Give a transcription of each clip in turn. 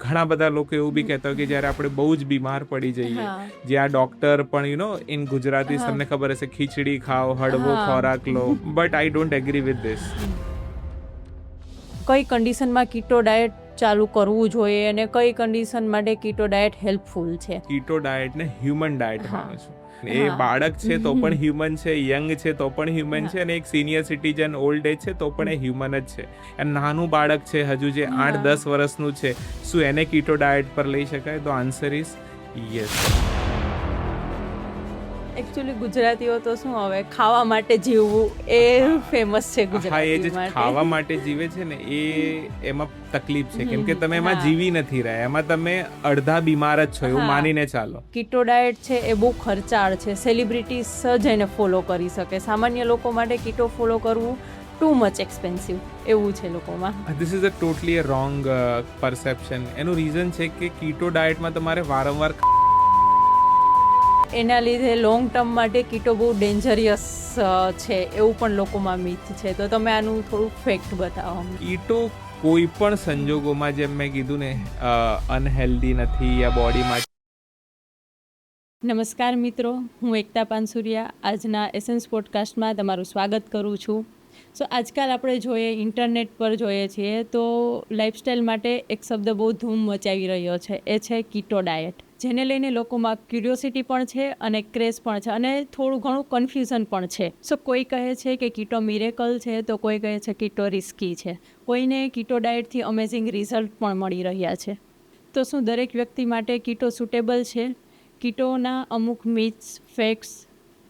ઘણા બધા લોકો એવું બી કહેતા હોય કે જ્યારે આપણે બહુ જ બીમાર પડી જઈએ, જે આ ડોક્ટર પણ ઇન ગુજરાતી તમને ખબર હશે, ખીચડી ખાઓ, હળવો ખોરાક લો, but I don't agree with this. કઈ કન્ડિશનમાં કીટો ડાયટ ચાલુ કરવું જોઈએ અને કઈ કન્ડિશન માટે કીટો ડાયટ હેલ્પફુલ છે? કીટો ડાયટ ને હ્યુમન ડાયટ માનું છું. એ બાળક છે તો પણ હ્યુમન છે, યંગ છે તો પણ હ્યુમન છે, અને એક સિનિયર સિટીઝન ઓલ્ડ એજ છે તો પણ એ હ્યુમન જ છે. અને નાનું બાળક છે હજુ જે 8-10 વર્ષનું છે, શું એને કીટો ડાયટ પર લઈ શકાય? તો આન્સર ઇઝ યસ. એકચ્યુઅલી ગુજરાતીઓ તો શું હવે ખાવા માટે જીવવું એ ફેમસ છે હા, એ ગુજરાતી જે માટે. ખાવા માટે જીવે છે ને એમાં તકલીફ છે, કેમ કે તમે એમાં જીવી નથી રહ્યા, એમાં તમે અડધા બીમાર જ છો એવું માનીને ચાલો. કીટો ડાયટ છે એ બહુ ખર્ચાળ છે, સેલિબ્રિટીઝ જ એને ફોલો કરી શકે. સામાન્ય લોકો માટે કીટો ફોલો કરવું ટુ મચ એક્સપેન્સિવ એવું છે લોકોમાં. This is a totally wrong perception. એનું રીઝન છે કે કીટો ડાયટમાં તમારે વારંવાર એના લીધે લોંગ ટર્મ માટે કીટો બહુ ડેન્જરિયસ છે એવું પણ લોકોમાં મિથ છે. તો તમે આનું થોડુંક ફેક્ટ બતાવો. કીટો કોઈ પણ સંજોગોમાં, જેમ મેં કીધું ને, અનહેલ્ધી નથી યા બોડી માટે. નમસ્કાર મિત્રો, હું એકતા પાનસુરિયા આજના એસેન્સ પોડકાસ્ટમાં તમારું સ્વાગત કરું છું. સો આજકાલ આપણે જોઈએ, ઇન્ટરનેટ પર જોઈએ છીએ તો લાઇફસ્ટાઈલ માટે એક શબ્દ બહુ ધૂમ મચાવી રહ્યો છે, એ છે કીટો ડાયટ. જેને લઈને લોકોમાં ક્યુરિયોસિટી પણ છે અને ક્રેઝ પણ છે અને થોડું ઘણું કન્ફ્યુઝન પણ છે. સો કોઈ કહે છે કે કીટો મિરેકલ છે, તો કોઈ કહે છે કીટો રિસ્કી છે, કોઈને કીટો ડાયટથી અમેઝિંગ રિઝલ્ટ પણ મળી રહ્યા છે. તો શું દરેક વ્યક્તિ માટે કીટો સુટેબલ છે? કીટોના અમુક મિથ્સ, ફેક્ટ્સ,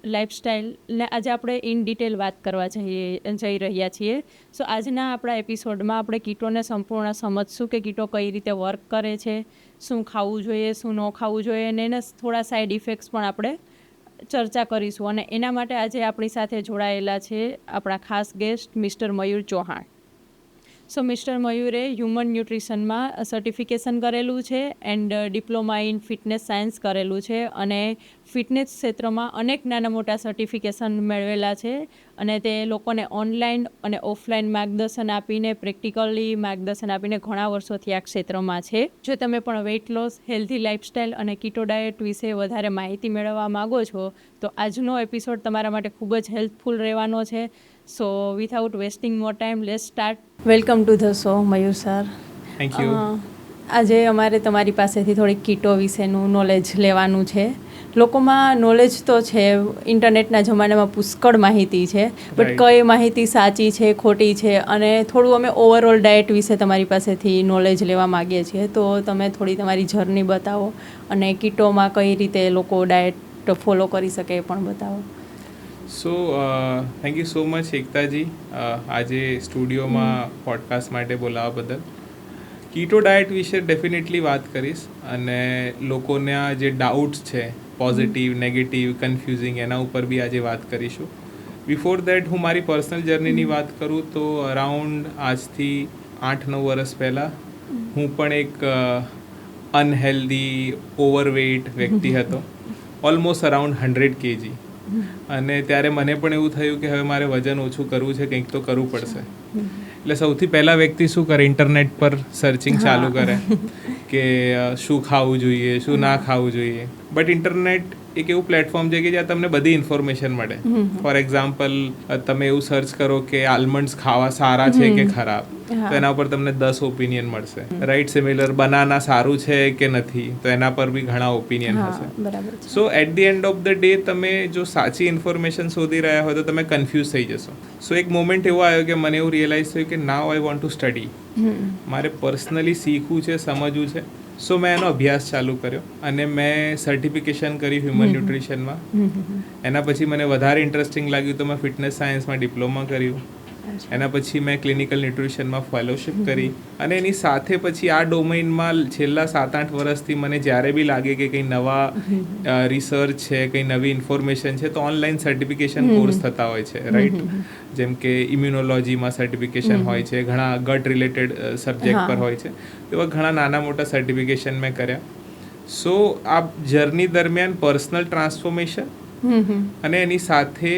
લાઇફસ્ટાઈલને આજે આપણે ઇન ડિટેલ વાત કરવા જઈ રહ્યા છીએ. સો આજના આપણા એપિસોડમાં આપણે કીટોને સંપૂર્ણ સમજશું કે કીટો કઈ રીતે વર્ક કરે છે, શું ખાવું જોઈએ, શું ન ખાવું જોઈએ, અને એના થોડા સાઈડ ઇફેક્ટ્સ પણ આપણે ચર્ચા કરીશું. અને એના માટે આજે આપણી સાથે જોડાયેલા છે આપણા ખાસ ગેસ્ટ મિસ્ટર મયુર ચૌહાણ. સો મિસ્ટર મયુરે હ્યુમન ન્યુટ્રિશનમાં સર્ટિફિકેશન કરેલું છે and diploma in fitness science કરેલું છે, અને ફિટનેસ ક્ષેત્રમાં અનેક નાના મોટા સર્ટિફિકેશન મેળવેલા છે. અને તે લોકોને ઓનલાઈન અને ઓફલાઈન માર્ગદર્શન આપીને, પ્રેક્ટિકલી માર્ગદર્શન આપીને ઘણા વર્ષોથી આ ક્ષેત્રમાં છે. જો તમે પણ વેઇટ લોસ, હેલ્ધી લાઇફસ્ટાઈલ અને કીટો ડાયટ વિશે વધારે માહિતી મેળવવા માગો છો તો આજનો એપિસોડ તમારા માટે ખૂબ જ હેલ્પફુલ રહેવાનો છે. So without wasting more time, let's start. Welcome to the show Mayur sir. Thank you. આજે અમારે તમારી પાસેથી થોડીક કીટો વિશેનું નોલેજ લેવાનું છે. લોકોમાં નોલેજ તો છે, ઇન્ટરનેટના જમાનામાં પુષ્કળ માહિતી છે, બટ કઈ માહિતી સાચી છે, ખોટી છે, અને થોડું અમે ઓવરઓલ ડાયટ વિશે તમારી પાસેથી નોલેજ લેવા માગીએ છીએ. તો તમે થોડી તમારી જર્ની બતાવો અને કીટોમાં કઈ રીતે લોકો ડાયટ ફોલો કરી શકે એ પણ બતાવો. So thank you so much એકતાજી, આજે સ્ટુડિયોમાં પોડકાસ્ટ માટે બોલાવવા બદલ. કીટો ડાયટ વિશે ડેફિનેટલી વાત કરીશ, અને લોકોના જે ડાઉટ્સ છે, પોઝિટિવ, નેગેટિવ, કન્ફ્યુઝિંગ, એના ઉપર બી આજે વાત કરીશું. બિફોર દેટ હું મારી પર્સનલ જર્નીની વાત કરું તો અરાઉન્ડ આજથી 8-9 વર્ષ પહેલાં હું પણ એક અનહેલ્ધી, ઓવરવેઇટ વ્યક્તિ હતો, ઓલમોસ્ટ અરાઉન્ડ 100 kg. અને ત્યારે મને પણ એવું થયું કે હવે મારે વજન ઓછું કરવું છે, કંઈક તો કરવું પડશે. એટલે સૌથી પહેલાં વ્યક્તિ શું કરે? ઇન્ટરનેટ પર સર્ચિંગ ચાલુ કરે કે શું ખાવું જોઈએ, શું ના ખાવું જોઈએ. બટ ઇન્ટરનેટ એક એવું પ્લેટફોર્મ છે કે જ્યાં તમને બધી ઇન્ફોર્મેશન મળે. ફોર એક્ઝામ્પલ, તમે એવું સર્ચ કરો કે આલમંડ્સ ખાવા સારા છે કે ખરાબ, તો એના પર તમને 10 ઓપિનિયન મળશે, રાઈટ? સિમિલર બનાના સારું છે કે નથી, તો એના પર બી ઘણા ઓપિનિયન હશે. So at the end of the day તમે જો સાચી ઇન્ફોર્મેશન શોધી રહ્યા હોય તો તમે કન્ફ્યુઝ થઈ જશો. સો એક મોમેન્ટ એવો આવ્યો કે મને એવું રિયલાઇઝ થયું કે નાઉ આઈ વોન્ટ ટુ સ્ટડી. મારે પર્સનલી શીખવું છે, સમજવું છે. સો મેં એનો અભ્યાસ ચાલુ કર્યો અને મેં સર્ટિફિકેશન કર્યું હ્યુમન ન્યુટ્રિશનમાં. એના પછી મને વધારે ઇન્ટરેસ્ટિંગ લાગ્યું તો મેં ફિટનેસ સાયન્સમાં ડિપ્લોમા કર્યું. એના પછી મેં ક્લિનિકલ ન્યુટ્રિશનમાં ફેલોશિપ કરી, અને એની સાથે પછી આ ડોમેઇનમાં છેલ્લા 7-8 વર્ષથી મને જ્યારે બી લાગે કે કંઈ નવા રિસર્ચ છે, કંઈ નવી ઇન્ફોર્મેશન છે, તો ઓનલાઈન સર્ટિફિકેશન કોર્સ થતા હોય છે, રાઈટ? જેમ કે ઇમ્યુનોલોજીમાં સર્ટિફિકેશન હોય છે, ઘણા ગટ રિલેટેડ સબ્જેક્ટ પર હોય છે, એવા ઘણા નાના મોટા સર્ટિફિકેશન મેં કર્યા. સો આ જર્ની દરમિયાન પર્સનલ ટ્રાન્સફોર્મેશન અને એની સાથે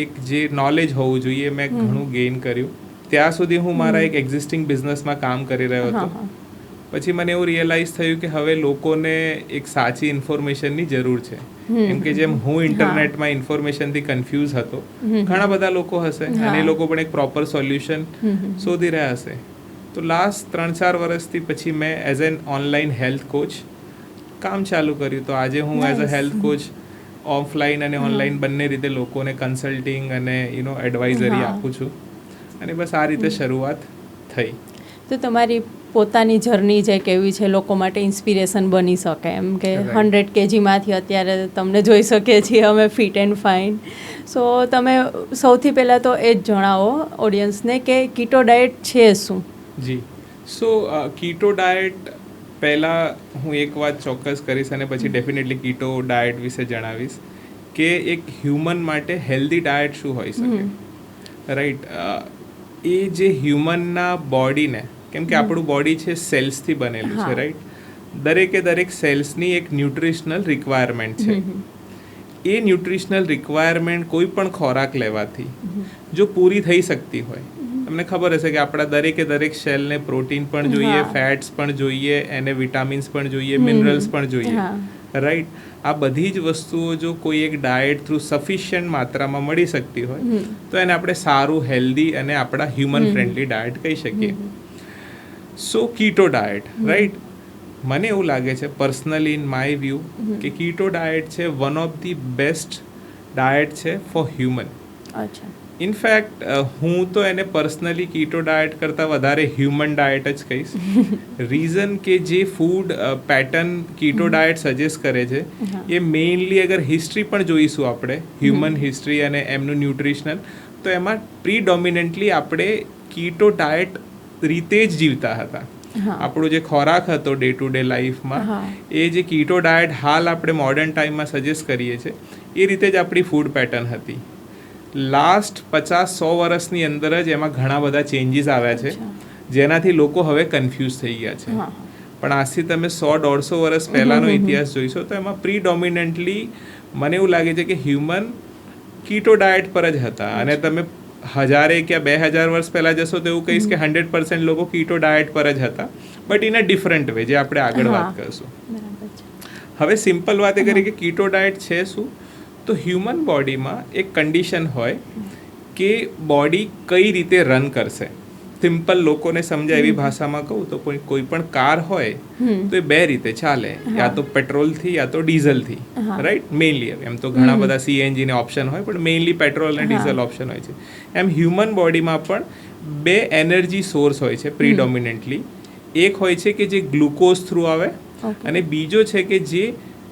એક જે નોલેજ હોવું જોઈએ મેં ઘણું ગેઇન કર્યું. ત્યાં સુધી હું મારા એક એક્ઝિસ્ટિંગ બિઝનેસમાં કામ કરી રહ્યો હતો, પછી મને એવું રિયલાઇઝ થયું કે હવે લોકોને એક સાચી ઇન્ફોર્મેશનની જરૂર છે. કેમ કે જેમ હું ઇન્ટરનેટમાં ઇન્ફોર્મેશનથી કન્ફ્યુઝ હતો, ઘણા બધા લોકો હશે અને એ લોકો પણ એક પ્રોપર સોલ્યુશન શોધી રહ્યા હશે. તો લાસ્ટ 3-4 વર્ષથી પછી મેં as an online health coach કામ ચાલુ કર્યું. તો આજે હું as a health coach offline અને ઓનલાઈન બંને રીતે લોકોને કન્સલ્ટિંગ અને એડવાઇઝરી આપું છું. અને બસ આ રીતે શરૂઆત થઈ. તો તમારી પોતાની જર્ની જે કેવી છે લોકો માટે ઇન્સ્પિરેશન બની શકે એમ કે 100 kgમાંથી અત્યારે તમને જોઈ શકીએ છીએ અમે ફિટ એન્ડ ફાઇન. સો તમે સૌથી પહેલાં તો એ જ જણાવો ઓડિયન્સને કે કીટો ડાયટ છે શું? જી, સો કીટો ડાયટ પહેલાં હું એક વાત ચોક્કસ કરીશ અને પછી ડેફિનેટલી કીટો ડાયટ વિશે જણાવીશ કે એક હ્યુમન માટે હેલ્ધી ડાયટ શું હોઈ શકે. રાઈટ, એ જે હ્યુમનના બોડીને, કેમ કે આપણું બોડી છે સેલ્સથી બનેલું છે, રાઈટ, દરેક સેલ્સની એક ન્યુટ્રિશનલ રિક્વાયરમેન્ટ છે. એ ન્યુટ્રિશનલ રિક્વાયરમેન્ટ કોઈ પણ ખોરાક લેવાથી જો પૂરી થઈ શકતી હોય, તમને ખબર હશે કે આપણા દરેક સેલને પ્રોટીન પણ જોઈએ, ફેટ્સ પણ જોઈએ, એને વિટામિન્સ પણ જોઈએ, મિનરલ્સ પણ જોઈએ, રાઈટ. આ બધી જ વસ્તુઓ જો કોઈ એક ડાયટ થ્રુ સફિશિયન્ટ માત્રામાં મળી શકતી હોય તો એને આપણે સારું, હેલ્ધી અને આપણા હ્યુમન ફ્રેન્ડલી ડાયટ કહી શકીએ. સો કીટો ડાયટ, રાઈટ, મને એવું લાગે છે પર્સનલી ઇન માય વ્યૂ કે કીટો ડાયટ છે one of the best diet છે ફોર હ્યુમન. ઇનફેક્ટ હું તો એને પર્સનલી કીટો ડાયટ કરતાં વધારે હ્યુમન ડાયટ જ કહીશ. રીઝન કે જે ફૂડ પેટર્ન કીટો ડાયટ સજેસ્ટ કરે છે એ મેઇનલી અગર હિસ્ટ્રી પણ જોઈશું આપણે, હ્યુમન હિસ્ટ્રી અને એમનું ન્યુટ્રિશનલ, તો એમાં પ્રીડોમિનન્ટલી આપણે કીટો ડાયટ રીતે જ જીવતા હતા. આપણો જે ખોરાક હતો ડે ટુ ડે લાઈફમાં, એ જે કીટો ડાયટ હાલ આપણે મોડર્ન ટાઈમમાં સજેસ્ટ કરીએ છીએ એ રીતે જ આપણી ફૂડ પેટર્ન હતી. લાસ્ટ 50-100 વર્ષની અંદર જ એમાં ઘણા બધા ચેન્જીસ આવ્યા છે જેનાથી લોકો હવે કન્ફ્યુઝ થઈ ગયા છે. પણ આજથી તમે 100-150 વર્ષ પહેલાંનો ઇતિહાસ જોઈશો તો એમાં પ્રીડોમિનન્ટલી મને એવું લાગે છે કે હ્યુમન કીટો ડાયટ પર જ હતા. અને તમે 1000 કે 2000 વર્ષ પહેલાં જશો તો એવું કહીશ કે 100% લોકો કીટો ડાયટ પર જ હતા, but in a different way, જે આપણે આગળ વાત કરીશું. હવે સિમ્પલ વાત એ કરીએ કે કીટો ડાયટ છે શું. તો હ્યુમન બોડીમાં એક કન્ડિશન હોય કે બોડી કઈ રીતે રન કરશે. સિમ્પલ લોકોને સમજાય એવી ભાષામાં કહું તો કોઈ પણ કાર હોય તો એ 2 રીતે ચાલે, યા તો પેટ્રોલથી યા તો ડીઝલથી, રાઈટ, મેઇનલી. એમ તો ઘણા બધા CNG ને ઓપ્શન હોય, પણ મેઇનલી પેટ્રોલ અને ડીઝલ ઓપ્શન હોય છે. એમ હ્યુમન બોડીમાં પણ 2 એનર્જી સોર્સ હોય છે પ્રીડોમિનન્ટલી. એક હોય છે કે જે ગ્લુકોઝ થ્રુ આવે અને બીજો છે કે જે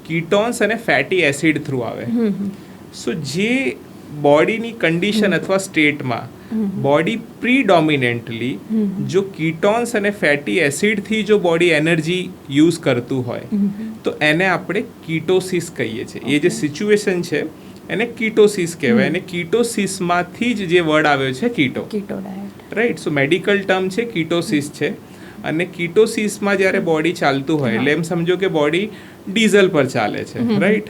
કીટોન્સ અને ફેટી એસિડ થ્રુ આવે. સો જે બોડીની કન્ડિશન અથવા સ્ટેટમાં બોડી પ્રીડોમિનન્ટલી જો કીટોન્સ અને ફેટી એસિડથી જો બોડી એનર્જી યુઝ કરતું હોય તો એને આપણે કીટોસિસ કહીએ છીએ. એ જે સિચ્યુએશન છે એને કીટોસિસ કહેવાય. અને કીટોસિસમાંથી જ જે વર્ડ આવ્યો છે કીટો, રાઈટ. સો મેડિકલ ટર્મ છે કીટોસિસ છે. અને કીટોસિસમાં જ્યારે બોડી ચાલતું હોય એટલે એમ સમજો કે બોડી ડીઝલ પર ચાલે છે, રાઈટ.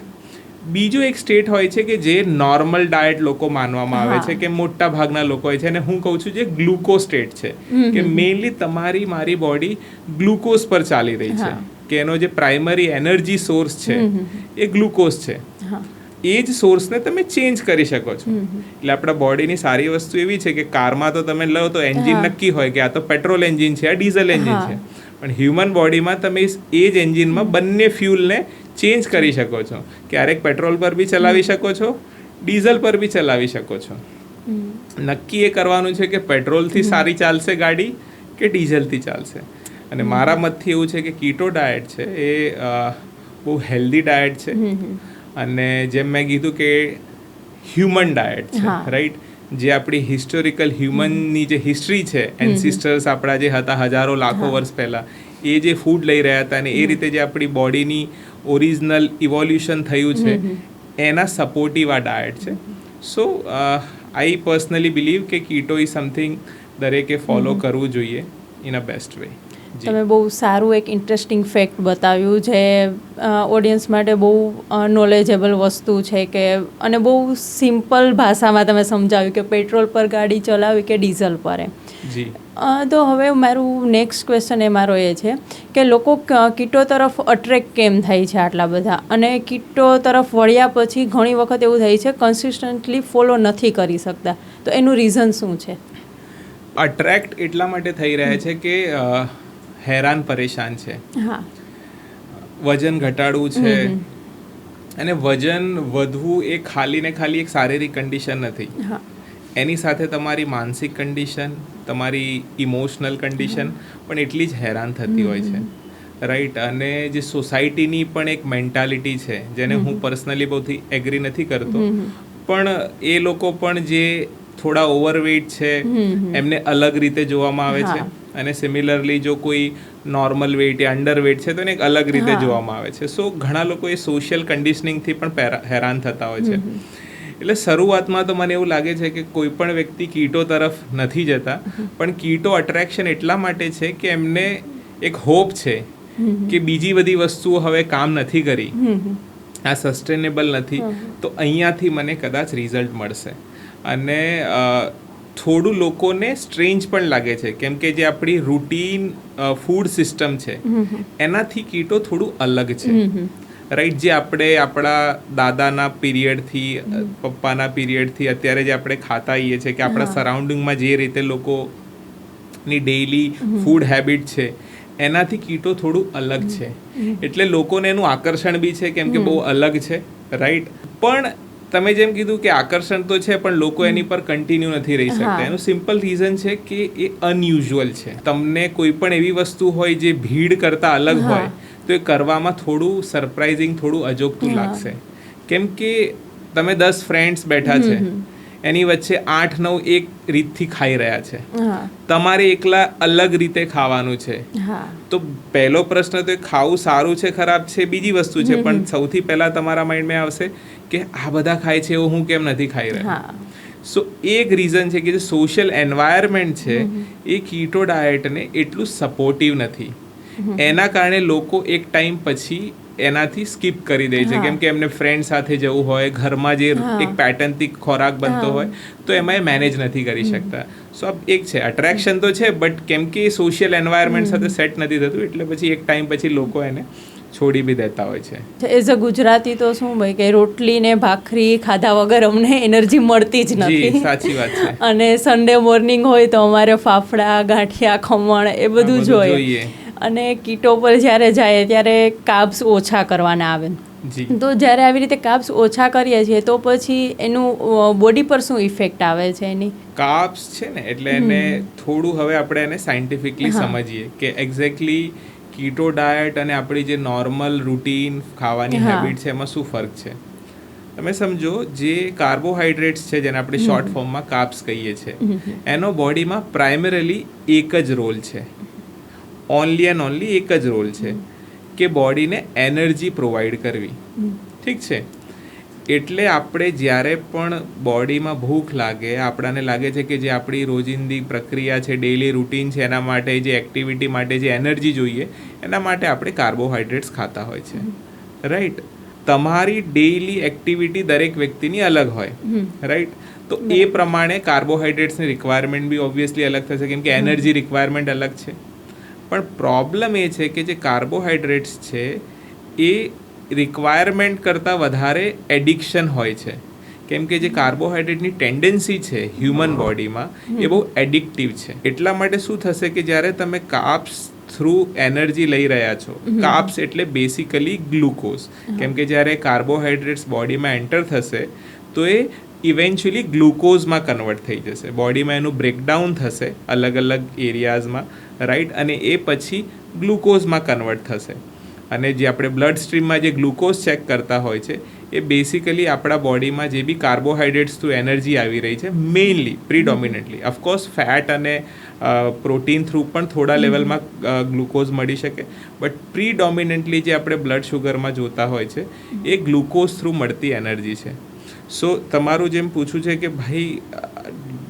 બીજો એક સ્ટેટ હોય છે કે જે નોર્મલ ડાયટ લોકો માનવામાં આવે છે કે મોટા ભાગના લોકો હોય છે, અને હું કહું છું જે ગ્લુકોઝ સ્ટેટ છે, કે મેઇનલી મારી બોડી ગ્લુકોઝ પર ચાલી રહી છે, કે એનો જે પ્રાઇમરી એનર્જી સોર્સ છે એ ગ્લુકોઝ છે. એ જ સોર્સને તમે ચેન્જ કરી શકો છો. એટલે આપણા બોડીની સારી વસ્તુ એવી છે કે કારમાં તો તમે લો તો એન્જિન નક્કી હોય કે આ તો પેટ્રોલ એન્જિન છે, આ ડીઝલ એન્જિન છે. પણ હ્યુમન બોડીમાં તમે એ જ એન્જિનમાં બંને ફ્યુલને ચેન્જ કરી શકો છો. ક્યારેક પેટ્રોલ પર બી ચલાવી શકો છો, ડીઝલ પર બી ચલાવી શકો છો. નક્કી એ કરવાનું છે કે પેટ્રોલથી સારી ચાલશે ગાડી કે ડીઝલથી ચાલશે. અને મારા મતથી એવું છે કે કીટો ડાયટ છે એ બહુ હેલ્ધી ડાયટ છે. અને જેમ મેં કીધું કે હ્યુમન ડાયટ છે, રાઈટ. જે આપણી હિસ્ટોરિકલ હ્યુમનની જે હિસ્ટ્રી છે, એન્સિસ્ટર્સ આપણા જે હતા હજારો લાખો વર્ષ પહેલાં, એ જે ફૂડ લઈ રહ્યા હતા અને એ રીતે જે આપણી બોડીની ઓરિજિનલ ઇવોલ્યુશન થયું છે એના સપોર્ટિવ આ ડાયટ છે. સો આઈ પર્સનલી બિલીવ કે કીટો ઇઝ સમથિંગ દરેકે ફોલો કરવું જોઈએ ઇન અ બેસ્ટ વે. તમે બહુ સારું એક ઇન્ટરેસ્ટિંગ ફેક્ટ બતાવ્યું જે ઓડિયન્સ માટે બહુ નોલેજેબલ વસ્તુ છે કે, અને બહુ સિમ્પલ ભાષામાં તમે સમજાવ્યું કે પેટ્રોલ પર ગાડી ચલાવી કે ડીઝલ પર. જી. તો હવે મારું નેક્સ્ટ ક્વેશ્ચન મારો એ છે કે લોકો કીટો તરફ અટ્રેક્ટ કેમ થાય છે આટલા બધા, અને કીટો તરફ વળ્યા પછી ઘણી વખત એવું થાય છે કન્સિસ્ટન્ટલી ફોલો નથી કરી શકતા, તો એનું રીઝન શું છે? અટ્રેક્ટ એટલા માટે થઈ રહ્યા છે કે હેરાન પરેશાન છે, હા, વજન ઘટાડવું છે, અને વજન વધવું એ ખાલી ને ખાલી એક શારીરિક કન્ડિશન નથી, હા, એની સાથે તમારી માનસિક કન્ડિશન, તમારી ઇમોશનલ કન્ડિશન પણ એટલી જ હેરાન થતી હોય છે, રાઈટ. અને જે સોસાયટીની પણ એક મેન્ટાલિટી છે જેને હું પર્સનલી બહુથી એગ્રી નથી કરતો, પણ એ લોકો પણ જે થોડા ઓવરવેઇટ છે એમને અલગ રીતે જોવામાં આવે છે, અને સિમિલરલી જો કોઈ નોર્મલ વેઇટ યા અંડરવેઇટ છે તો એને એક અલગ રીતે જોવામાં આવે છે. સો ઘણા લોકો એ સોશિયલ કન્ડિશનિંગથી પણ હેરાન થતા હોય છે. એટલે શરૂઆતમાં તો મને એવું લાગે છે કે કોઈ પણ વ્યક્તિ કીટો તરફ નથી જતા, પણ કીટો અટ્રેક્શન એટલા માટે છે કે એમને એક હોપ છે કે બીજી બધી વસ્તુઓ હવે કામ નથી કરી, આ સસ્ટેનેબલ નથી, તો અહીંયાથી મને કદાચ રિઝલ્ટ મળશે. અને થોડું લોકોને સ્ટ્રેન્જ પણ લાગે છે કેમ કે જે આપણી રૂટીન ફૂડ સિસ્ટમ છે એનાથી કીટો થોડું અલગ છે, રાઈટ. જે આપણે આપણા દાદાના પીરિયડથી, પપ્પાના પીરિયડથી અત્યારે જે આપણે ખાતા આવીએ છીએ કે આપણા સરાઉન્ડિંગમાં જે રીતે લોકોની ડેઇલી ફૂડ હેબિટ છે એનાથી કીટો થોડું અલગ છે, એટલે લોકોને એનું આકર્ષણ બી છે કેમ કે બહુ અલગ છે, રાઈટ. પણ તમે જેમ કીધું કે આકર્ષણ તો છે પણ લોકો એની પર કન્ટિન્યુ નથી રહી શકતા. એનું સિમ્પલ રીઝન છે કે એ અનયુઝ્યુઅલ છે. તમને કોઈ પણ એવી વસ્તુ હોય જે ભીડ કરતાં અલગ હોય તો એ કરવામાં થોડું સરપ્રાઇઝિંગ, થોડું અજોગતું લાગશે, કેમ કે તમે 10 ફ્રેન્ડ્સ બેઠા છે, એની વચ્ચે 8-9 એક રીતથી ખાઈ રહ્યા છે, તમારે એકલા અલગ રીતે ખાવાનું છે. તો પહેલો પ્રશ્ન તો ખાવું સારું છે ખરાબ છે બીજી વસ્તુ છે, પણ સૌથી પહેલાં તમારા માઇન્ડમાં આવશે કે આ બધા ખાય છે એવું હું કેમ નથી ખાઈ રહ્યો. સો એક રીઝન છે કે જે સોશિયલ એન્વાયરમેન્ટ છે એ કીટો ડાયટને એટલું સપોર્ટિવ નથી, એના કારણે લોકો એક ટાઈમ પછી એનાથી સ્કીપ કરી દે છે, કેમ કે એમને ફ્રેન્ડ સાથે જવું હોય, ઘરમાં જે એક પેટર્નથી ખોરાક બનતો હોય તો એમાં એ મેનેજ નથી કરી શકતા. સો એક છે અટ્રેક્શન તો છે, બટ કેમ કે સોશિયલ એન્વાયરમેન્ટ સાથે સેટ નથી થતું એટલે પછી એક ટાઈમ પછી લોકો એને છોડી બી દેતા હોય છે. એઝ અ ગુજરાતી તો શું ભાઈ કે રોટલી ને ભાખરી ખાધા વગર અમને એનર્જી મળતી જ નથી. સાચી વાત છે. અને સન્ડે મોર્નિંગ હોય તો અમારે ફાફડા, ગાંઠિયા, ખમણ એ બધું જોઈએ. અને કીટો પર જ્યારે જાય ત્યારે કાર્બ્સ ઓછા કરવાના આવે, તો જ્યારે આવી રીતે કાર્બ્સ ઓછા કરીએ છીએ તો પછી એનું બોડી પર શું ઇફેક્ટ આવે છે એની? કાર્બ્સ છે ને એટલે એને થોડું હવે આપણે એને સાયન્ટિફિકલી સમજીએ કે એક્ઝેક્ટલી કીટો ડાયટ અને આપણી જે નોર્મલ રૂટીન ખાવાની હેબિટ છે એમાં શું ફરક છે. તમે સમજો, જે કાર્બોહાઈડ્રેટ્સ છે જેને આપણે શોર્ટ ફોર્મમાં કાર્બ્સ કહીએ છીએ, એનો બોડીમાં પ્રાઇમરીલી એક જ રોલ છે, ઓનલી એન્ડ ઓનલી એક જ રોલ છે કે બોડીને એનર્જી પ્રોવાઈડ કરવી. ઠીક છે. એટલે આપણે જ્યારે પણ બોડીમાં ભૂખ લાગે, આપણાને લાગે છે કે જે આપણી રોજિંદી પ્રક્રિયા છે, ડેઈલી રૂટીન છે, એના માટે જે એક્ટિવિટી માટે જે એનર્જી જોઈએ એના માટે આપણે કાર્બોહાઈડ્રેટ્સ ખાતા હોય છે, રાઈટ. તમારી ડેઈલી એક્ટિવિટી દરેક વ્યક્તિની અલગ હોય, રાઈટ. તો એ પ્રમાણે કાર્બોહાઈડ્રેટ્સની રિક્વાયરમેન્ટ બી ઓબ્વિયસલી અલગ થશે કેમ કે એનર્જી રિક્વાયરમેન્ટ અલગ છે. પણ પ્રોબ્લેમ એ છે કે જે કાર્બોહાઈડ્રેટ્સ છે એ રિક્વાયરમેન્ટ કરતાં વધારે એડિક્શન હોય છે, કેમ કે જે કાર્બોહાઈડ્રેટની ટેન્ડન્સી છે હ્યુમન બોડીમાં એ બહુ એડિક્ટિવ છે. એટલા માટે શું થશે કે જ્યારે તમે કાર્બ્સ થ્રુ એનર્જી લઈ રહ્યા છો, કાર્બ્સ એટલે બેસિકલી ગ્લુકોઝ, કેમ કે જ્યારે કાર્બોહાઈડ્રેટ્સ બોડીમાં એન્ટર થશે તો એ ઇવેન્ચ્યુઅલી ગ્લુકોઝમાં કન્વર્ટ થઈ જશે, બોડીમાં એનું બ્રેકડાઉન થશે અલગ અલગ એરિયાઝમાં, રાઈટ. અને એ પછી ગ્લુકોઝમાં કન્વર્ટ થશે. અને જે આપણે બ્લડ સ્ટ્રીમમાં જે ગ્લુકોઝ ચેક કરતા હોય છે એ બેસિકલી આપણા બોડીમાં જે બી કાર્બોહાઈડ્રેટ્સ થ્રુ એનર્જી આવી રહી છે, મેઇનલી પ્રીડોમિનન્ટલી, ઓફકોર્સ ફેટ અને પ્રોટીન થ્રુ પણ થોડા લેવલમાં ગ્લુકોઝ મળી શકે, બટ પ્રીડોમિનન્ટલી જે આપણે બ્લડ શુગરમાં જોતા હોય છે એ ગ્લુકોઝ થ્રુ મળતી એનર્જી છે. સો તમારું જેમ પૂછવું છે કે ભાઈ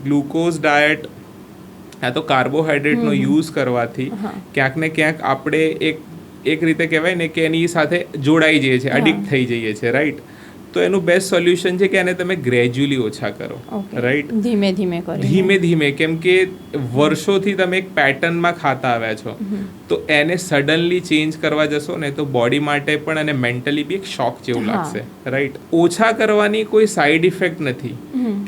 ગ્લુકોઝ ડાયટ આ તો કાર્બોહાઈડ્રેટનો યુઝ કરવાથી ક્યાંક ને ક્યાંક આપણે એક રીતે કહેવાય ને કે એની સાથે જોડાઈ જઈએ છીએ, એડિક્ટ થઈ જઈએ છીએ, રાઈટ. તો એનું બેસ્ટ સોલ્યુશન છે કે એને તમે ગ્રેજ્યુઅલી ઓછા કરો, રાઈટ? ધીમે ધીમે કરી ધીમે ધીમે, કેમ કે વર્ષોથી તમે એક પેટર્નમાં ખાતા આવ્યા છો, તો એને સડનલી ચેન્જ કરવા જશો ને તો બોડી માટે પણ અને મેન્ટલી બી એક શોક જેવું લાગશે, રાઈટ? ઓછા કરવાની કોઈ સાઈડ ઇફેક્ટ નથી,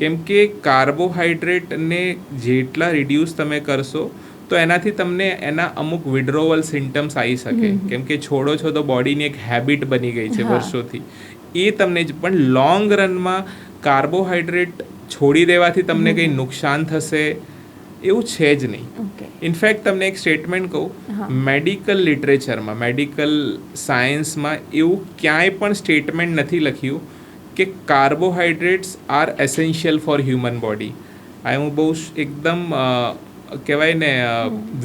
કેમ કે કાર્બોહાઈડ્રેટને જેટલા રિડ્યુસ તમે કરશો તો એનાથી તમને એના અમુક વિડ્રોવલ સિમ્ટમ્સ આવી શકે, કેમ કે છોડો છો તો બોડીની એક હેબિટ બની ગઈ છે વર્ષોથી. એ તમને જ પણ લોંગ રનમાં કાર્બોહાઈડ્રેટ છોડી દેવાથી તમને કંઈ નુકસાન થશે એવું છે જ નહીં. ઇનફેક્ટ તમને એક સ્ટેટમેન્ટ કહું, મેડિકલ લિટરેચરમાં, મેડિકલ સાયન્સમાં એવું ક્યાંય પણ સ્ટેટમેન્ટ નથી લખ્યું કે carbohydrates are essential for human body. આ હું બહુ એકદમ કહેવાય ને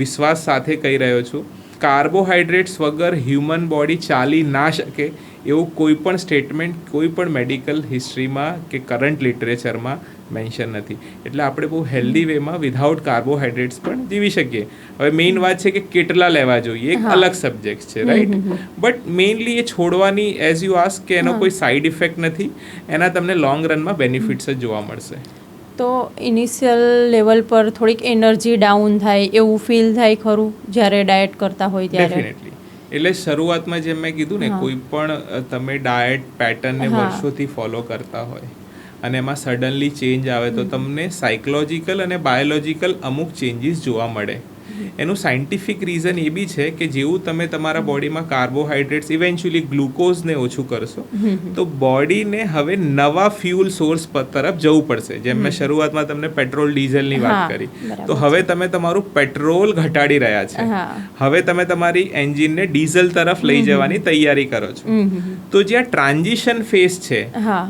વિશ્વાસ સાથે કહી રહ્યો છું. કાર્બોહાઈડ્રેટ્સ વગર હ્યુમન બોડી ચાલી ના શકે એવું કોઈ પણ સ્ટેટમેન્ટ કોઈ પણ મેડિકલ હિસ્ટ્રીમાં કે કરંટ લિટરેચરમાં મેન્શન નથી. એટલે આપણે બહુ હેલ્ધી વેમાં વિધાઉટ કાર્બોહાઈડ્રેટ્સ પણ જીવી શકીએ. હવે મેઇન વાત છે કે કેટલા લેવા જોઈએ, એક અલગ સબ્જેક્ટ છે, રાઈટ? બટ મેઇનલી એ છોડવાની, એઝ યુ આસ્ક, કે એનો કોઈ સાઈડ ઇફેક્ટ નથી, એના તમને લોંગ રનમાં બેનિફિટ્સ જ જોવા મળશે. તો ઇનિશિયલ લેવલ પર થોડીક એનર્જી ડાઉન થાય એવું ફીલ થાય ખરું જ્યારે ડાયટ કરતા હોય ત્યારે? ડેફિનેટલી. એટલે શરૂઆતમાં જેમ મેં કીધું ને, કોઈ પણ તમે ડાયટ પેટર્નને વર્ષોથી ફોલો કરતા હોય અને એમાં સડનલી ચેન્જ આવે તો તમને સાયકોલોજીકલ અને બાયોલોજીકલ અમુક ચેન્જીસ જોવા મળે. એનું સાયન્ટિફિક રીઝન એ બી છે કે જેવું તમે તમારા બોડીમાં કાર્બોહાઈડ્રેટ્સ, ઇવેન્ચ્યુઅલી ગ્લુકોઝને ઓછું કરશો તો બોડીને હવે નવા ફ્યુલ સોર્સ તરફ જવું પડશે. જેમ મેં શરૂઆતમાં તમને પેટ્રોલ ડીઝલની વાત કરી, તો હવે તમે તમારું પેટ્રોલ ઘટાડી રહ્યા છે, હવે તમે તમારી એન્જિનને ડીઝલ તરફ લઈ જવાની તૈયારી કરો છો. તો જ્યાં ટ્રાન્ઝિશન ફેઝ છે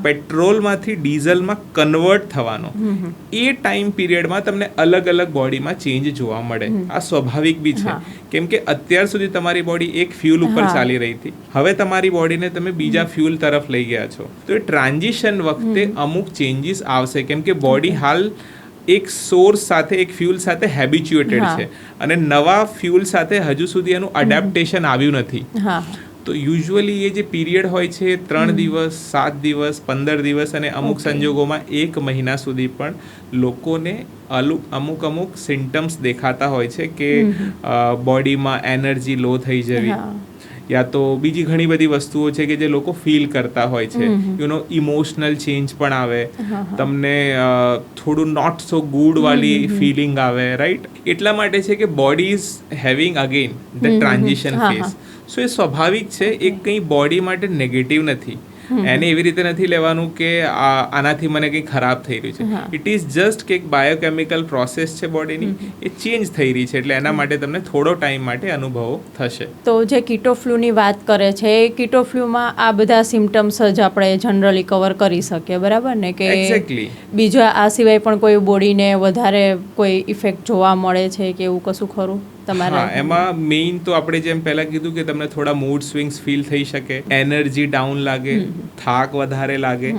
પેટ્રોલમાંથી ડીઝલમાં કન્વર્ટ થવાનો, એ ટાઈમ પીરિયડમાં તમને અલગ અલગ બોડીમાં ચેન્જ જોવા મળે. આ સ્વાભાવિક બી છે, કેમ કે અત્યાર સુધી તમારી બોડી એક ફ્યુલ ઉપર ચાલી રહી હતી, હવે તમારી બોડીને તમે બીજા ફ્યુલ તરફ લઈ ગયા છો. તો એ ટ્રાન્ઝિશન વખતે અમુક ચેન્જીસ આવશે, કેમ કે બોડી હાલ એક સોર્સ સાથે, એક ફ્યુલ સાથે હેબિચ્યુએટેડ છે અને નવા ફ્યુલ સાથે હજુ સુધી એનું અડેપ્ટેશન આવ્યું નથી. તો યુઝ્યુઅલી એ જે પીરિયડ હોય છે 3 દિવસ, 7 દિવસ, 15 દિવસ અને અમુક સંજોગોમાં 1 મહિના સુધી પણ લોકોને અમુક સિમ્ટમ્સ દેખાતા હોય છે કે બોડીમાં એનર્જી લો થઈ જવી, યા તો બીજી ઘણી બધી વસ્તુઓ છે કે જે લોકો ફીલ કરતા હોય છે. યુ નો, ઇમોશનલ ચેન્જ પણ આવે, તમને થોડું નોટ સો ગુડ વાળી ફિલિંગ આવે, રાઈટ? એટલા માટે છે કે body is having again the transition phase. So એ સ્વાભાવિક છે, એ કંઈ બોડી માટે નેગેટિવ નથી. એને એવી રીતે નથી લેવાનું કે આનાથી મને કંઈ ખરાબ થઈ રહ્યું છે. ઇટ ઇઝ જસ્ટ કે એક બાયોકેમિકલ પ્રોસેસ છે બોડીની, એ ચેન્જ થઈ રહી છે, એટલે એના માટે તમને થોડો ટાઈમ માટે અનુભવો થશે. તો જે કીટો ફ્લૂની વાત કરે છે, એ કીટો ફ્લૂમાં આ બધા સિમ્ટમ્સ જ આપણે જનરલી કવર કરી શકીએ, બરાબર ને? કે એક્ઝેક્ટલી. બીજા આ સિવાય પણ કોઈ બોડીને વધારે કોઈ ઇફેક્ટ જોવા મળે છે કે એવું કશું ખરું તમારા? એમાં મેઇન તો આપણે જેમ પહેલા કીધું કે તમને થોડા મૂડ સ્વિંગ્સ ફીલ થઈ શકે, એનર્જી ડાઉન લાગે, થાક વધારે લાગે.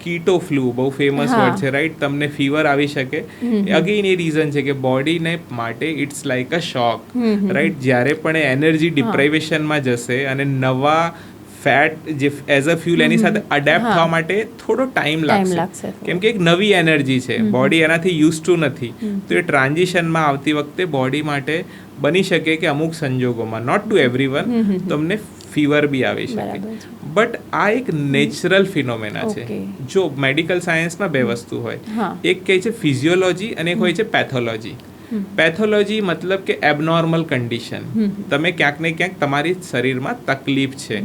કીટો ફ્લૂ બહુ ફેમસ વર્ડ છે, રાઈટ? તમને ફીવર આવી શકે. અગેન એ રીઝન છે કે બોડીને માટે it's like a shock, right? જ્યારે પણ એ એનર્જી ડિપ્રાઇવેશનમાં જશે અને નવા ફેટ જે એઝ અ ફ્યુલ એની સાથે અડેપ્ટ થવા માટે થોડો ટાઈમ લાગશે, કેમ કે એક નવી એનર્જી છે, બોડી એનાથી યુઝ ટુ નથી. તો એ ટ્રાન્ઝિશનમાં આવતી વખતે બોડી માટે બની શકે કે અમુક સંજોગોમાં, નોટ ટુ એવરીવન, તમને ફીવર બી આવી શકે. બટ આ એક નેચરલ ફિનોમેના છે. જો મેડિકલ સાયન્સમાં 2 વસ્તુ હોય, એક કહે છે ફિઝિયોલોજી અને એક હોય છે પેથોલોજી. પેથોલોજી મતલબ કે એબનોર્મલ કન્ડિશન, તમે ક્યાંક ને ક્યાંક તમારી શરીરમાં તકલીફ છે.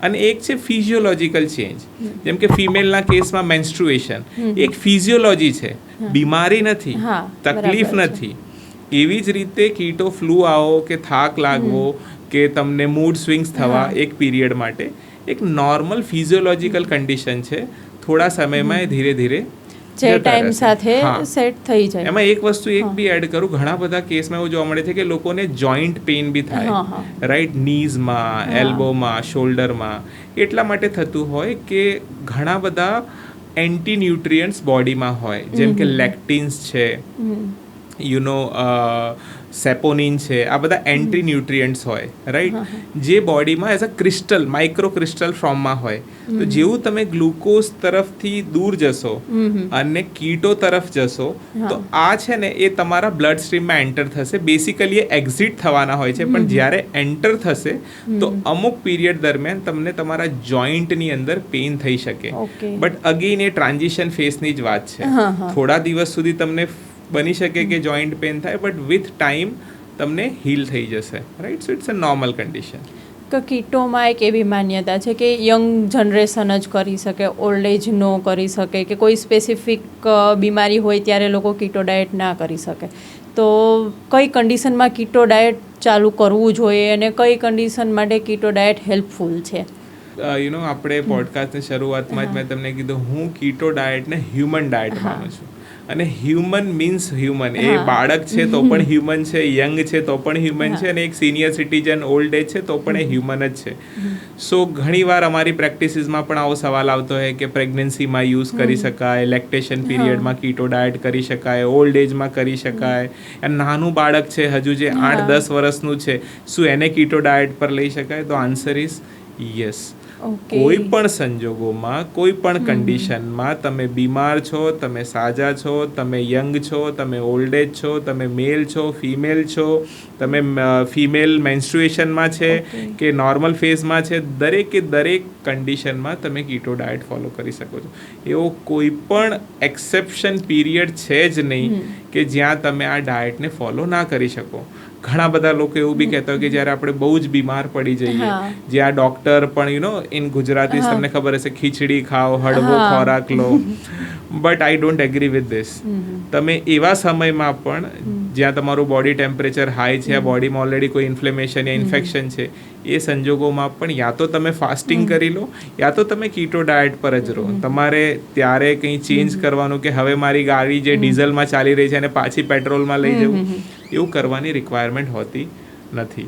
અને એક છે ફિઝિયોલોજીકલ ચેન્જ, જેમ કે ફિમેલના કેસમાં મેન્સ્ટ્રુએશન એક ફિઝિયોલોજી છે, બીમારી નથી, તકલીફ નથી. એવી જ રીતે કીટો ફ્લૂ આવો કે થાક લાગવો કે તમને મૂડ સ્વિંગ્સ થવા એક પીરિયડ માટે એક નોર્મલ ફિઝિયોલોજીકલ કન્ડિશન છે. થોડા સમયમાં એ ધીરે ધીરે જે ટાઈમ સાથે સેટ થઈ જાય. એમાં એક વસ્તુ એક બી એડ કરું, ઘણા બધા કેસમાં એવું જોવા મળે છે કે લોકોને જોઈન્ટ પેઇન બી થાય, રાઈટ? નીઝમાં, એલ્બોમાં, શોલ્ડરમાં. એટલા માટે થતું હોય કે ઘણા બધા એન્ટી ન્યુટ્રિયન્ટ્સ બોડીમાં હોય, જેમ કે લેક્ટિન્સ છે, યુ નો, સેપોનિન છે, આ બધા એન્ટી ન્યુટ્રિયન્ટ્સ હોય, રાઈટ, જે બોડીમાં as a crystal, micro crystal ફોર્મમાં હોય. તો જેવું તમે ગ્લુકોઝ તરફથી દૂર જશો અને કીટો તરફ જશો, તો આ છે ને એ તમારા બ્લડ સ્ટ્રીમમાં એન્ટર થશે. બેસિકલી એ એક્ઝિટ થવાના હોય છે, પણ જ્યારે એન્ટર થશે તો અમુક પીરિયડ દરમિયાન તમને તમારા જોઈન્ટની અંદર પેઇન થઈ શકે. બટ અગેન એ ટ્રાન્ઝિશન ફેઝની જ વાત છે. થોડા દિવસ સુધી તમને બની શકે કે જોઈન્ટ પેન થાય, બટ વિથ ટાઈમ તમને હીલ થઈ જશે, right. So it's a normal condition. કે કીટોમાં એક એવી માન્યતા છે કે યંગ જનરેશન જ કરી શકે, ઓલ્ડ એજ નો કરી શકે, કે કોઈ સ્પેસિફિક બીમારી હોય ત્યારે લોકો કીટો ડાયટ ના કરી શકે. તો કઈ કન્ડિશનમાં કીટો ડાયટ ચાલુ કરવું જોઈએ અને કઈ કન્ડિશન માટે કીટો ડાયટ હેલ્પફુલ છે? આપણે પોડકાસ્ટની શરૂઆતમાં જ મેં તમને કીધું, હું કીટો ડાયટને હ્યુમન ડાયટ માનું છું. અને હ્યુમન મીન્સ હ્યુમન. એ બાળક છે તો પણ હ્યુમન છે, યંગ છે તો પણ હ્યુમન છે, અને એક સિનિયર સિટીઝન ઓલ્ડ એજ છે તો પણ એ હ્યુમન જ છે. સો ઘણીવાર અમારી પ્રેક્ટિસીસમાં પણ આવો સવાલ આવતો હોય કે પ્રેગ્નન્સીમાં યુઝ કરી શકાય, લેક્ટેશન પીરિયડમાં કીટો ડાયટ કરી શકાય, ઓલ્ડ એજમાં કરી શકાય, અને નાનું બાળક છે હજુ જે 8-10 વર્ષનું છે, શું એને કીટો ડાયટ પર લઈ શકાય? તો આન્સર ઇઝ યસ. કોઈ પણ સંજોગોમાં, કોઈ પણ કન્ડિશનમાં, તમે બીમાર છો, તમે સાજા છો, તમે યંગ છો, તમે ઓલ્ડ એજ છો, તમે મેલ છો, ફિમેલ છો, તમે ફિમેલ મેન્સ્ટ્રુએશનમાં છે કે નોર્મલ ફેઝમાં છે, દરેકે દરેક કન્ડિશનમાં તમે કીટો ડાયટ ફોલો કરી શકો છો. એવો કોઈ પણ એક્સેપ્શન પીરિયડ છે જ નહીં કે જ્યાં તમે આ ડાયટને ફોલો ના કરી શકો. ઘણા બધા લોકો એવું બી કહેતા હોય કે જ્યારે આપણે બહુ જ બીમાર પડી જઈએ, જ્યાં ડૉક્ટર પણ ઇન ગુજરાતી તમને ખબર હશે, ખીચડી ખાઓ, હળવો ખોરાક લો. But I don't agree with this. તમે એવા સમયમાં પણ જ્યાં તમારું બોડી ટેમ્પરેચર હાઈ છે, આ બોડીમાં ઓલરેડી કોઈ ઇન્ફ્લેમેશન યા ઇન્ફેક્શન છે, એ સંજોગોમાં પણ યા તો તમે ફાસ્ટિંગ કરી લો, યા તો તમે કીટો ડાયટ પર જ રહો. તમારે ત્યારે કંઈ ચેન્જ કરવાનું કે હવે મારી ગાડી જે ડીઝલમાં ચાલી રહી છે અને પાછી પેટ્રોલમાં લઈ જવું, એવું કરવાની રિક્વાયરમેન્ટ હોતી નથી.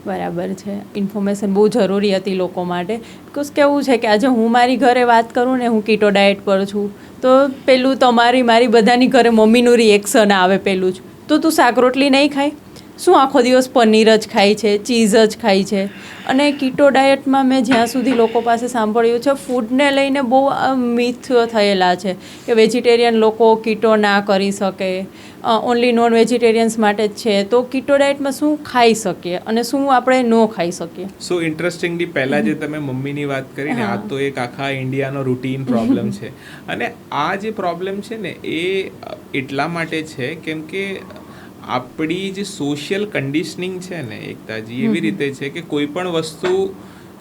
બરાબર છે. ઇન્ફોર્મેશન બહુ જરૂરી હતી લોકો માટે. બિકોઝ કેવું છે કે આજે હું મારી ઘરે વાત કરું ને, હું કીટો ડાયટ પર છું, તો પેલું તમારી મારી બધાની ઘરે મમ્મીનું રિએક્શન આવે પેલું જ, તો તું શાક રોટલી નહીં ખાય? શું આખો દિવસ પનીર જ ખાય છે, ચીઝ જ ખાય છે? અને કીટો ડાયટમાં મેં જ્યાં સુધી લોકો પાસે સાંભળ્યું છે, ફૂડને લઈને બહુ મિથ થયેલા છે કે વેજીટેરિયન લોકો કીટો ના કરી શકે, ઓનલી નોન વેજીટેરિયન્સ માટે જ છે. તો કીટો ડાયટમાં શું ખાઈ શકીએ અને શું આપણે ન ખાઈ શકીએ? સો ઇન્ટરેસ્ટિંગલી, પહેલાં જે તમે મમ્મીની વાત કરી ને, આ તો એક આખા ઇન્ડિયાનો રૂટીન પ્રોબ્લેમ છે. અને આ જે પ્રોબ્લેમ છે ને, એ એટલા માટે છે કેમ કે આપણી જે સોશિયલ કન્ડિશનિંગ છે ને એકતાજી, એવી રીતે છે કે કોઈ પણ વસ્તુ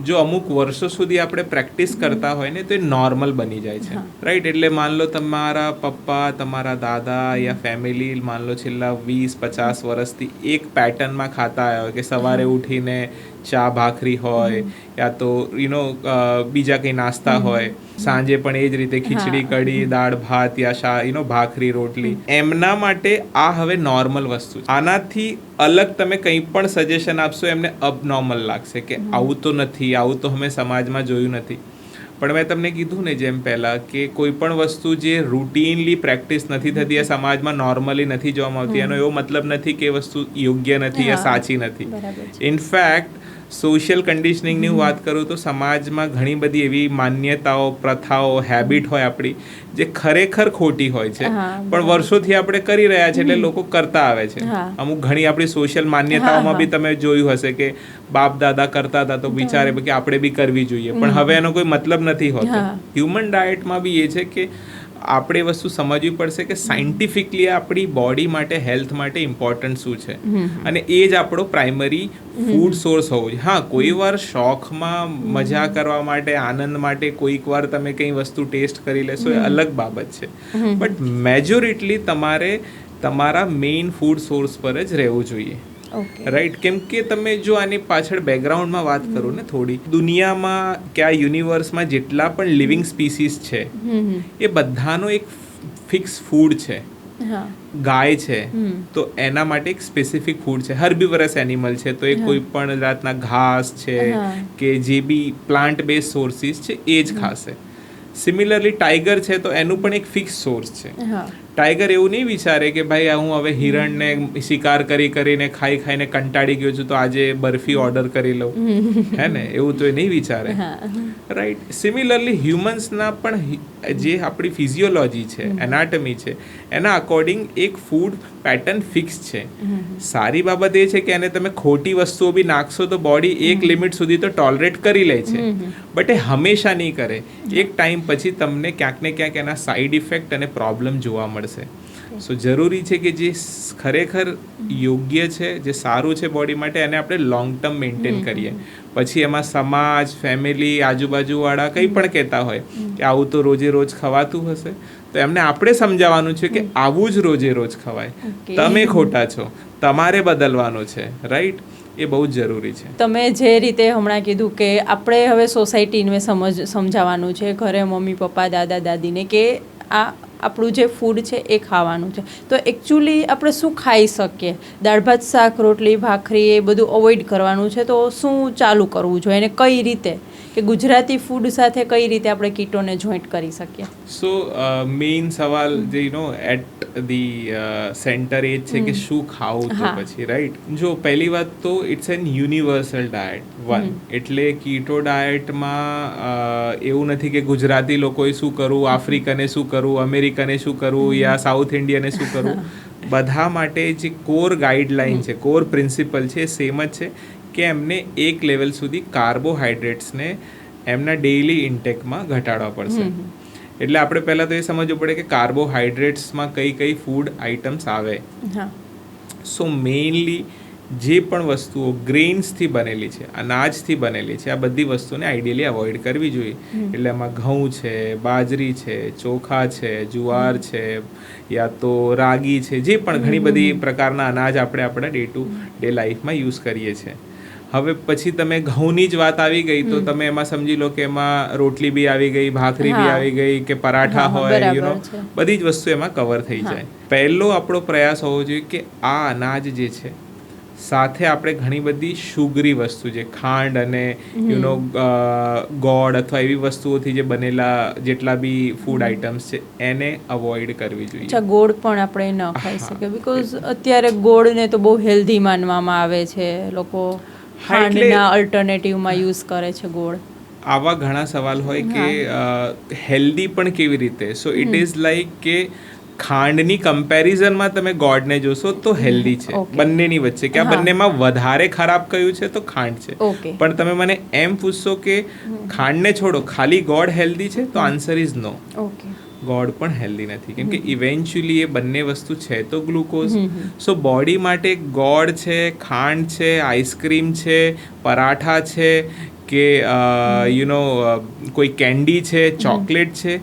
જો અમુક વર્ષો સુધી આપણે પ્રેક્ટિસ કરતા હોય ને, તો એ નોર્મલ બની જાય છે, રાઈટ. એટલે માન લો તમારા પપ્પા, તમારા દાદા યા ફેમિલી માન લો છેલ્લા 20-50 વર્ષથી એક પેટર્નમાં ખાતા આવ્યા હોય કે સવારે ઉઠીને ચા ભાખરી હોય, યા તો બીજા કંઈ નાસ્તા હોય, સાંજે પણ એ જ રીતે ખીચડી કઢી, દાળ ભાત યા ભાખરી રોટલી. એમના માટે આ હવે નોર્મલ વસ્તુ છે. આનાથી અલગ તમે કંઈ પણ સજેશન આપશો, એમને અબનોર્મલ લાગશે કે આવું તો નથી, આવું તો અમે સમાજમાં જોયું નથી. પણ મેં તમને કીધું ને જેમ પહેલાં કે કોઈ પણ વસ્તુ જે રૂટીનલી પ્રેક્ટિસ નથી થતી, એ સમાજમાં નોર્મલી નથી જોવામાં આવતી, એનો એવો મતલબ નથી કે એ વસ્તુ યોગ્ય નથી યા સાચી નથી. ઇનફેક્ટ સોશિયલ કન્ડિશનિંગની હું વાત કરું તો સમાજમાં ઘણી બધી એવી માન્યતાઓ, પ્રથાઓ, હેબિટ હોય આપણી, જે ખરેખર ખોટી હોય છે, પણ વર્ષોથી આપણે કરી રહ્યા છે એટલે લોકો કરતા આવે છે. અમુક ઘણી આપણી સોશિયલ માન્યતાઓમાં બી તમે જોયું હશે કે બાપ દાદા કરતા હતા તો વિચારે કે આપણે બી કરવી જોઈએ, પણ હવે એનો કોઈ મતલબ નથી હોતો. હ્યુમન ડાયટમાં બી એ છે કે આપણે વસ્તુ સમજવી પડશે કે સાયન્ટિફિકલી આપણી બોડી માટે, હેલ્થ માટે ઇમ્પોર્ટન્ટ શું છે, અને એ જ આપણો પ્રાઇમરી ફૂડ સોર્સ હોવો જોઈએ. હા, કોઈ વાર શોખમાં, મજા કરવા માટે, આનંદ માટે કોઈક વાર તમે કંઈ વસ્તુ ટેસ્ટ કરી લેશો, એ અલગ બાબત છે. બટ મેજોરિટલી તમારે તમારા મેઇન ફૂડ સોર્સ પર જ રહેવું જોઈએ, રાઈટ. કેમ કે તમે જો આની પાછળ બેકગ્રાઉન્ડમાં વાત કરો ને થોડી, દુનિયામાં કે આ યુનિવર્સમાં જેટલા પણ લિવિંગ સ્પીસીસ છે, એ બધાનો એક ફિક્સ ફૂડ છે. ગાય છે તો એના માટે એક સ્પેસિફિક ફૂડ છે. હર્બીવરસ એનિમલ છે તો એ કોઈ પણ જાતના ઘાસ છે કે જે બી પ્લાન્ટ બેઝ સોર્સિસ છે એ જ ખાશે. સિમિલરલી ટાઈગર છે તો એનું પણ એક ફિક્સ સોર્સ છે. ટાઈગર એવું નહીં વિચારે કે ભાઈ આ હું હવે હિરણને શિકાર કરીને ખાઈને કંટાળી ગયો છું તો આજે બરફી ઓર્ડર કરી લઉં, હે ને, એવું તો એ નહીં વિચારે, રાઈટ. સિમિલરલી હ્યુમન્સના પણ જે આપણી ફિઝિયોલોજી છે, એનાટમી છે, એના અકોર્ડિંગ એક ફૂડ પેટર્ન ફિક્સ છે. સારી બાબત એ છે કે એને તમે ખોટી વસ્તુઓ બી નાખશો તો બોડી એક લિમિટ સુધી તો ટોલરેટ કરી લે છે, બટ એ હંમેશા નહીં કરે. એક ટાઈમ પછી તમને ક્યાંક ને ક્યાંક એના સાઈડ ઇફેક્ટ અને પ્રોબ્લેમ જોવા મળશે. સો જરૂરી છે કે જે ખરેખર યોગ્ય છે, જે સારું છે બોડી માટે, એને આપણે લોંગ ટર્મ મેન્ટેન કરીએ. પછી એમાં સમાજ, ફેમિલી, આજુબાજુવાળા કંઈ પણ કહેતા હોય કે આવું તો રોજે રોજ ખવાતું હશે, તો એમને આપણે સમજાવવાનું છે કે આવું જ રોજે રોજ ખવાય, તમે ખોટા છો, તમારે બદલવાનું છે, રાઈટ. એ બહુ જ જરૂરી છે. તમે જે રીતે હમણાં કીધું કે આપણે હવે સોસાયટીને સમજાવવાનું છે, ઘરે મમ્મી પપ્પા દાદા દાદીને, કે આ આપણું જે ફૂડ છે એ ખાવાનું છે, તો એકચ્યુઅલી આપણે શું ખાઈ શકીએ? દાળ ભાત શાક રોટલી ભાખરી એ બધું અવોઇડ કરવાનું છે, તો શું ચાલુ કરવું જોઈએ અને કઈ રીતે, કે ગુજરાતી ફૂડ સાથે કઈ રીતે આપણે કીટોને જોઈન્ટ કરી શકીએ? સો મેઇન સવાલ જે એટ ધી સેન્ટર એ જ છે કે શું ખાવું, તો પછી રાઈટ. જો પહેલી વાત તો it's an universal diet, one. એટલે કીટો ડાયટમાં એવું નથી કે ગુજરાતી લોકોએ શું કરવું, આફ્રિકને શું કરવું, અમેરિકને શું કરવું, યા સાઉથ ઇન્ડિયને શું કરવું. બધા માટે જે કોર ગાઈડલાઇન છે, કોર પ્રિન્સિપલ છે, એ સેમ જ છે કે એમને એક લેવલ સુધી કાર્બોહાઈડ્રેટ્સને એમના ડેઇલી ઇન્ટેકમાં ઘટાડવા પડશે. એટલે આપણે પહેલાં તો એ સમજવું પડે કે કાર્બોહાઈડ્રેટ્સમાં કઈ કઈ ફૂડ આઇટમ્સ આવે. સો મેઇનલી જે પણ વસ્તુઓ ગ્રેન્સથી બનેલી છે, અનાજથી બનેલી છે, આ બધી વસ્તુને આઈડિયલી અવોઇડ કરવી જોઈએ. એટલે એમાં ઘઉં છે, બાજરી છે, ચોખા છે, જુવાર છે, યા તો રાગી છે, જે પણ ઘણી બધી પ્રકારના અનાજ આપણે આપણા ડે ટુ ડે લાઈફમાં યુઝ કરીએ છીએ. હવે પછી તમે ઘઉંની જ વાત આવી ગઈ તો તમે એમાં સમજી લો કે એમાં રોટલી બી આવી ગઈ, ભાખરી બી આવી ગઈ, કે પરાઠા હોય, બધી જ વસ્તુ એમાં કવર થઈ જાય. પહેલો આપણો પ્રયાસ હોવો જોઈએ કે આ અનાજ જે છે સાથે આપણે ઘણી બધી શુગરી વસ્તુ, જે ખાંડ અને ગોળ અથવા એવી વસ્તુઓથી જે બનેલા જેટલા બી ફૂડ આઇટમ્સ છે એને અવોઇડ કરવી જોઈએ. અચ્છા, ગોળ પણ આપણે ન ખાઈ શકીએ, બીકોઝ અત્યારે ગોળને તો બહુ હેલ્ધી માનવામાં આવે છે, લોકો ખાંડના અલ્ટરનેટિવમાં યુઝ કરે છે ગોળ. આવા ઘણા સવાલ હોય કે હેલ્ધી પણ કેવી રીતે. સો ઇટ ઇઝ લાઈક કે ખાંડની કમ્પેરિઝનમાં તમે ગોળને જોશો તો હેલ્ધી છે બંનેની વચ્ચે, કે આ બંનેમાં વધારે ખરાબ કયું છે તો ખાંડ છે. પણ તમે મને એમ પૂછશો કે ખાંડને છોડો, ખાલી ગોળ હેલ્ધી છે, તો આન્સર ઇઝ નો. ગોળ પણ હેલ્ધી નથી, કેમ કે ઇવેન્ચ્યુઅલી એ બંને વસ્તુ છે તો ગ્લુકોઝ. સો બોડી માટે ગોળ છે, ખાંડ છે, આઈસ્ક્રીમ છે, પરાઠા છે, કે કોઈ કેન્ડી છે, ચોકલેટ છે,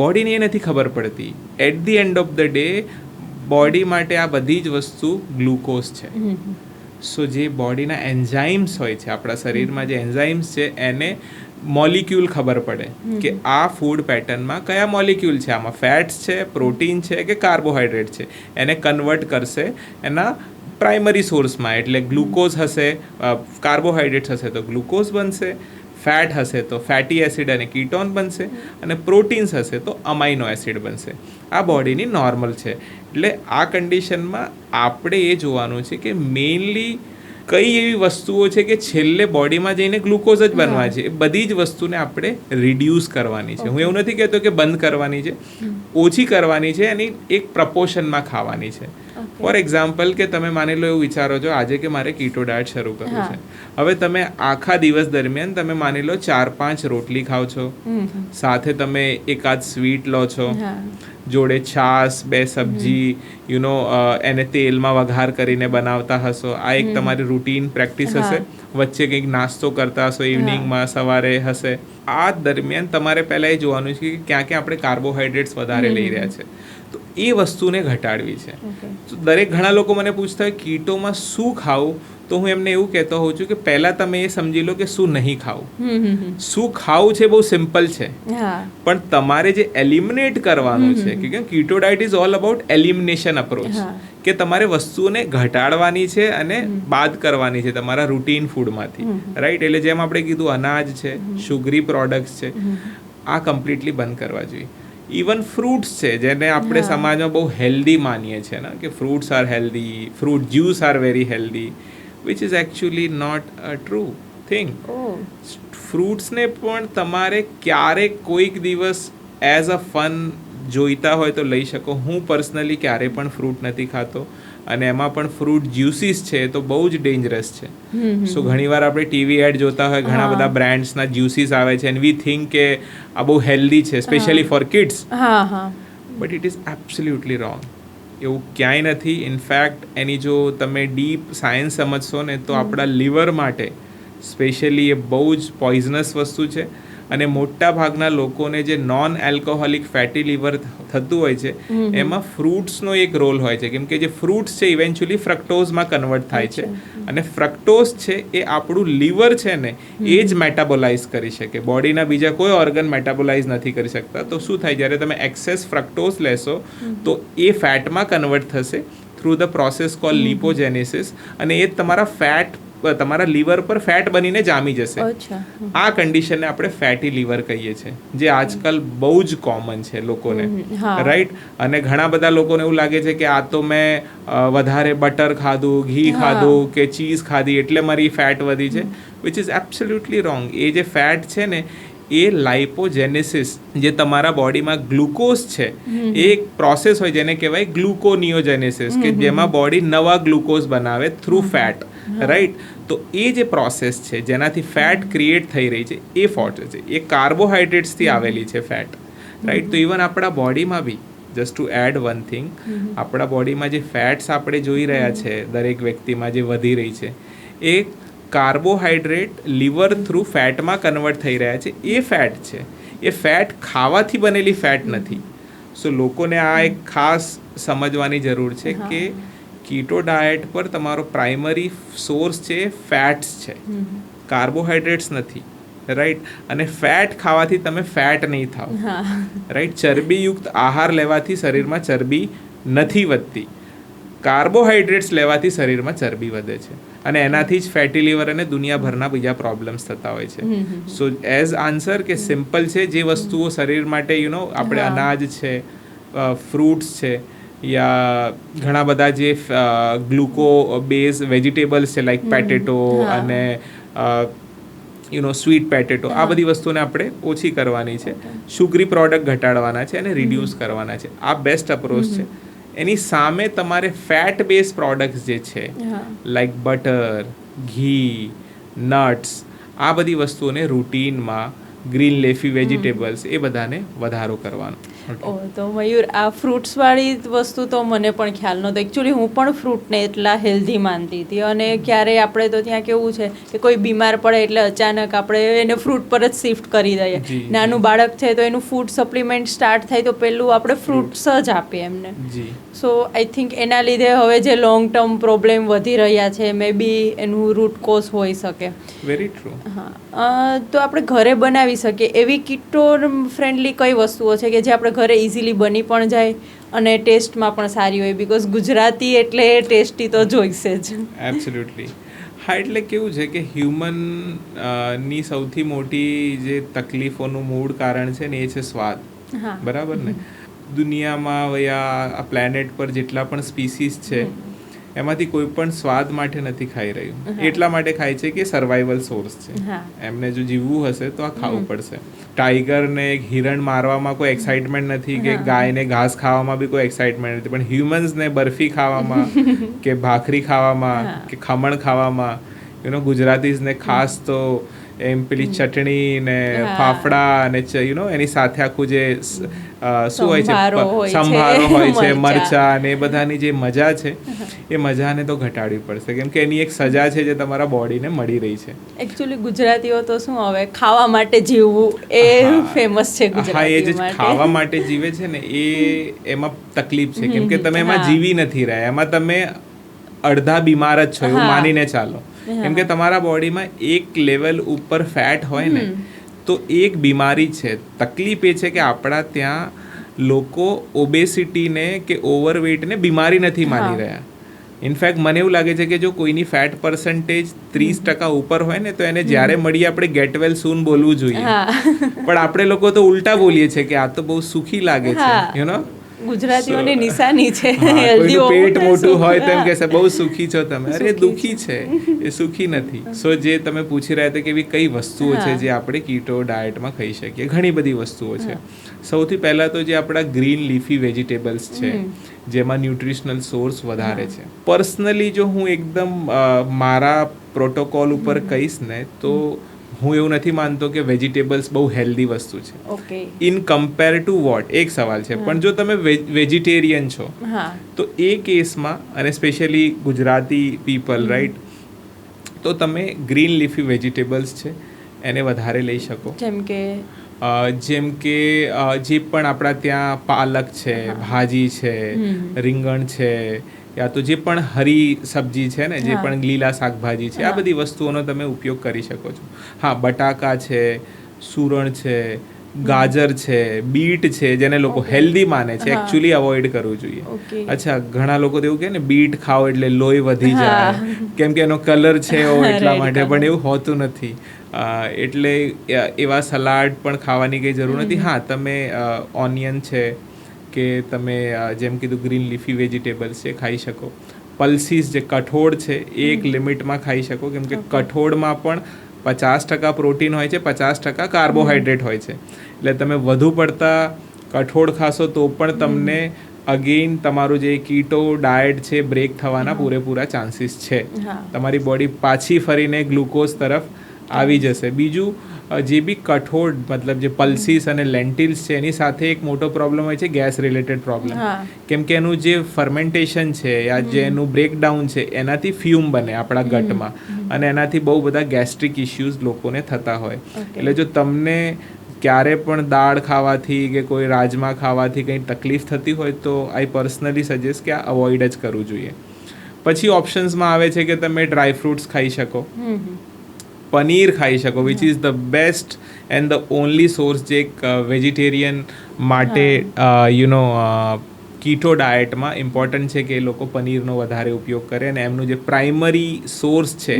બોડીને એ નથી ખબર પડતી. At the end of the day body માટે આ બધી જ વસ્તુ ગ્લુકોઝ છે. સો જે બોડીના એન્ઝાઇમ્સ હોય છે, આપણા શરીરમાં જે એન્ઝાઇમ્સ છે, એને મોલિક્યુલ ખબર પડે કે આ ફૂડ પેટર્નમાં કયા મોલિક્યુલ છે, આમાં ફેટ્સ છે, પ્રોટીન છે, કે કાર્બોહાઈડ્રેટ છે, એને કન્વર્ટ કરશે એના પ્રાઇમરી સોર્સમાં. એટલે ગ્લુકોઝ હશે, કાર્બોહાઈડ્રેટ્સ હશે તો ગ્લુકોઝ બનશે, ફેટ હશે તો ફેટી એસિડ અને કીટોન બનશે, અને પ્રોટીન્સ હશે તો અમાઇનો એસિડ બનશે. આ બોડીની નોર્મલ છે. એટલે આ કન્ડિશનમાં આપણે એ જોવાનું છે કે મેઇનલી કઈ એવી વસ્તુઓ છે કે છેલ્લે બોડીમાં જઈને ગ્લુકોઝ જ બનવા છે, એ બધી જ વસ્તુને આપણે રિડ્યુસ કરવાની છે. હું એવું નથી કહેતો કે બંધ કરવાની છે, ઓછી કરવાની છે, એની એક પ્રપોર્શનમાં ખાવાની છે. ફોર એક્ઝામ્પલ કે તમે માની લો એવું વિચારો છો આજે કે મારે કીટો ડાયટ શરૂ કરવું છે. હવે તમે આખા દિવસ દરમિયાન તમે માની લો 4-5 રોટલી ખાઓ છો, સાથે તમે એકાદ સ્વીટ લો છો, જોડે છાશ, 2 સબ્જી, એને તેલમાં વઘાર કરીને બનાવતા હશો. આ એક તમારી રૂટીન પ્રેક્ટિસ હશે. વચ્ચે કંઈક નાસ્તો કરતા હશો, ઇવનિંગમાં, સવારે હશે. આ દરમિયાન તમારે પહેલાં એ જોવાનું છે કે ક્યાં ક્યાં આપણે કાર્બોહાઈડ્રેટ્સ વધારે લઈ રહ્યા છે, તો એ વસ્તુને ઘટાડવી છે. તો દરેક ઘણા લોકો મને પૂછતા હોય કીટોમાં શું ખાવું, તો હું એમને એવું કહેતો હોઉં છું કે પહેલાં તમે એ સમજી લો કે શું નહીં ખાવું. શું ખાવું છે બહુ સિમ્પલ છે, પણ તમારે જે એલિમિનેટ કરવાનું છે, કે keto diet is all about elimination approach, કે તમારે વસ્તુઓને ઘટાડવાની છે અને બાદ કરવાની છે તમારા રૂટીન ફૂડમાંથી, રાઈટ. એટલે જેમ આપણે કીધું અનાજ છે, શુગરી પ્રોડક્ટ્સ છે, આ કમ્પ્લીટલી બંધ કરવા જોઈએ. ઇવન ફ્રૂટ્સ છે જેને આપણે સમાજમાં બહુ હેલ્ધી માનીએ છીએ ને કે fruits are healthy, fruit juice are very healthy, which is actually not a true thing. ફ્રૂટ્સને પણ તમારે ક્યારેક કોઈક દિવસ એઝ અ ફન જોઈતા હોય તો લઈ શકો. હું પર્સનલી ક્યારે પણ ફ્રૂટ નથી ખાતો અને એમાં પણ ફ્રૂટ જ્યુસીસ છે તો બહુ જ ડેન્જરસ છે. સો ઘણીવાર આપણે ટીવી એડ જોતા હોય, ઘણા બધા બ્રાન્ડ્સના જ્યુસીસ આવે છે એન્ડ વી થિંક કે આ બહુ હેલ્ધી છે specially four kids, but it is absolutely wrong. એવું ક્યાંય નથી. ઇનફેક્ટ એની જો તમે ડીપ સાયન્સ સમજશો ને તો આપણા લીવર માટે સ્પેશિયલી એ બહુ જ પોઈઝનસ વસ્તુ છે. અને મોટા ભાગના લોકોને જે નોન એલ્કોહોલિક ફેટી લીવર થતું હોય છે એમાં ફ્રૂટ્સનો એક રોલ હોય છે, કેમ કે જે ફ્રૂટ્સ છે ઇવેન્ચ્યુઅલી ફ્રક્ટોઝમાં કન્વર્ટ થાય છે અને ફ્રક્ટોઝ છે એ આપણું લીવર છે ને એ જ મેટાબોલાઇઝ કરી શકે. બોડીના બીજા કોઈ ઓર્ગન મેટાબોલાઇઝ નથી કરી શકતા. તો શું થાય, જ્યારે તમે એક્સેસ ફ્રક્ટોઝ લેશો તો એ ફેટમાં કન્વર્ટ થશે થ્રુ ધ પ્રોસેસ કોલ લિપોજેનેસિસ અને એ તમારા ફેટ તમારા લીવર પર ફેટ બનીને જામી જશે. આ કન્ડિશનને આપણે ફેટી લીવર કહીએ છીએ, જે આજકાલ બહુ જ કોમન છે લોકોને, રાઈટ. અને ઘણા બધા લોકોને એવું લાગે છે કે આ તો મેં વધારે બટર ખાધું, ઘી ખાધું કે ચીઝ ખાધી એટલે મારી ફેટ વધી છે, વિચ ઇઝ એબ્સોલ્યુટલી રોંગ. એ જે ફેટ છે ને એ લાઇપોજેનેસિસ, જે તમારા બોડીમાં ગ્લુકોઝ છે એ એક પ્રોસેસ હોય જેને કહેવાય ગ્લુકોનિયોજેનેસિસ, કે જેમાં બોડી નવા ગ્લુકોઝ બનાવે થ્રુ ફેટ, રાઈટ. તો એ જે પ્રોસેસ છે જેનાથી ફેટ ક્રિએટ થઈ રહી છે એ ફોટ છે, એ કાર્બોહાઈડ્રેટ્સથી આવેલી છે ફેટ, રાઈટ. તો ઇવન આપણા બોડીમાં be, just to add one thing, આપણા બોડીમાં જે ફેટ્સ આપણે જોઈ રહ્યા છે દરેક વ્યક્તિમાં જે વધી રહી છે એ કાર્બોહાઈડ્રેટ લીવર થ્રુ ફેટમાં કન્વર્ટ થઈ રહ્યા છે. એ ફેટ છે, એ ફેટ ખાવાથી બનેલી ફેટ નથી. સો લોકોને આ એક ખાસ સમજવાની જરૂર છે કે કીટો ડાયટ પર તમારો પ્રાઇમરી સોર્સ છે ફેટ્સ છે, કાર્બોહાઈડ્રેટ્સ નથી, રાઈટ. અને ફેટ ખાવાથી તમે ફેટ નહીં થાવ, રાઈટ. ચરબીયુક્ત આહાર લેવાથી શરીરમાં ચરબી નથી વધતી, કાર્બોહાઈડ્રેટ્સ લેવાથી શરીરમાં ચરબી વધે છે અને એનાથી જ ફેટી લીવર અને દુનિયાભરના બીજા પ્રોબ્લેમ્સ થતા હોય છે. સો એઝ આન્સર કે સિમ્પલ છે, જે વસ્તુઓ શરીર માટે આપણે અનાજ છે, ફ્રૂટ્સ છે, યા ઘણા બધા જે ગ્લુકો બેઝ વેજીટેબલ્સ છે લાઈક પેટેટો અને સ્વીટ પેટેટો, આ બધી વસ્તુને આપણે ઓછી કરવાની છે, શુગરી પ્રોડક્ટ ઘટાડવાના છે અને રિડ્યુસ કરવાના છે. આ બેસ્ટ અપ્રોચ છે. એની સામે તમારે ફેટ બેઝ પ્રોડક્ટ્સ જે છે લાઈક બટર, ઘી, નટ્સ, આ બધી વસ્તુઓને રૂટીનમાં ગ્રીન લેફી વેજીટેબલ્સ એ બધાને વધારો કરવાનો. તો મયુર, આ ફ્રૂટ્સવાળી વસ્તુ તો મને પણ ખ્યાલ નહોતો. એકચ્યુઅલી હું પણ ફ્રૂટને એટલા હેલ્ધી માનતી હતી અને ક્યારેય આપણે તો ત્યાં કેવું છે કે કોઈ બીમાર પડે એટલે અચાનક આપણે એને ફ્રૂટ પર જ શિફ્ટ કરી દઈએ. નાનું બાળક છે તો એનું ફૂડ સપ્લિમેન્ટ સ્ટાર્ટ થાય તો પહેલું આપણે ફ્રૂટ્સ જ આપીએ એમને. સો આઈ થિંક એના લીધે હવે જે લોંગ ટર્મ પ્રોબ્લેમ વધી રહ્યા છે મે બી એનું રૂટ કોઝ હોઈ શકે. Very true. તો આપણે ઘરે બનાવી શકીએ એવી કીટો ફ્રેન્ડલી કઈ વસ્તુઓ છે કે જે આપણે ઘરે ઇઝીલી બની પણ જાય અને ટેસ્ટમાં પણ સારી હોય? બિકોઝ ગુજરાતી એટલે ટેસ્ટી તો જોઈશે જ. એબ્સોલ્યુટલી. હા, એટલે કેવું છે કે હ્યુમન ની સૌથી મોટી જે તકલીફોનું મૂળ કારણ છે ને એ છે સ્વાદ. બરાબર ને? દુનિયામાં યા આ પ્લેનેટ પર જેટલા પણ સ્પીસીસ છે એમાંથી કોઈ પણ સ્વાદ માટે નથી ખાઈ રહ્યું. એટલા માટે ખાય છે કે સર્વાઈવલ સોર્સ છે. એમને જો જીવવું હશે તો આ ખાવું પડશે. ટાઈગરને હિરણ મારવામાં કોઈ એક્સાઇટમેન્ટ નથી કે ગાયને ઘાસ ખાવામાં બી કોઈ એક્સાઇટમેન્ટ નથી, પણ હ્યુમન્સને બરફી ખાવામાં કે ભાખરી ખાવામાં કે ખમણ ખાવામાં, ગુજરાતીઝને ખાસ તો એમ પેલી ચટણી ને ફાફડા અને એની સાથે આખું જે શું હોય છે, સંભારો હોય છે, મરચા ને એ બધાની જે મજા છે એ મજાને તો ઘટાડવી પડશે, કેમ કે એની એક સજા છે જે તમારા બોડીને મળી રહી છે. એકચ્યુઅલી ગુજરાતીઓ તો શું હવે ખાવા માટે જીવવું એ ફેમસ છે ગુજરાતીઓ માટે. હા, એ જે ખાવા માટે જીવે છે ને એમાં તકલીફ છે, કેમ કે તમે એમાં જીવી નથી રહ્યા, એમાં તમે અડધા બીમાર જ છો એવું માનીને ચાલો. કેમ કે તમારા બોડીમાં એક લેવલ ઉપર ફેટ હોય ને તો એક બીમારી છે. તકલીફ એ છે કે આપણા ત્યાં લોકો ઓબેસિટીને કે ઓવરવેટને બીમારી નથી માની રહ્યા, ઇનફેક્ટ મને એવું લાગે છે કે જો કોઈની ફેટ પર્સન્ટેજ 30% ઉપર હોય ને તો એને જ્યારે મળીએ આપણે ગેટ વેલ સૂન બોલવું જોઈએ. પણ આપણે લોકો તો ઉલટા બોલીએ છીએ કે આ તો બહુ સુખી લાગે છે, યુ નો. ગુજરાતીઓની નિશાની છે. કોઈનું પેટ મોટું હોય તો એમ કહેશે બહુ સુખી છો તમે. અરે દુખી છે, એ સુખી નથી. સો જે તમે પૂછી રહ્યા હતા કે એવી કઈ વસ્તુઓ છે જે આપણે કીટો ડાયટમાં ખાઈ શકીએ, ઘણી બધી વસ્તુઓ છે. સૌથી પહેલાં તો જે આપણા ગ્રીન લીફી વેજીટેબલ્સ છે જેમાં ન્યુટ્રિશનલ સોર્સ વધારે છે. પર્સનલી જો હું એકદમ મારા પ્રોટોકોલ ઉપર કહીશ ને તો હું એવું નથી માનતો કે વેજીટેબલ્સ બહુ હેલ્ધી વસ્તુ છે. Okay. In compare to what એક સવાલ છે, પણ જો તમે વેજીટેરિયન છો તો એ કેસમાં, અને સ્પેશિયલી ગુજરાતી પીપલ રાઈટ, તો તમે ગ્રીન લીફી વેજીટેબલ્સ છે એને વધારે લઈ શકો. જેમ કે જે પણ આપણા ત્યાં પાલક છે, ભાજી છે, રીંગણ છે, યા તો જે પણ હરી સબ્જી છે ને, જે પણ લીલા શાકભાજી છે, આ બધી વસ્તુઓનો તમે ઉપયોગ કરી શકો છો. હા, બટાકા છે, સુરણ છે, ગાજર છે, બીટ છે, જેને લોકો હેલ્ધી માને છે, એકચ્યુઅલી અવોઇડ કરવું જોઈએ. અચ્છા, ઘણા લોકો તો એવું કહે ને બીટ ખાઓ એટલે લોહી વધી જાય કેમ કે એનો કલર છે એટલા માટે, પણ એવું હોતું નથી. એટલે એવા સલાડ પણ ખાવાની કંઈ જરૂર નથી. હા, તમે ઓનિયન છે કે તમે જેમ કીધું ગ્રીન લીફી વેજીટેબલ્સ છે ખાઈ શકો. પલ્સીસ જે કઠોળ છે એ એક લિમિટમાં ખાઈ શકો, કેમ કે કઠોળમાં પણ 50% પ્રોટીન હોય છે, 50% કાર્બોહાઈડ્રેટ હોય છે. એટલે તમે વધુ પડતા કઠોળ ખાશો તો પણ તમને અગેઇન તમારું જે કીટો ડાયટ છે બ્રેક થવાના પૂરેપૂરા ચાન્સીસ છે. તમારી બોડી પાછી ફરીને ગ્લુકોઝ તરફ આવી જશે. બીજું, જે બી કઠોળ મતલબ જે પલ્સીસ અને લેન્ટિલ્સ છે એની સાથે એક મોટો પ્રોબ્લેમ હોય છે ગેસ રિલેટેડ પ્રોબ્લેમ. કેમ કે એનું જે ફર્મેન્ટેશન છે યા જે એનું બ્રેકડાઉન છે એનાથી ફ્યુમ બને આપણા ગટમાં, અને એનાથી બહુ બધા ગેસ્ટ્રિક ઇશ્યુઝ લોકોને થતા હોય. એટલે જો તમને ક્યારે પણ દાળ ખાવાથી કે કોઈ રાજમા ખાવાથી કંઈ તકલીફ થતી હોય તો આઈ પર્સનલી સજેસ્ટ કે આ અવોઇડ જ કરવું જોઈએ. પછી ઓપ્શન્સમાં આવે છે કે તમે ડ્રાય ફ્રૂટ્સ ખાઈ શકો, પનીર ખાઈ શકો, which is the best and the only source જે વેજીટેરિયન માટે કીટો ડાયટમાં ઇમ્પોર્ટન્ટ છે કે એ લોકો પનીરનો વધારે ઉપયોગ કરે, અને એમનું જે પ્રાઇમરી સોર્સ છે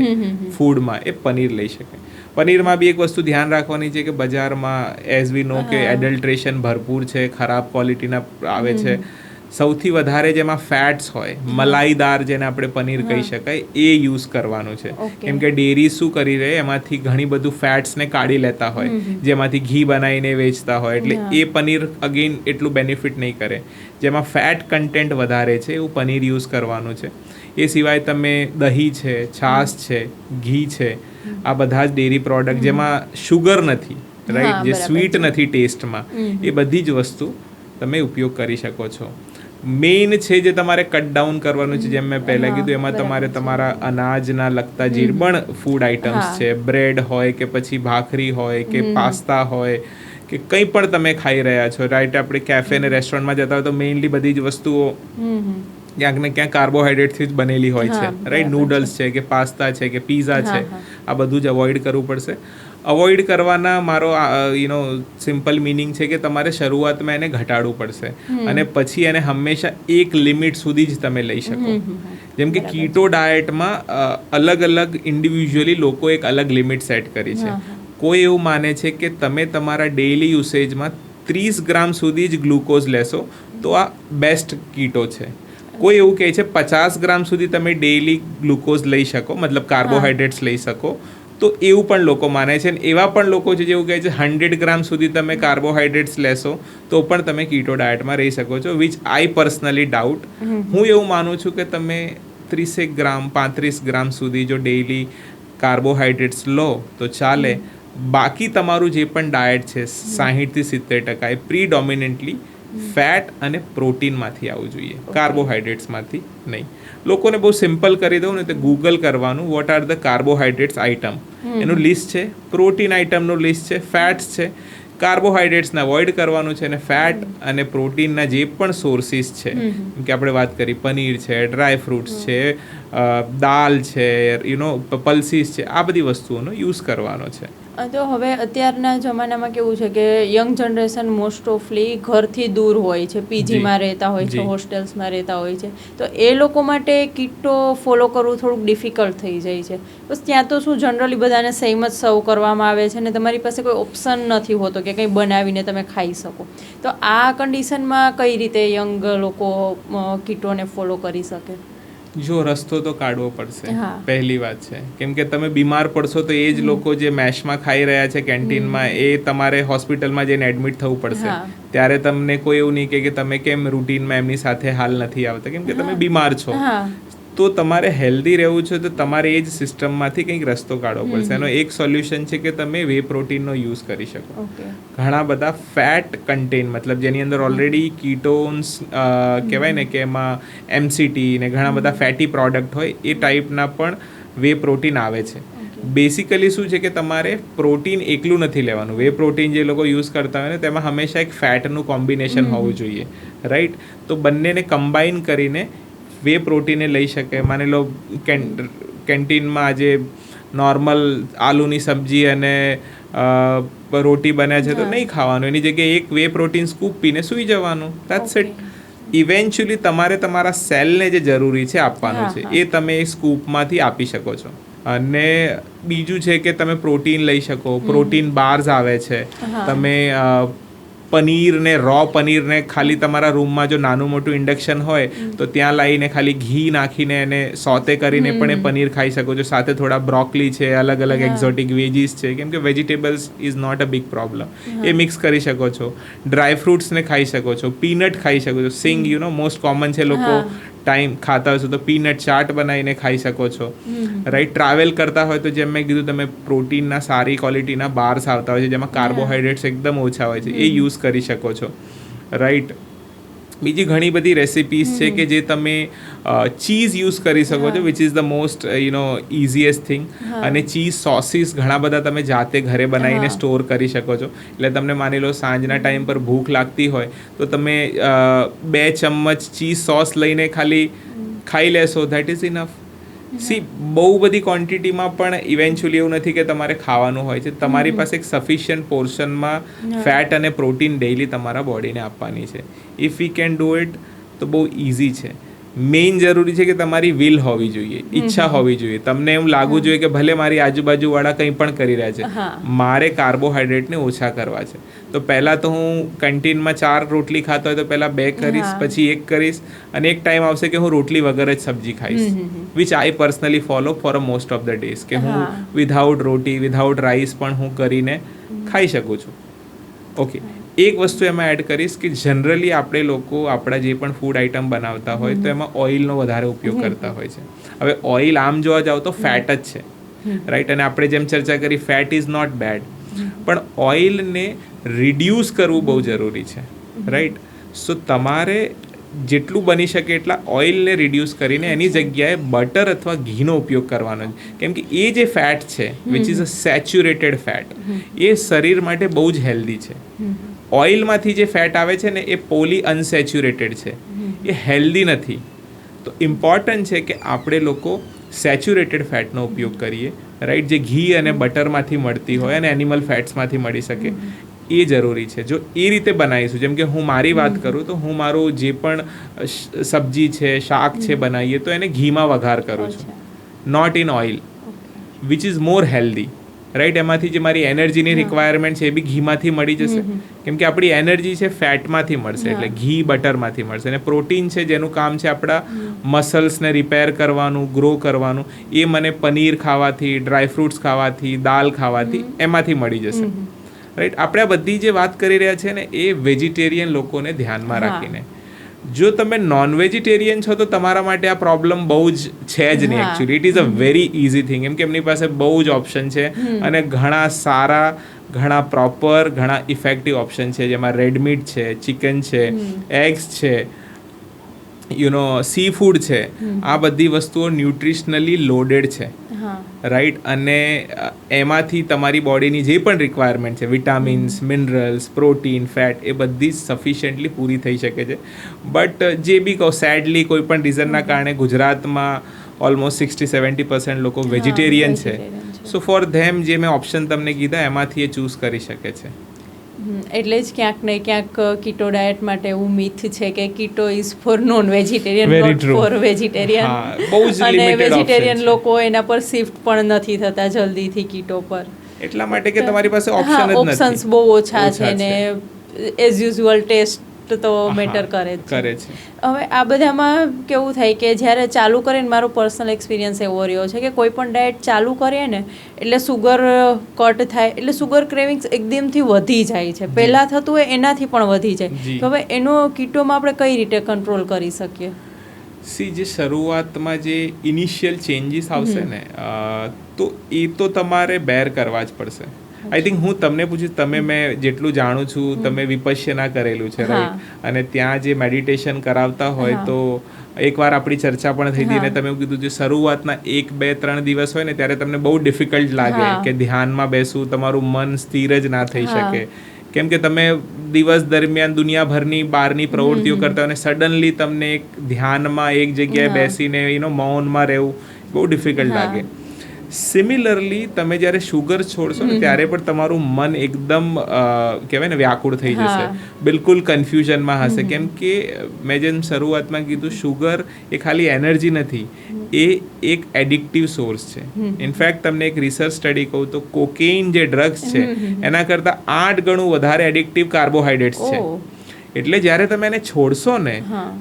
ફૂડમાં એ પનીર લઈ શકે. પનીરમાં બી એક વસ્તુ ધ્યાન રાખવાની છે કે બજારમાં એઝ વી નો કે એડલ્ટ્રેશન ભરપૂર છે, ખરાબ ક્વોલિટીના આવે છે. સૌથી વધારે જેમાં ફેટ્સ હોય, મલાઈદાર જેને આપણે પનીર કહી શકાય, એ યુઝ કરવાનું છે. કેમ કે ડેરી શું કરી રહે, એમાંથી ઘણી બધું ફેટ્સને કાઢી લેતા હોય, જેમાંથી ઘી બનાવીને વેચતા હોય, એટલે એ પનીર અગેન એટલું બેનિફિટ નહીં કરે. જેમાં ફેટ કન્ટેન્ટ વધારે છે એવું પનીર યુઝ કરવાનું છે. એ સિવાય તમે દહીં છે, છાશ છે, ઘી છે, આ બધા જ ડેરી પ્રોડક્ટ જેમાં શુગર નથી, રાઈટ, જે સ્વીટ નથી ટેસ્ટમાં, એ બધી જ વસ્તુ તમે ઉપયોગ કરી શકો છો. મેઇન છે જે તમારે કટ ડાઉન કરવાનું છે, જેમ મેં પહેલાં કીધું, એમાં તમારે તમારા અનાજના લગતા જે પણ ફૂડ આઇટમ્સ છે, બ્રેડ હોય કે પછી ભાખરી હોય કે પાસ્તા હોય કે કંઈ પણ તમે ખાઈ રહ્યા છો, રાઈટ. આપણે કેફે ને રેસ્ટોરન્ટમાં જતા હોય તો મેઇનલી બધી જ વસ્તુઓ ક્યાંક ને ક્યાંક કાર્બોહાઈડ્રેટથી જ બનેલી હોય છે, રાઈટ. નૂડલ્સ છે કે પાસ્તા છે કે પીઝા છે, આ બધું જ અવોઇડ કરવું પડશે. અવોઇડ કરવાના મારો સિમ્પલ મિનિંગ છે કે તમારે શરૂઆતમાં એને ઘટાડવું પડશે, અને પછી એને હંમેશા એક લિમિટ સુધી જ તમે લઈ શકો. જેમ કે કીટો ડાયટમાં અલગ અલગ ઇન્ડિવિજ્યુઅલી લોકો એક અલગ લિમિટ સેટ કરી છે. કોઈ એવું માને છે કે તમે તમારા ડેઇલી યુસેજમાં 30 ગ્રામ સુધી જ ગ્લુકોઝ લેશો તો આ બેસ્ટ કીટો છે. કોઈ એવું કહે છે 50 ગ્રામ સુધી તમે ડેઇલી ગ્લુકોઝ લઈ શકો, મતલબ કાર્બોહાઈડ્રેટ્સ લઈ શકો, તો એવું પણ લોકો માને છે. અને એવા પણ લોકો છે જેવું કહે છે 100 ગ્રામ સુધી તમે કાર્બોહાઈડ્રેટ્સ લેશો તો પણ તમે કીટો ડાયટમાં રહી શકો છો, વિચ આઈ પર્સનલી ડાઉટ. હું એવું માનું છું કે તમે 30 ગ્રામ 35 ગ્રામ સુધી જો ડેઇલી કાર્બોહાઈડ્રેટ્સ લો તો ચાલે. બાકી તમારું જે પણ ડાયટ છે 60 થી 70% એ પ્રીડોમિનન્ટલી ફેટ અને પ્રોટીનમાંથી આવવું જોઈએ, કાર્બોહાઈડ્રેટ્સમાંથી નહીં. લોકોને બહુ સિમ્પલ કરી દઉં ને તો ગૂગલ કરવાનું, what are the carbohydrates item, એનું લિસ્ટ છે, પ્રોટીન આઇટમનું લિસ્ટ છે, ફેટ્સ છે, કાર્બોહાઈડ્રેટ્સને અવોઇડ કરવાનું છે, અને ફેટ અને પ્રોટીનના જે પણ સોર્સિસ છે, કે આપણે વાત કરી પનીર છે, ડ્રાય ફ્રૂટ્સ છે, દાલ છે, પલ્સીસ છે, આ બધી વસ્તુઓનો યુઝ કરવાનો છે. તો હવે અત્યારના જમાનામાં કેવું છે કે યંગ જનરેશન મોસ્ટ ઓફલી ઘરથી દૂર હોય છે, પીજીમાં રહેતા હોય છે, હોસ્ટેલ્સમાં રહેતા હોય છે, તો એ લોકો માટે કીટો ફોલો કરવું થોડુંક ડિફિકલ્ટ થઈ જાય છે. બસ ત્યાં તો શું જનરલી બધાને સેમ જ સર્વ કરવામાં આવે છે ને તમારી પાસે કોઈ ઓપ્શન નથી હોતો કે કંઈ બનાવીને તમે ખાઈ શકો. તો આ કન્ડિશનમાં કઈ રીતે યંગ લોકો કીટોને ફોલો કરી શકે? જો રસ્તો તો કાઢવો પડશે, હા. પહેલી વાત છે. કેમ કે તમે બીમાર પડશો તો એ જ લોકો જે મેશમાં ખાઈ રહ્યા છે કેન્ટીનમાં, એ તમારે હોસ્પિટલમાં જઈને એડમિટ થવું પડશે. હા. ત્યારે તમને કોઈ એવું નહીં કહે કે તમે કેમ રૂટીનમાં એમની સાથે હાલ નથી આવતા, કેમ કે તમે બીમાર છો. હા. તો તમારે હેલ્ધી રહેવું છે તો તમારે એ જ સિસ્ટમમાંથી કંઈક રસ્તો કાઢવો પડશે. એનો એક સોલ્યુશન છે કે તમે વે પ્રોટીનનો યુઝ કરી શકો. ઓકે. ઘણા બધા ફેટ કન્ટેન, મતલબ જેની અંદર ઓલરેડી કીટોન્સ કહેવાય ને કે એમાં MCT ને ઘણા બધા ફેટી પ્રોડક્ટ હોય, એ ટાઈપના પણ વે પ્રોટીન આવે છે. બેસિકલી શું છે કે તમારે પ્રોટીન એકલું નથી લેવાનું. વે પ્રોટીન જે લોકો યુઝ કરતા હોય ને તેમાં હંમેશા એક ફેટનું કોમ્બિનેશન હોવું જોઈએ, રાઈટ? તો બંનેને કમ્બાઈન કરીને વે પ્રોટીને લઈ શકે. માની લો કેન્ટીનમાં આજે નોર્મલ આલુની સબ્જી અને રોટી બને છે તો નહીં ખાવાનું, એની જગ્યાએ એક વે પ્રોટીન સ્કૂપ પીને સૂઈ જવાનું. That's it. ઇવેન્ચ્યુઅલી તમારે તમારા સેલને જે જરૂરી છે આપવાનું છે એ તમે એ સ્કૂપમાંથી આપી શકો છો. અને બીજું છે કે તમે પ્રોટીન લઈ શકો. પ્રોટીન બાર્સ આવે છે. તમે પનીરને, રો પનીરને ખાલી તમારા રૂમમાં જો નાનું મોટું ઇન્ડક્શન હોય તો ત્યાં લાવીને ખાલી ઘી નાખીને એને સોતે કરીને પણ એ પનીર ખાઈ શકો છો. સાથે થોડા બ્રોકલી છે, અલગ અલગ એક્ઝોટિક વેજીસ છે, કેમ કે vegetables is not a big problem. એ મિક્સ કરી શકો છો. ડ્રાય ફ્રૂટ્સને ખાઈ શકો છો. પીનટ ખાઈ શકો છો. સિંગ મોસ્ટ કોમન છે, લોકો ટાઈમ ખાતા હશો તો પીનટ ચાટ બનાવીને ખાઈ શકો છો, રાઈટ? ટ્રાવેલ કરતા હોય તો જેમ મેં કીધું, તમે પ્રોટીનના સારી ક્વોલિટીના બાર્સ આવતા હોય છે જેમાં કાર્બોહાઈડ્રેટ્સ એકદમ ઓછા હોય છે, એ યુઝ કરી શકો છો, રાઈટ? બીજી ઘણી બધી રેસિપીઝ છે કે જે તમે ચીઝ યુઝ કરી શકો છો, which is the most easiest thing. અને ચીઝ સોસીસ ઘણા બધા તમે જાતે ઘરે બનાવીને સ્ટોર કરી શકો છો. એટલે તમને માની લો સાંજના ટાઈમ પર ભૂખ લાગતી હોય તો તમે 2 ચમચ ચીઝ સોસ લઈને ખાલી ખાઈ લેશો, ધેટ ઇઝ ઇનફ. સી, બહુ બધી ક્વોન્ટિટીમાં પણ ઇવેન્ચ્યુઅલી એવું નથી કે તમારે ખાવાનું હોય છે. તમારી પાસે એક સફિશિયન્ટ પોર્શનમાં ફેટ અને પ્રોટીન ડેઇલી તમારા બોડીને આપવાની છે. If V can do it તો બહુ ઇઝી છે. મેઇન જરૂરી છે કે તમારી વિલ હોવી જોઈએ, ઈચ્છા હોવી જોઈએ. તમને એમ લાગવું જોઈએ કે ભલે મારી આજુબાજુવાળા કંઈ પણ કરી રહ્યા છે, મારે કાર્બોહાઈડ્રેટને ઓછા કરવા છે. તો પહેલાં તો હું કેન્ટીનમાં 4 રોટલી ખાતો હોય તો પહેલાં 2 કરીશ, પછી 1 કરીશ, અને એક ટાઈમ આવશે કે હું રોટલી વગર જ સબ્જી ખાઈશ, which I personally follow for a most of the days. કે હું વિધાઉટ રોટી, વિધાઉટ રાઈસ પણ હું કરીને ખાઈ શકું છું. ઓકે. એક વસ્તુ એમાં એડ કરીશ કે જનરલી આપણે લોકો આપણા જે પણ ફૂડ આઇટમ બનાવતા હોય તો એમાં ઓઇલનો વધારે ઉપયોગ કરતા હોય છે. હવે ઓઇલ આમ જોવા જાવ તો ફેટ જ છે, રાઈટ? અને આપણે જેમ ચર્ચા કરી, ફેટ ઇઝ નોટ બેડ, પણ ઓઇલને રિડ્યુસ કરવું બહુ જરૂરી છે, રાઈટ? સો તમારે જેટલું બની શકે એટલા ઓઇલને રિડ્યુસ કરીને એની જગ્યાએ બટર અથવા ઘીનો ઉપયોગ કરવાનો છે. કેમ કે એ જે ફેટ છે, which is a saturated fat, એ શરીર માટે બહુ જ હેલ્ધી છે. ઓઇલમાંથી જે ફેટ આવે છે ને એ પોલી અનસેચ્યુરેટેડ છે, એ હેલ્ધી નથી. તો ઇમ્પોર્ટન્ટ છે કે આપણે લોકો સેચ્યુરેટેડ ફેટનો ઉપયોગ કરીએ, રાઈટ? જે ઘી અને બટરમાંથી મળતી હોય અને એનિમલ ફેટ્સમાંથી મળી શકે, એ જરૂરી છે. જો એ રીતે બનાવીશું, જેમ કે હું મારી વાત કરું તો હું મારું જે પણ સબ્જી છે, શાક છે બનાવીએ તો એને ઘીમાં વઘાર કરું છું, not in oil, which is more healthy, right? એમાંથી જે મારી એનર્જીની રિક્વાયરમેન્ટ છે એ બી ઘીમાંથી મળી જશે. કેમ કે આપણી એનર્જી છે ફેટમાંથી મળશે, એટલે ઘી, બટરમાંથી મળશે. અને પ્રોટીન છે જેનું કામ છે આપણા મસલ્સને રિપેર કરવાનું, ગ્રો કરવાનું, એ મને પનીર ખાવાથી, ડ્રાય ફ્રૂટ્સ ખાવાથી, દાલ ખાવાથી એમાંથી મળી જશે, રાઈટ? આપણે આ બધી જે વાત કરી રહ્યા છે ને એ વેજીટેરિયન લોકોને ધ્યાનમાં રાખીને. જો તમે નોન વેજીટેરિયન છો તો તમારા માટે આ પ્રોબ્લેમ બહુ જ છે જ નહીં. Actually it is a very easy thing, કેમ કે એમની પાસે બહુ જ ઓપ્શન છે અને ઘણા સારા, ઘણા પ્રોપર, ઘણા ઇફેક્ટિવ ઓપ્શન છે, જેમાં રેડ મીટ છે, ચિકન છે, એગ્સ છે, સી ફૂડ છે. આ બધી વસ્તુઓ ન્યુટ્રિશનલી લોડેડ છે, રાઈટ? અને એમાંથી તમારી બોડીની જે પણ રિક્વાયરમેન્ટ છે, વિટામિન્સ, મિનરલ્સ, પ્રોટીન, ફેટ, એ બધી સફિશિયન્ટલી પૂરી થઈ શકે છે. બટ જે બી કહો, સેડલી કોઈ પણ રીઝનના કારણે ગુજરાતમાં ઓલમોસ્ટ 60-70% લોકો વેજીટેરિયન છે. સો ફોર ધેમ જે મેં ઓપ્શન તમને કીધા એમાંથી એ ચૂઝ કરી શકે છે. એટલે જ ક્યાંક ને ક્યાંક કીટો ડાયટ માટે એવું મિથ છે કે keto is for non vegetarian, Very not true. For vegetarian. હા, બહુ જ અને limited વેજીટેરિયન option છે. લોકો એના પર શિફ્ટ પણ નથી થતા જલ્દીથી કીટો પર. એટલા માટે કે તમારી પાસે ઓપ્શન જ ઓપ્શન્સ નથી. બહુ ઓછા છે ને એઝ યુઝ્યુઅલ ટેસ્ટ તો મેટર હા, કરે જ કરે છે. છે. હવે આ બધામાં કેવું થાય કે જ્યારે ચાલુ કરીને મારો પર્સનલ એક્સપિરિયન્સ એવો રહ્યો છે કે કોઈ પણ ડાયટ ચાલુ કરીએ ને એટલે સુગર કટ થાય એટલે સુગર ક્રેવિંગ્સ એકદમથી વધી જાય છે. પહેલાં થતું હોય એનાથી પણ વધી જાય. જી. તો હવે એનો કીટોમાં આપણે કઈ રીતે કંટ્રોલ કરી શકીએ? સી જે શરૂઆતમાં જે ઇનિશિયલ ચેન્જીસ આવશે ને તો એ તો તમારે બેર કરવા જ પડશે. આઈ થિંક હું તમને પૂછું, તમે મેં જેટલું જાણું છું તમે વિપશ્યના કરેલું છે, રાઈટ? અને ત્યાં જે મેડિટેશન કરાવતા હોય તો એકવાર આપણી ચર્ચા પણ થઈ હતી ને તમે એવું કીધું જે શરૂઆતના 1, 2, 3 દિવસ હોય ને ત્યારે તમને બહુ ડિફિકલ્ટ લાગે કે ધ્યાનમાં બેસવું, તમારું મન સ્થિર જ ના થઈ શકે, કેમ કે તમે દિવસ દરમિયાન દુનિયાભરની બહારની પ્રવૃત્તિઓ કરતા હોય અને સડનલી તમને એક ધ્યાનમાં એક જગ્યાએ બેસીને મૌનમાં રહેવું બહુ ડિફિકલ્ટ લાગે. સિમિલરલી તમે જ્યારે શુગર છોડશો ને ત્યારે પણ તમારું મન એકદમ કહેવાય ને વ્યાકુળ થઈ જશે, બિલકુલ કન્ફ્યુઝનમાં હશે, કેમ કે મેં જેમ શરૂઆતમાં કીધું શુગર એ ખાલી એનર્જી નથી, એ એક એડિક્ટિવ સોર્સ છે. ઇનફેક્ટ તમને એક રિસર્ચ સ્ટડી કહું તો કોકેઇન જે ડ્રગ્સ છે એના કરતાં 8 ગણું વધારે એડિક્ટિવ કાર્બોહાઈડ્રેટ્સ છે. એટલે જ્યારે તમે એને છોડશો ને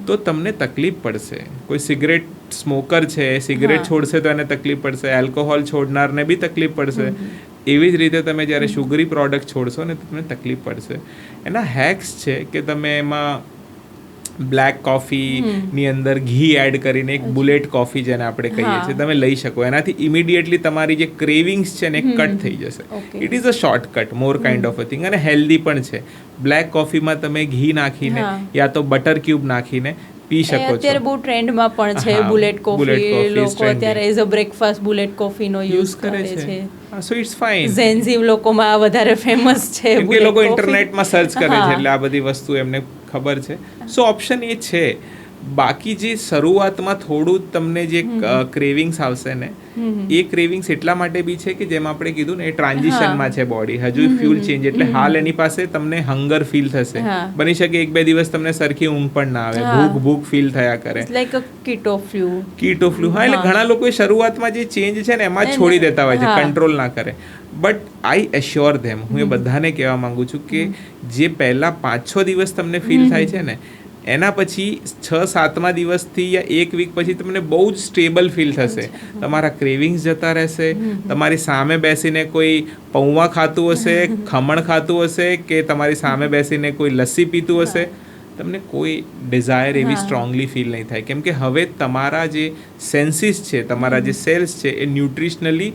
તો તમને તકલીફ પડશે. કોઈ સિગરેટ સ્મોકર છે, સિગરેટ છોડશે તો એને તકલીફ પડશે, આલ્કોહોલ છોડનારને બી તકલીફ પડશે. એવી જ રીતે તમે જ્યારે શુગરી પ્રોડક્ટ છોડશો ને તો તમને તકલીફ પડશે. એના હેક્સ છે કે તમે એમાં બ્લેક કોફીની અંદર ઘી એડ કરીને એક બુલેટ કોફી જેને આપણે કહીએ છીએ તમે લઈ શકો. એનાથી ઇમિડિયેટલી તમારી જે ક્રેવિંગ્સ છે ને કટ થઈ જશે. It is a shortcut, more kind of a thing, અને હેલ્ધી પણ છે. બ્લેક કોફીમાં તમે ઘી નાખીને યા તો બટર ક્યુબ નાખીને પી શકો છો. અત્યારે બહુ ટ્રેન્ડમાં પણ છે બુલેટ કોફી. લોકો અત્યારે એઝ અ બ્રેકફાસ્ટ બુલેટ કોફીનો યુઝ કરે છે. So it's fine. ઝેન્ઝીવ લોકોમાં વધારે ફેમસ છે. કેમ કે લોકો ઇન્ટરનેટમાં સર્ચ કરે છે એટલે આ બધી વસ્તુ એમને ખબર છે. સો ઓપ્શન એ છે. બાકી જે શરૂઆતમાં થોડું તમને જે ક્રેવિંગ્સ આવશે ને એ ક્રેવિંગ્સ એટલા માટે બી છે કે જેમ આપણે કીધું ને એ ટ્રાન્ઝિશનમાં છે બોડી, હજુ ફ્યુલ ચેન્જ, એટલે હાલ એની પાસે તમને હંગર ફીલ થશે. બની શકે 1-2 દિવસ તમને સરખી ઊંઘ પણ ના આવે, ભૂખ ફીલ થયા કરે, લાઈક અ કીટો ફ્લુ. હા, એટલે ઘણા લોકો શરૂઆતમાં જે ચેન્જ છે ને એમાં જ છોડી દેતા હોય છે, કંટ્રોલ ના કરે. બટ આઈ એશ્યોર ધેમ, હું એ બધાને કહેવા માંગુ છું કે જે પહેલા 5-6 દિવસ તમને ફીલ થાય છે ને એના પછી 6-7મા દિવસથી યા 1 વીક પછી તમને બહુ જ સ્ટેબલ ફીલ થશે. તમારા ક્રેવિંગ્સ જતા રહેશે. તમારી સામે બેસીને કોઈ પૌવા ખાતું હશે, ખમણ ખાતું હશે કે તમારી સામે બેસીને કોઈ લસ્સી પીતું હશે, તમને કોઈ ડિઝાયર એવી સ્ટ્રોંગલી ફીલ નહીં થાય, કેમ કે હવે તમારા જે સેન્સીસ છે, તમારા જે સેલ્સ છે એ ન્યુટ્રિશનલી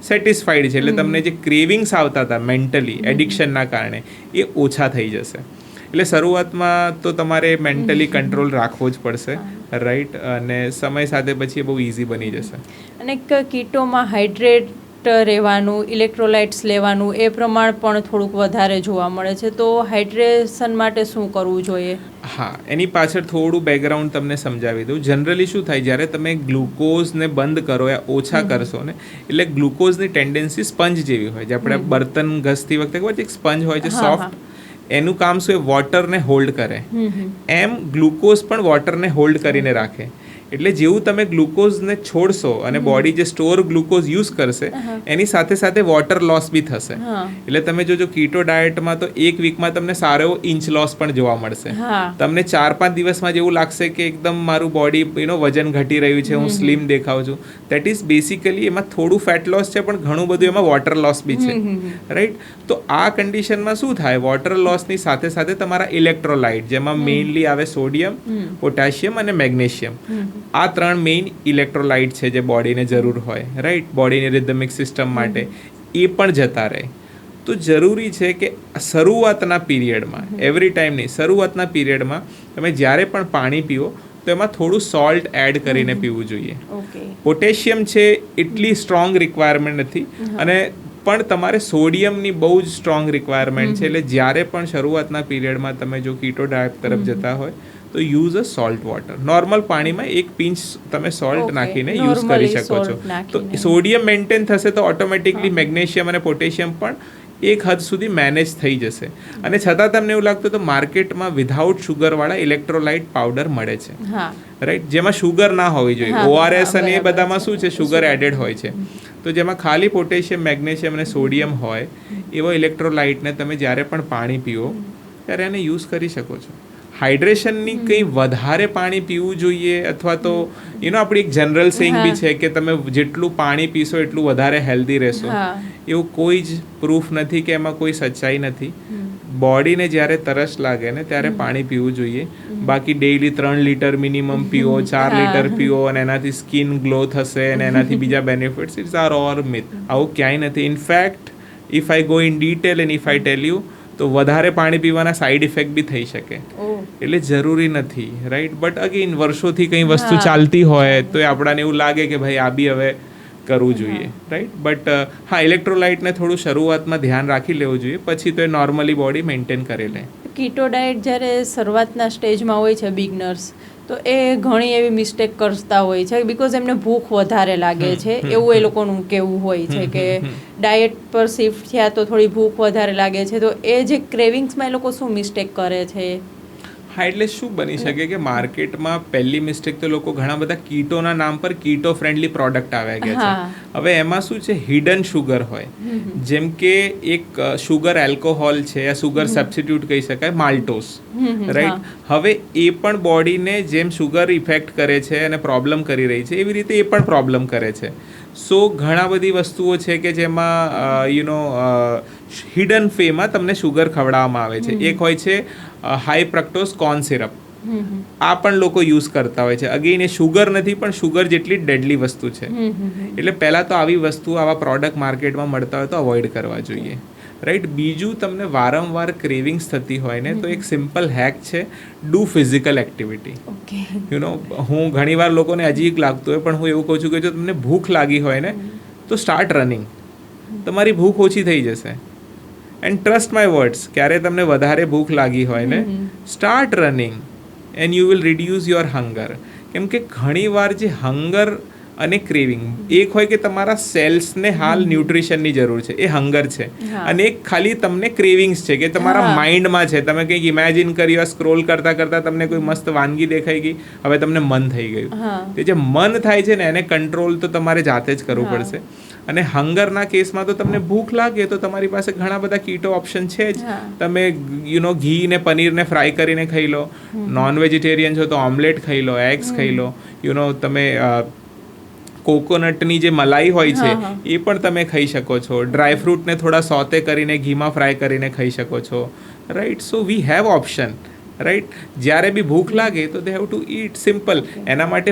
સેટિસ્ફાઈડ છે. એટલે તમને જે ક્રેવિંગ્સ આવતા હતા મેન્ટલી એડિક્શનના કારણે એ ઓછા થઈ જશે. એટલે શરૂઆતમાં તો તમારે મેન્ટલી કંટ્રોલ રાખવો જ પડશે, રાઈટ? અને સમય સાથે પછી એ બહુ ઇઝી બની જશે. અને કીટોમાં હાઇડ્રેટ રહેવાનું, ઇલેક્ટ્રોલાઇટ્સ લેવાનું એ પ્રમાણ પણ થોડુંક વધારે જોવા મળે છે. તો હાઇડ્રેશન માટે શું કરવું જોઈએ? હા, એની પાછળ થોડું બેકગ્રાઉન્ડ તમને સમજાવી દઉં. જનરલી શું થાય જ્યારે તમે ગ્લુકોઝને બંધ કરો યા ઓછા કરશો ને, એટલે ગ્લુકોઝની ટેન્ડન્સી સ્પંજ જેવી હોય છે. આપણે બર્તન ઘસતી વખતે ખબર છે એક સ્પંજ હોય છે સોફ્ટ, એનું કામ શું એ વોટરને હોલ્ડ કરે, એમ ગ્લુકોઝ પણ વોટરને હોલ્ડ કરીને રાખે. એટલે જેવું તમે ગ્લુકોઝને છોડશો અને બોડી જે સ્ટોર ગ્લુકોઝ યુઝ કરશે એની સાથે સાથે વોટર લોસ બી થશે. એટલે તમે જોજો કીટો ડાયટમાં તો 1 વીકમાં તમને સારો એવો ઇંચ લોસ પણ જોવા મળશે. તમને 4-5 દિવસમાં જેવું લાગશે કે એકદમ મારું બોડી વજન ઘટી રહ્યું છે, હું સ્લિમ દેખાઉં છું. દેટ ઇઝ બેસિકલી એમાં થોડું ફેટ લોસ છે પણ ઘણું બધું એમાં વોટર લોસ બી છે, રાઈટ? તો આ કન્ડિશનમાં શું થાય, વોટર લોસની સાથે સાથે તમારા ઇલેક્ટ્રોલાઇટ, જેમાં મેઇનલી આવે સોડિયમ, પોટેશિયમ અને મેગ્નેશિયમ, આ 3 મેઇન ઇલેક્ટ્રોલાઇટ છે જે બોડીને જરૂર હોય, રાઈટ? બોડીની રિધમિક સિસ્ટમ માટે એ પણ જતા રહે. તો જરૂરી છે કે શરૂઆતના પીરિયડમાં, એવરી ટાઈમ નહીં, શરૂઆતના પીરિયડમાં તમે જ્યારે પણ પાણી પીવો તો એમાં થોડું સોલ્ટ એડ કરીને પીવું જોઈએ. પોટેશિયમ છે એટલી સ્ટ્રોંગ રિક્વાયરમેન્ટ નથી, અને પણ તમારે સોડિયમની બહુ જ સ્ટ્રોંગ રિક્વાયરમેન્ટ છે. એટલે જ્યારે પણ શરૂઆતના પીરિયડમાં તમે જો કીટો ડાયટ તરફ જતા હોય તો use a salt water. Normal પાણીમાં એક પિંચ તમે સોલ્ટ Okay, નાખીને યુઝ કરી normally શકો છો. salt તો નાખીને. સોડિયમ મેન્ટેન થશે તો ઓટોમેટિકલી મેગ્નેશિયમ અને પોટેશિયમ પણ એક હદ સુધી મેનેજ થઈ જશે. અને છતાં તમને એવું લાગતું તો માર્કેટમાં વિધાઉટ શુગરવાળા ઇલેક્ટ્રોલાઇટ પાવડર મળે છે, હા રાઈટ, જેમાં શુગર ના હોવી જોઈએ. હા, ORS હા, અને એ બરાબર બધામાં છે. શું છે, શુગર એડેડ હોય છે. તો જેમાં ખાલી પોટેશિયમ, મેગ્નેશિયમ અને સોડિયમ હોય એવો ઇલેક્ટ્રોલાઇટને તમે જ્યારે પણ પાણી પીવો ત્યારે એને યુઝ કરી શકો છો. હાઇડ્રેશનની કંઈ વધારે પાણી પીવું જોઈએ અથવા તો આપણી એક જનરલ સેઇંગ બી છે કે તમે જેટલું પાણી પીશો એટલું વધારે હેલ્ધી રહેશો. હા એવું કોઈ જ પ્રૂફ નથી કે એમાં કોઈ સચ્ચાઈ નથી. બોડીને જ્યારે તરસ લાગે ને ત્યારે પાણી પીવું જોઈએ. બાકી ડેઈલી 3 લીટર મિનિમમ પીવો, 4 લીટર પીવો અને એનાથી સ્કિન ગ્લો થશે અને એનાથી બીજા benefits, it's are or myth. આવું ક્યાંય નથી. In fact if I go in detail and if I tell you તો વધારે પાણી પીવાના સાઈડ ઇફેક્ટ બી થઈ શકે. એટલે જરૂરી નથી, રાઈટ. બટ અગેન વર્ષોથી કંઈ વસ્તુ ચાલતી હોય તો એ આપણાને એવું લાગે કે ભાઈ આ બી હવે કરવું જોઈએ, રાઈટ. બટ હા, ઇલેક્ટ્રોલાઇટને થોડું શરૂઆતમાં ધ્યાન રાખી લેવું જોઈએ, પછી તો એ નોર્મલી બોડી મેન્ટેન કરી લે. કીટો ડાયટ જ્યારે શરૂઆતના સ્ટેજમાં હોય છે બિગનર્સ, તો એ ઘણી એવી મિસ્ટેક કરતા હોય છે બિકોઝ એમને ભૂખ વધારે લાગે છે એવું એ લોકોનું કહેવું હોય છે કે ડાયટ પર શિફ્ટ થયા તો થોડી ભૂખ વધારે લાગે છે. તો એ જે ક્રેવિંગ્સમાં એ લોકો શું મિસ્ટેક કરે છે? હા, એટલે શું બની શકે કે માર્કેટમાં પહેલી મિસ્ટેક તો લોકો ઘણા બધા કીટોના નામ પર કીટો ફ્રેન્ડલી પ્રોડક્ટ આવ્યા ગયા છે. હવે એમાં શું છે, હિડન શુગર હોય, જેમ કે એક શુગર એલ્કોહોલ છે યા શુગર સબસ્ટિટ્યુટ કહી શકાય, માલ્ટોસ, રાઈટ. હવે એ પણ બોડીને જેમ શુગર ઇફેક્ટ કરે છે અને પ્રોબ્લેમ કરી રહી છે એવી રીતે એ પણ પ્રોબ્લેમ કરે છે. સો ઘણા બધી વસ્તુઓ છે કે જેમાં હિડન ફેમાં તમને શુગર ખવડાવવામાં આવે છે. એક હોય છે હાઈ ફ્રક્ટોઝ કોર્ન સિરપ. આ પણ લોકો યુઝ કરતા હોય છે. અગેન એ શુગર નથી પણ શુગર જેટલી ડેડલી વસ્તુ છે. એટલે પહેલાં તો આવી વસ્તુ, આવા પ્રોડક્ટ માર્કેટમાં મળતા હોય તો અવોઇડ કરવા જોઈએ, રાઈટ. બીજું, તમને વારંવાર ક્રેવિંગ્સ થતી હોય ને તો એક સિમ્પલ હેક છે, ડુ ફિઝિકલ એક્ટિવિટી. હું ઘણીવાર લોકોને અજીબ લાગતું હોય પણ હું એવું કહું છું કે જો તમને ભૂખ લાગી હોય ને તો સ્ટાર્ટ રનિંગ. તમારી ભૂખ ઓછી થઈ જશે. એન્ડ ટ્રસ્ટ માય વર્ડ્સ, ક્યારે તમને વધારે ભૂખ લાગી હોય ને, start running and you will reduce your hunger. કેમ કે ઘણીવાર જે હંગર અને ક્રેવિંગ, એક હોય કે તમારા સેલ્સને હાલ ન્યુટ્રિશનની જરૂર છે, એ હંગર છે. અને એક ખાલી તમને ક્રેવિંગ્સ છે કે તમારા માઇન્ડમાં છે, તમે કંઈક ઇમેજિન કર્યું, સ્ક્રોલ કરતાં કરતાં તમને કોઈ મસ્ત વાનગી દેખાઈ ગઈ, હવે તમને મન થઈ ગયું. તે જે મન થાય છે ને એને કંટ્રોલ તો તમારે જાતે જ કરવું પડશે. અને હંગરના કેસમાં તો તમને ભૂખ લાગે તો તમારી પાસે ઘણા બધા કીટો ઓપ્શન છે જ. તમે ઘી ને પનીરને ફ્રાય કરીને ખાઈ લો. નોન વેજીટેરિયન છો તો ઓમલેટ ખાઈ લો, એગ્સ ખાઈ લો. તમે કોકોનટની જે મલાઈ હોય છે એ પણ તમે ખાઈ શકો છો. ડ્રાયફ્રૂટને થોડા સોતે કરીને ઘીમાં ફ્રાય કરીને ખાઈ શકો છો, right. So we have option, right. જ્યારે બી ભૂખ લાગે તો they have to eat, simple. એના માટે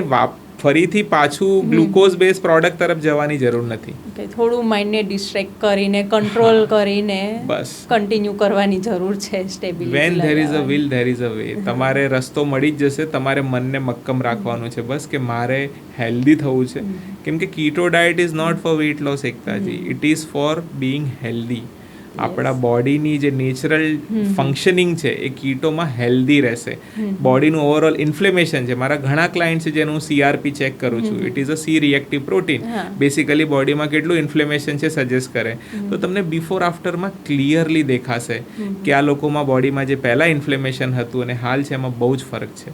ફરીથી પાછું ગ્લુકોઝ બેઝ પ્રોડક્ટ તરફ જવાની જરૂર નથી. થોડું માઇન્ડને ડિસ્ટ્રેક્ટ કરીને, કંટ્રોલ કરીને બસ કન્ટિન્યુ કરવાની જરૂર છે. Stability, when there is a will there is a way. તમારે રસ્તો મળી જ જશે. તમારે મનને મક્કમ રાખવાનું છે બસ, કે મારે હેલ્ધી થવું છે. કેમ કે keto diet is not for weight loss, એકતાજી. It is for being healthy. આપણા બોડીની જે નેચરલ ફંક્શનિંગ છે એ કીટોમાં હેલ્ધી રહેશે. બોડીનું ઓવરઓલ ઇન્ફ્લેમેશન છે, મારા ઘણા ક્લાયન્ટ છે જેનું CRP ચેક કરું છું. It is a C reactive protein. Basically બોડીમાં કેટલું ઇન્ફ્લેમેશન છે સજેસ્ટ કરે. તો તમને બિફોર આફ્ટરમાં ક્લિયરલી દેખાશે કે આ લોકોમાં બોડીમાં જે પહેલાં ઇન્ફ્લેમેશન હતું અને હાલ છે એમાં બહુ જ ફરક છે,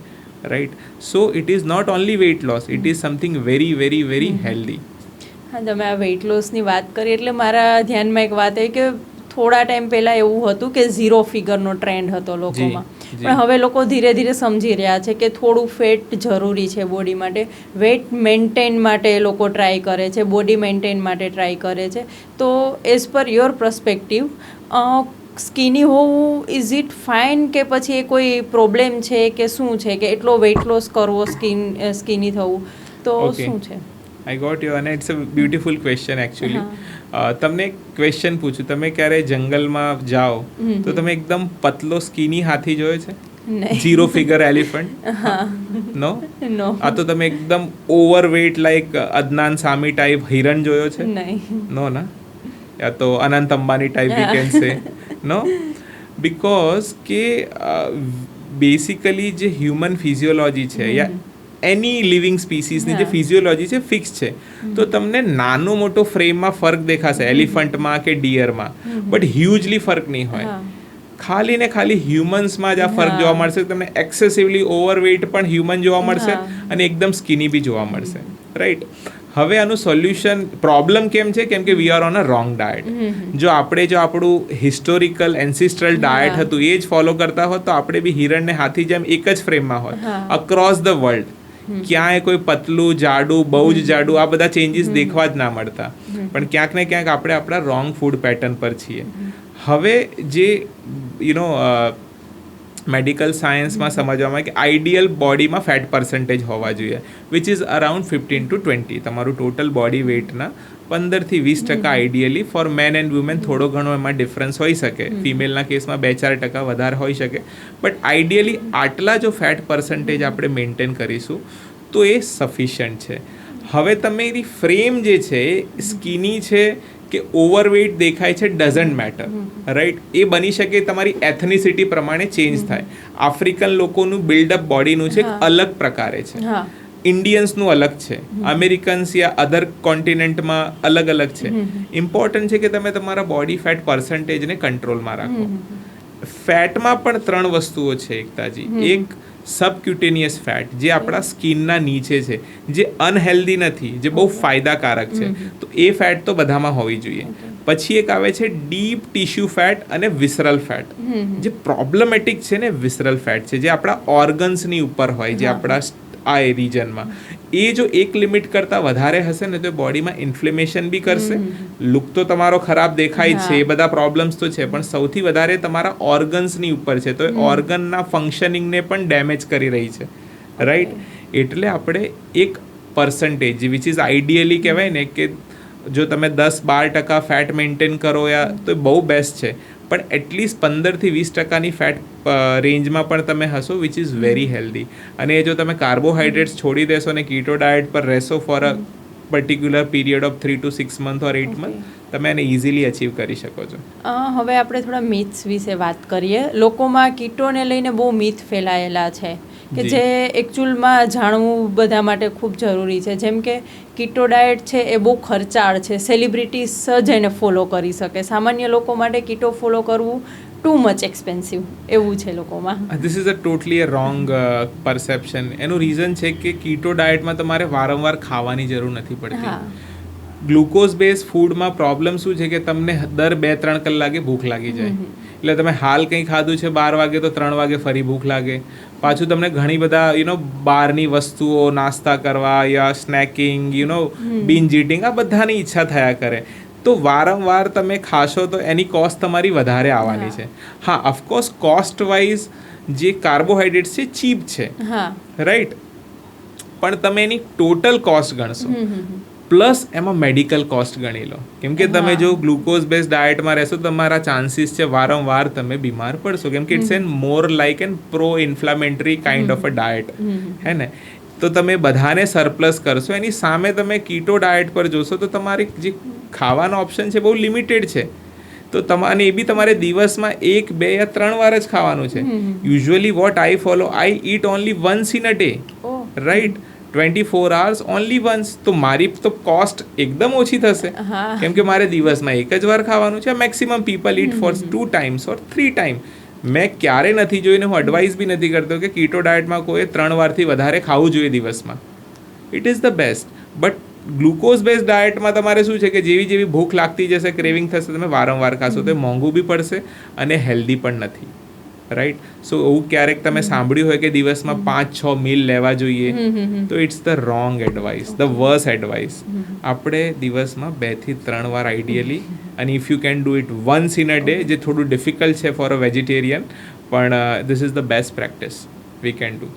right. So it is not only weight loss, it is something very very very healthy. હા, તમે આ વેઇટ લોસની વાત કરી એટલે મારા ધ્યાનમાં એક વાત આવી કે થોડા ટાઈમ પહેલાં એવું હતું કે 0 ફિગરનો ટ્રેન્ડ હતો લોકોમાં. પણ હવે લોકો ધીરે ધીરે સમજી રહ્યા છે કે થોડું ફેટ જરૂરી છે બોડી માટે. વેટ મેન્ટેન માટે લોકો ટ્રાય કરે છે, બોડી મેન્ટેન માટે ટ્રાય કરે છે. તો એઝ પર યોર પર્સપેક્ટિવ, સ્કિની હોવું ઇઝ ઇટ ફાઇન કે પછી એ કોઈ પ્રોબ્લેમ છે કે શું છે કે એટલો વેઇટ લોસ કરવો, સ્કિની થવું તો શું છે? I got you. અને it's a beautiful question actually. તમને એક ક્વેશ્ચન પૂછું, તમે ક્યારે જંગલમાં જાઓ તો તમે એકદમ પતલો સ્કિની હાથી જોયો છે? 0 ફિગર એલિફન્ટ? નો. આ તો તમે એકદમ ઓવરવેટ લાઈક અદનાન સામી ટાઈપ હિરણ જોયો છે? નો ના. યા તો અનંત અંબાની type we can say. No. Because કે બેસિકલી જે હ્યુમન ફિઝિયોલોજી છે યા એની લિવિંગ સ્પીસીસની જે ફિઝિયોલોજી છે ફિક્સ છે. તો તમને નાનો મોટો ફ્રેમમાં ફરક દેખાશે એલિફન્ટમાં કે ડિયરમાં, બટ હ્યુજલી ફરક નહીં હોય. ખાલી ને ખાલી હ્યુમન્સમાં જ આ ફરક જોવા મળશે. તમને એક્સેસિવલી ઓવરવેઇટ પણ હ્યુમન જોવા મળશે અને એકદમ સ્કિની બી જોવા મળશે, રાઈટ. હવે આનું સોલ્યુશન, પ્રોબ્લેમ કેમ છે? કેમ કે we are on a wrong diet. જો આપણું હિસ્ટોરિકલ એન્સિસ્ટ્રલ ડાયટ હતું એ જ ફોલો કરતા હોત તો આપણે બી હિરણ ને હાથી જેમ એક જ ફ્રેમમાં હોત અક્રોસ ધ વર્લ્ડ. ક્યાંય કોઈ પતલું, જાડું, બહુ જ જાડું, આ બધા ચેન્જીસ દેખવા જ ના મળતા. પણ ક્યાંક ને ક્યાંક આપણે આપણા રોંગ ફૂડ પેટર્ન પર છીએ. હવે જે મેડિકલ સાયન્સમાં સમજવામાં કે આઈડિયલ બોડીમાં ફેટ પર્સન્ટેજ હોવા જોઈએ વિચ ઇઝ અરાઉન્ડ 15 to 20. તમારું ટોટલ બોડી વેઇટના 15-20% ideally for men and women. થોડો ઘણો એમાં ડિફરન્સ હોઈ શકે, ફિમેલના કેસમાં 2-4% વધારે હોઈ શકે, બટ આઈડિયલી આટલા જો ફેટ પર્સન્ટેજ આપણે મેન્ટેન કરીશું તો એ સફિશિયન્ટ છે. હવે તમારી ફ્રેમ જે છે સ્કિની છે કે ઓવરવેઇટ દેખાય છે ડઝન્ટ મેટર, રાઈટ. એ બની શકે તમારી એથનિસિટી પ્રમાણે ચેન્જ થાય. આફ્રિકન લોકોનું બિલ્ડઅપ બોડીનું છે અલગ પ્રકારે છે, ઇન્ડિયન્સનું અલગ છે, અમેરિકન્સ યા અધર કોન્ટિનેન્ટમાં અલગ અલગ છે. ઇમ્પોર્ટન્ટ છે કે તમે તમારા બોડી ફેટ પર્સન્ટેજને કંટ્રોલમાં રાખો. ફેટમાં પણ 3 વસ્તુઓ છે એકતાજી. એક સબક્યુટેનિયસ ફેટ જે આપણા સ્કિનના નીચે છે, જે અનહેલ્ધી નથી, જે બહુ ફાયદાકારક છે, તો એ ફેટ તો બધામાં હોવી જોઈએ. પછી એક આવે છે ડીપ ટિશ્યુ ફેટ અને વિસરલ ફેટ. જે પ્રોબ્લેમેટિક છે ને વિસરલ ફેટ છે, જે આપણા ઓર્ગન્સની ઉપર હોય, જે આપણા આ રિજનમાં. એ જો એક લિમિટ કરતાં વધારે હશે ને તો બોડીમાં ઇન્ફ્લેમેશન બી કરશે. લુક તો તમારો ખરાબ દેખાય છે, એ બધા પ્રોબ્લેમ્સ તો છે, પણ સૌથી વધારે તમારા ઓર્ગન્સની ઉપર છે, તો એ ઓર્ગનના ફંક્શનિંગને પણ ડેમેજ કરી રહી છે, રાઈટ. એટલે આપણે એક પર્સન્ટેજ વિચ ઇઝ આઈડિયલી કહેવાય ને કે જો તમે 10-12% ફેટ મેન્ટેન કરો યા તો બહુ બેસ્ટ છે, પણ એટલીસ્ટ 15-20%ની ફેટ રેન્જમાં પણ તમે હશો વિચ ઇઝ વેરી હેલ્ધી. અને જો તમે કાર્બોહાઈડ્રેટ્સ છોડી દેશો અને કીટો ડાયટ પર રહેશો for a particular period of 3 to 6 months or 8 months, તમે એને ઇઝીલી અચીવ કરી શકો છો. હવે આપણે થોડા મિથ્સ વિશે વાત કરીએ. લોકોમાં કીટોને લઈને બહુ મિથ ફેલાયેલા છે કે જે એકચ્યુઅલમાં જાણવું બધા માટે ખૂબ જરૂરી છે. જેમ કે કીટો ડાયટ છે એ બહુ ખર્ચાળ છે, સેલિબ્રિટીઝ જ એને ફોલો કરી શકે, સામાન્ય લોકો માટે કીટો ફોલો કરવું ટુ મચ એક્સપેન્સિવ એવું છે લોકોમાં. This is a totally a wrong perception. એનું રીઝન છે કે કીટો ડાયટમાં તમારે વારંવાર ખાવાની જરૂર નથી પડતી. ગ્લુકોઝ બેઝ ફૂડમાં પ્રોબ્લેમ શું છે કે તમને દર 2-3 કલાકે ભૂખ લાગી જાય. એટલે તમે હાલ કંઈ ખાધું છે 12 વાગે તો 3 વાગે ફરી ભૂખ લાગે. પાછું તમને ઘણી બધા બહારની વસ્તુઓ નાસ્તા કરવા યા સ્નેકિંગ બિંજ ઇટિંગ આ બધાની ઈચ્છા થયા કરે. તો વારંવાર તમે ખાશો તો એની કોસ્ટ તમારી વધારે આવવાની છે. હા, ઓફકોર્સ કોસ્ટ વાઇઝ જે કાર્બોહાઈડ્રેટ્સ છે ચીપ છે, રાઈટ, પણ તમે એની ટોટલ કોસ્ટ ગણશો પ્લસ એમાં મેડિકલ કોસ્ટ ગણી લો. કેમ કે તમે જો ગ્લુકોઝ બેઝ ડાયટમાં રહેશો તમારા ચાન્સીસ છે વારંવાર તમે બીમાર પડશો, કેમ કે it's an more like an pro inflammatory kind of a diet, હે ને. તો તમે બધાને સરપ્લસ કરશો. એની સામે તમે કીટો ડાયટ પર જોશો તો તમારી જે ખાવાનો ઓપ્શન છે બહુ લિમિટેડ છે. તો અને એ બી તમારે દિવસમાં 1, 2 યા 3 વાર જ ખાવાનું છે. Usually what I follow, I eat only once in a day, right, 24 hours only once. તો મારી તો કોસ્ટ એકદમ ઓછી થશે, કેમ કે મારે દિવસમાં 1 જ વાર ખાવાનું છે. Maximum people eat for 2 times or 3 times. મેં ક્યારે નથી જોઈને, હું એડવાઇસ બી નથી કરતો કે કીટો ડાયટમાં કોઈ 3 વારથી વધારે ખાવું જોઈએ દિવસમાં. It is the best. But glucose base ડાયટમાં તમારે શું છે કે જેવી ભૂખ લાગતી જશે, ક્રેવિંગ થશે, તમે વારંવાર ખાશો તો મોંઘું બી પડશે અને હેલ્ધી પણ નથી, રાઈટ. સો એવું ક્યારેક તમે સાંભળ્યું હોય કે દિવસમાં 5-6 મીલ લેવા જોઈએ, તો it's the wrong advice, the worse advice. આપણે દિવસમાં 2 થી 3 વાર આઈડિયલી, અને if you can do it once in a day, જે થોડું ડિફિકલ્ટ છે ફોર અ વેજીટેરિયન, પણ this is the best practice we can do.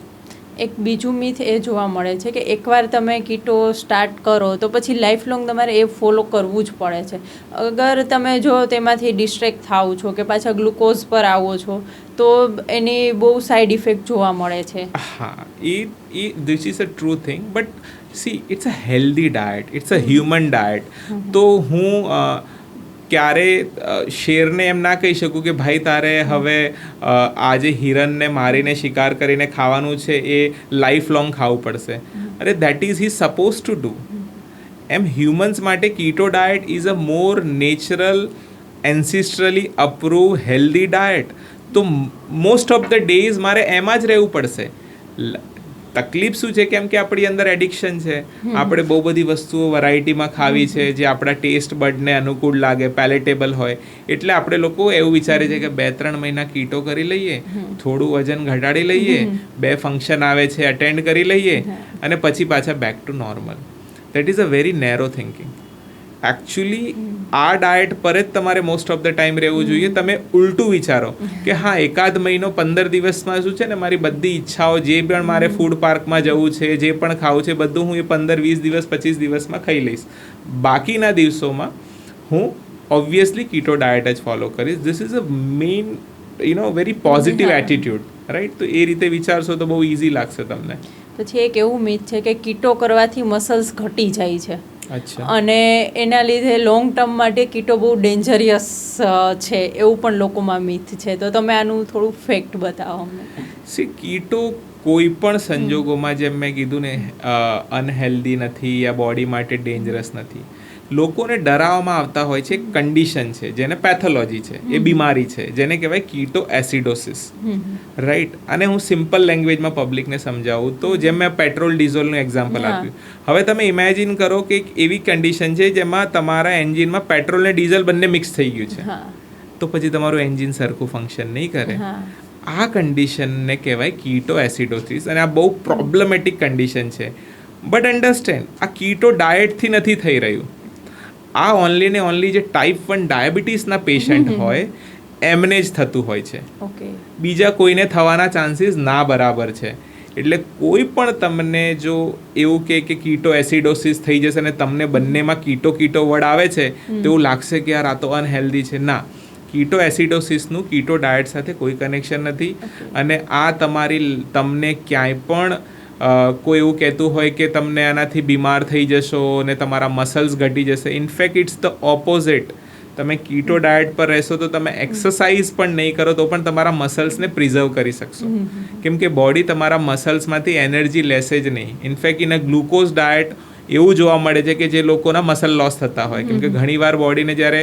એક બીજું મિથ એ જોવા મળે છે કે એકવાર તમે કીટો સ્ટાર્ટ કરો તો પછી લાઈફ લોંગ તમારે એ ફોલો કરવું જ પડે છે. અગર તમે જો તેમાંથી ડિસ્ટ્રેક્ટ થાઓ છો કે પાછા ગ્લુકોઝ પર આવો છો તો એની બહુ સાઈડ ઇફેક્ટ જોવા મળે છે. હા, એ this is a true thing, but see it's a healthy diet, it's a human diet. તો હું ક્યારે શેરને એમ ના કહી શકું કે ભાઈ તારે હવે આજે હિરણને મારીને શિકાર કરીને ખાવાનું છે એ લાઈફ લોંગ ખાવું પડશે. અરે that is he suppose to do. એમ હ્યુમન્સ માટે keto diet is a more natural ancestrally approve healthy diet. તો મોસ્ટ ઓફ ધ ડેઝ મારે એમાં જ રહેવું પડશે. તકલીફ શું છે? કેમ કે આપણી અંદર એડિક્શન છે. આપણે બહુ બધી વસ્તુઓ વેરાયટીમાં ખાવી છે જે આપણા ટેસ્ટ બડને અનુકૂળ લાગે, પેલેટેબલ હોય. એટલે આપણે લોકો એવું વિચારે છે કે 2-3 મહિના કીટો કરી લઈએ, થોડું વજન ઘટાડી લઈએ, 2 ફંક્શન આવે છે અટેન્ડ કરી લઈએ અને પછી પાછા back to normal. That is a very narrow thinking. Actually આ ડાયટ પર જ તમારે મોસ્ટ ઓફ ધ ટાઈમ રહેવું જોઈએ. તમે ઉલટું વિચારો કે હા, 1 મહિનો 15 દિવસમાં શું છે ને, મારી બધી ઈચ્છાઓ, જે પણ મારે ફૂડ પાર્કમાં જવું છે, જે પણ ખાવું છે, બધું હું એ 15-20 દિવસ 25 દિવસમાં ખાઈ લઈશ. બાકીના દિવસોમાં હું ઓબ્વિયસલી કીટો ડાયટ જ ફોલો કરીશ. This is a main very positive attitude, right? તો એ રીતે વિચારશો તો બહુ ઇઝી લાગશે તમને. પછી એક એવું મિથ છે કે કીટો કરવાથી મસલ્સ ઘટી જાય છે. અચ્છા. અને એના લીધે લોંગ ટર્મ માટે કીટો બહુ ડેન્જરિયસ છે, એવું પણ લોકોમાં મિથ છે. તો તમે આનું થોડું ફેક્ટ બતાવો અમને. સી, કીટો કોઈ પણ સંજોગોમાં, જેમ મેં કીધું ને, અનહેલ્ધી નથી યા બોડી માટે ડેન્જરસ નથી. લોકોને ડરાવવામાં આવતા હોય છે. કન્ડિશન છે જેને પેથોલોજી છે, એ બીમારી છે જેને કહેવાય કીટો એસિડોસિસ, રાઈટ? અને હું સિમ્પલ લેંગ્વેજમાં પબ્લિકને સમજાવું તો, જેમ મેં પેટ્રોલ ડીઝલનું એક્ઝામ્પલ આપ્યું, હવે તમે ઇમેજિન કરો કે એક એવી કન્ડિશન છે જેમાં તમારા એન્જિનમાં પેટ્રોલ ને ડીઝલ બંને મિક્સ થઈ ગયું છે, તો પછી તમારું એન્જિન સરખું ફંક્શન નહીં કરે. આ કન્ડિશનને કહેવાય કીટો એસિડોસિસ અને આ બહુ પ્રોબ્લેમેટિક કન્ડિશન છે. બટ અન્ડરસ્ટેન્ડ, આ કીટો ડાયટથી નથી થઈ રહ્યું. આ ઓનલી ને ઓનલી જે ટાઈપ 1 ડાયાબિટીસના પેશન્ટ હોય એમને જ થતું હોય છે. બીજા કોઈને થવાના ચાન્સીસ ના બરાબર છે. એટલે કોઈ પણ તમને જો એવું કે કીટો એસિડોસિસ થઈ જશે ને તમને બંનેમાં કીટો વર્ડ આવે છે તો એવું લાગશે કે યાર આ તો અનહેલ્ધી છે. ના, કીટો એસિડોસિસનું કીટો ડાયટ સાથે કોઈ કનેક્શન નથી. અને આ તમને ક્યાંય પણ કોઈ એવું કહેતું હોય કે તમને આનાથી બીમાર થઈ જશો ને તમારા મસલ્સ ઘટી જશે, ઇનફેક્ટ ઇટ્સ ધ ઓપોઝિટ. તમે કીટો ડાયટ પર રહેશો તો તમે એક્સરસાઇઝ પણ નહીં કરો તો પણ તમારા મસલ્સને પ્રિઝર્વ કરી શકશો. કેમ કે બોડી તમારા મસલ્સમાંથી એનર્જી લેશે જ નહીં. In fact in a glucose diet એવું જોવા મળે છે કે જે લોકોના મસલ લોસ થતા હોય, કેમ કે ઘણીવાર બોડીને જ્યારે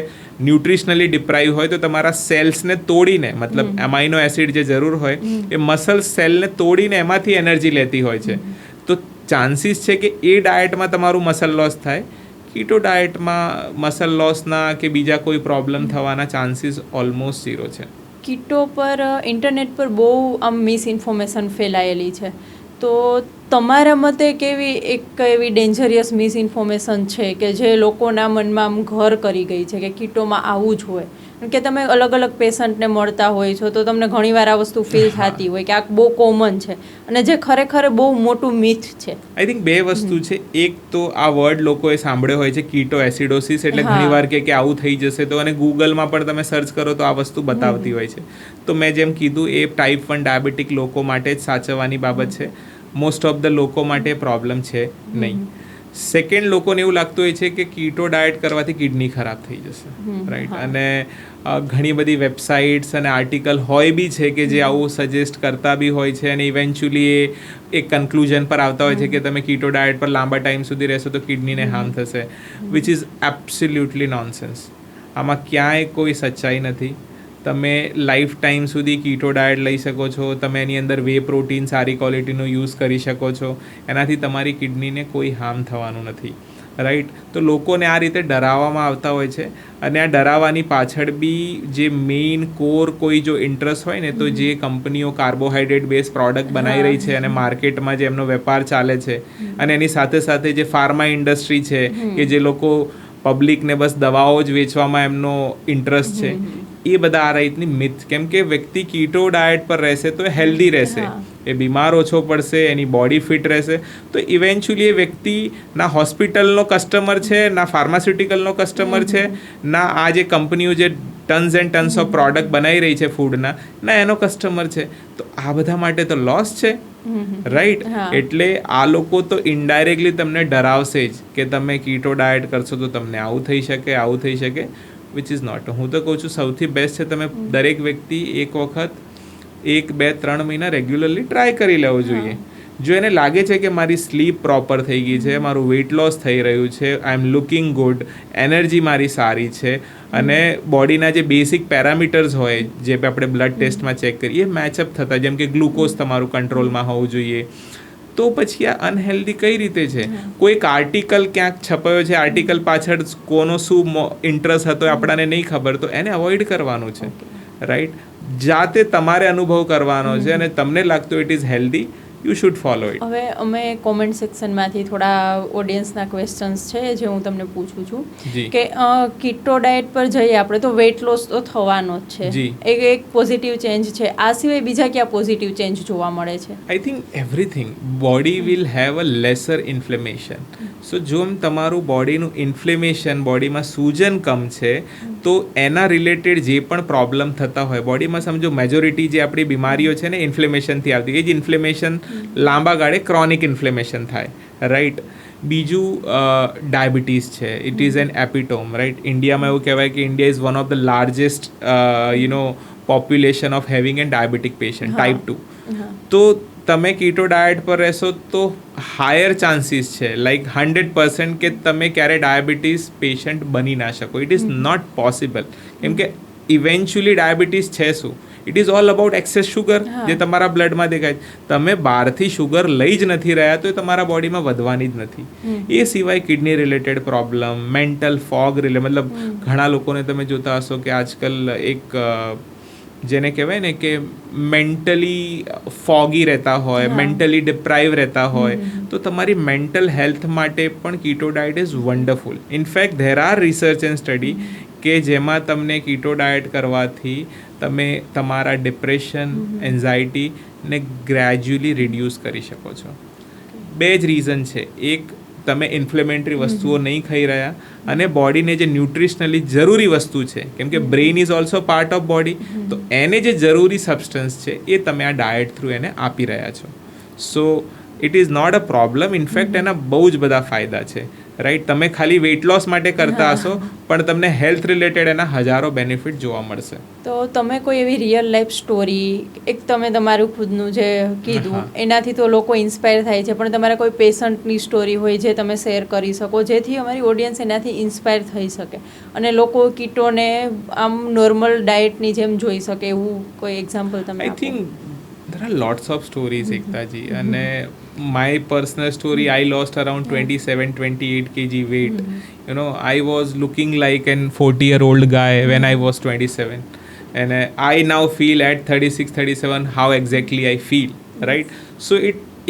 ન્યુટ્રિશનલી ડિપ્રાઇવ હોય તો તમારા સેલ્સને તોડીને, મતલબ એમાઇનો એસિડ જે જરૂર હોય એ મસલ સેલને તોડીને એમાંથી એનર્જી લેતી હોય છે. તો ચાન્સીસ છે કે એ ડાયટમાં તમારું મસલ લોસ થાય. કીટો ડાયટમાં મસલ લોસના કે બીજા કોઈ પ્રોબ્લેમ થવાના ચાન્સીસ ઓલમોસ્ટ 0 છે. કીટો પર ઇન્ટરનેટ પર બહુ આમ મિસઇન્ફોર્મેશન ફેલાયેલી છે. તો તમારા મતે એક એવી ડેન્જરિયસ મિસઇન્ફોર્મેશન છે કે જે લોકોના મનમાં આમ ઘર કરી ગઈ છે કે કીટોમાં આવું જ હોય? કે તમે અલગ અલગ પેશન્ટને મળતા હોય છો તો તમને ઘણીવાર આ વસ્તુ ફીલ થતી હોય કે આ બહુ કોમન છે અને જે ખરેખર બહુ મોટું મિથ છે. આઈ થિંક 2 વસ્તુ છે. એક તો આ વર્ડ લોકોએ સાંભળ્યો હોય છે કીટો એસિડોસિસ, એટલે ઘણીવાર કે આવું થઈ જશે તો, અને ગૂગલમાં પણ તમે સર્ચ કરો તો આ વસ્તુ બતાવતી હોય છે. તો મેં જેમ કીધું એ ટાઈપ 1 ડાયાબિટીક લોકો માટે જ સાચવવાની બાબત છે. મોસ્ટ ઓફ ધ લોકો માટે પ્રોબ્લેમ છે નહીં. સેકન્ડ, લોકોને એવું લાગતું હોય છે કે કીટો ડાયટ કરવાથી કિડની ખરાબ થઈ જશે, રાઈટ? અને ઘણી બધી વેબસાઇટ્સ અને આર્ટિકલ હોય બી છે કે જે આવું સજેસ્ટ કરતા બી હોય છે અને ઇવેન્ચ્યુઅલી એ એક કન્ક્લુઝન પર આવતા હોય છે કે તમે કીટો ડાયટ પર લાંબા ટાઈમ સુધી રહેશો તો કિડનીને હાર્મ થશે, વિચ ઇઝ એબ્સોલ્યુટલી નોનસેન્સ. આમાં ક્યાંય કોઈ સચ્ચાઈ નથી. તમે લાઈફ ટાઈમ સુધી કીટો ડાયટ લઈ શકો છો. તમે એની અંદર વે પ્રોટીન સારી ક્વોલિટીનો યુઝ કરી શકો છો. એનાથી તમારી કિડનીને કોઈ હાર્મ થવાનું નથી, રાઈટ? તો લોકોને આ રીતે ડરાવવામાં આવતા હોય છે. અને આ ડરાવવાની પાછળ બી જે મેઇન કોર કોઈ જો ઇન્ટરેસ્ટ હોય ને, તો જે કંપનીઓ કાર્બોહાઈડ્રેટ બેઝ પ્રોડક્ટ બનાવી રહી છે અને માર્કેટમાં જે એમનો વેપાર ચાલે છે, અને એની સાથે સાથે જે ફાર્મા ઇન્ડસ્ટ્રી છે કે જે લોકો પબ્લિકને બસ દવાઓ જ વેચવામાં એમનો ઇન્ટરેસ્ટ છે, એ બધા આ રીતની મિથ. કેમ કે વ્યક્તિ કીટો ડાયટ પર રહેશે તો એ હેલ્ધી રહેશે, એ બીમાર ઓછો પડશે, એની બોડી ફિટ રહેશે. તો ઇવેન્ચ્યુઅલી એ વ્યક્તિ ના હોસ્પિટલનો કસ્ટમર છે, ના ફાર્માસ્યુટિકલનો કસ્ટમર છે, ના આ જે કંપનીઓ જે tons and tons of product બનાવી રહી છે ફૂડના, ના એનો કસ્ટમર છે. તો આ બધા માટે તો લોસ છે, રાઈટ? એટલે આ લોકો તો ઇનડાયરેક્ટલી તમને ડરાવશે જ કે તમે કીટો ડાયટ કરશો તો તમને આવું થઈ શકે, આવું થઈ શકે. Which is not. હું તો કહું છું સૌથી બેસ્ટ છે તમે દરેક વ્યક્તિ એક વખત 1, 2, 3 મહિના રેગ્યુલરલી ટ્રાય કરી લેવું જોઈએ. જો એને લાગે છે કે મારી સ્લીપ પ્રોપર થઈ ગઈ છે, મારું વેઇટ લોસ થઈ રહ્યું છે, આઈ એમ લુકિંગ ગુડ, એનર્જી મારી સારી છે અને બોડીના જે બેસિક પેરામીટર્સ હોય જે આપણે બ્લડ ટેસ્ટમાં ચેક કરીએ મેચઅપ થતા, જેમ કે ગ્લુકોઝ તમારું કંટ્રોલમાં હોવું જોઈએ, તો પછી આ અનહેલ્ધી કઈ રીતે છે? કોઈક આર્ટિકલ ક્યાંક છપાયો છે, આર્ટિકલ પાછળ કોનો શું ઇન્ટરેસ્ટ હતો આપણાને નહીં ખબર, તો એને અવોઇડ કરવાનું છે, રાઈટ? જાતે તમારે અનુભવ કરવાનો છે અને તમને લાગતું it is healthy, you should follow it. હવે અમે કોમેન્ટ સેક્શનમાંથી થોડા ઓડિયન્સના ક્વેશ્ચન્સ છે જે હું તમને પૂછું છું કે કીટો ડાયટ પર જઈએ આપણે તો વેઇટ લોસ તો થવાનો જ છે, એક પોઝિટિવ ચેન્જ છે. આ સિવાય બીજા કયા પોઝિટિવ ચેન્જ જોવા મળે છે? I think everything. Body will have a lesser inflammation. So જો તમારું બોડીનું ઇન્ફ્લેમેશન, બોડીમાં સૂજન કમ છે, તો એના રિલેટેડ જે પણ પ્રોબ્લેમ થતા હોય બોડીમાં, સમજો મેજોરિટી જે આપણી બીમારીઓ છે ને ઇન્ફ્લેમેશનથી આવતી, એ જ ઇન્ફ્લેમેશન લાંબા ગાળે ક્રોનિક ઇન્ફ્લેમેશન થાય, રાઈટ? બીજું ડાયાબિટીસ છે, it is an epitome, right? ઇન્ડિયામાં એવું કહેવાય કે India is one of the largest population of having an diabetic patient, type 2. તો તમે કીટો ડાયટ પર રહેશો તો હાયર ચાન્સીસ છે, લાઈક 100% કે તમે ક્યારે ડાયાબિટીસ પેશન્ટ બની ના શકો. ઇટ ઇઝ નોટ પોસિબલ, કેમ કે ઇવેન્ચ્યુઅલી ડાયાબિટીસ છે શું? It is all about access sugar જે તમારા બ્લડમાં દેખાય. તમે બહારથી શુગર લઈ જ નથી રહ્યા તો એ તમારા બોડીમાં વધવાની જ નથી. એ સિવાય kidney related problem, mental fog મતલબ ઘણા લોકોને તમે જોતા હશો કે આજકાલ એક જેને કહેવાય ને કે મેન્ટલી ફોગી રહેતા હોય, મેન્ટલી ડિપ્રાઇવ રહેતા હોય, તો તમારી મેન્ટલ હેલ્થ માટે પણ keto diet is wonderful. In fact there are research and study કે જેમાં તમને કીટો ડાયટ કરવાથી તમે તમારા ડિપ્રેશન, એન્ઝાયટીને ગ્રેજ્યુઅલી રિડ્યુસ કરી શકો છો. 2 જ રીઝન છે. એક, તમે ઇન્ફ્લેમેટરી વસ્તુઓ નહીં ખાઈ રહ્યા, અને બોડીને જે ન્યુટ્રિશનલી જરૂરી વસ્તુ છે, કેમ કે brain is also part of body, તો એને જે જરૂરી સબસ્ટન્સ છે એ તમે આ ડાયટ થ્રુ એને આપી રહ્યા છો. So it is not a problem. In fact એના બહુ જ બધા ફાયદા છે, રાઈટ? તમે ખાલી વેઇટ લોસ માટે કરતા હશો પણ તમને હેલ્થ રિલેટેડ એના હજારો બેનિફિટ જોવા મળશે. તો તમે કોઈ એવી રિયલ લાઈફ સ્ટોરી, એક તમે તમારું ખુદનું જે કીધું એનાથી તો લોકો ઇન્સ્પાયર થાય છે, પણ તમારા કોઈ પેશન્ટની સ્ટોરી હોય જે તમે શેર કરી શકો જેથી અમારી ઓડિયન્સ એનાથી ઇન્સ્પાયર થઈ શકે અને લોકો કીટોને આમ નોર્મલ ડાયટની જેમ જોઈ શકે, એવું કોઈ એક્ઝામ્પલ તમે? I think there are lots of stories, Ektaji, and my personal story, I lost around 27-28 kg weight. I was looking like an 40-year-old guy when I was 27, and I now feel at 36-37 how exactly I feel, right? So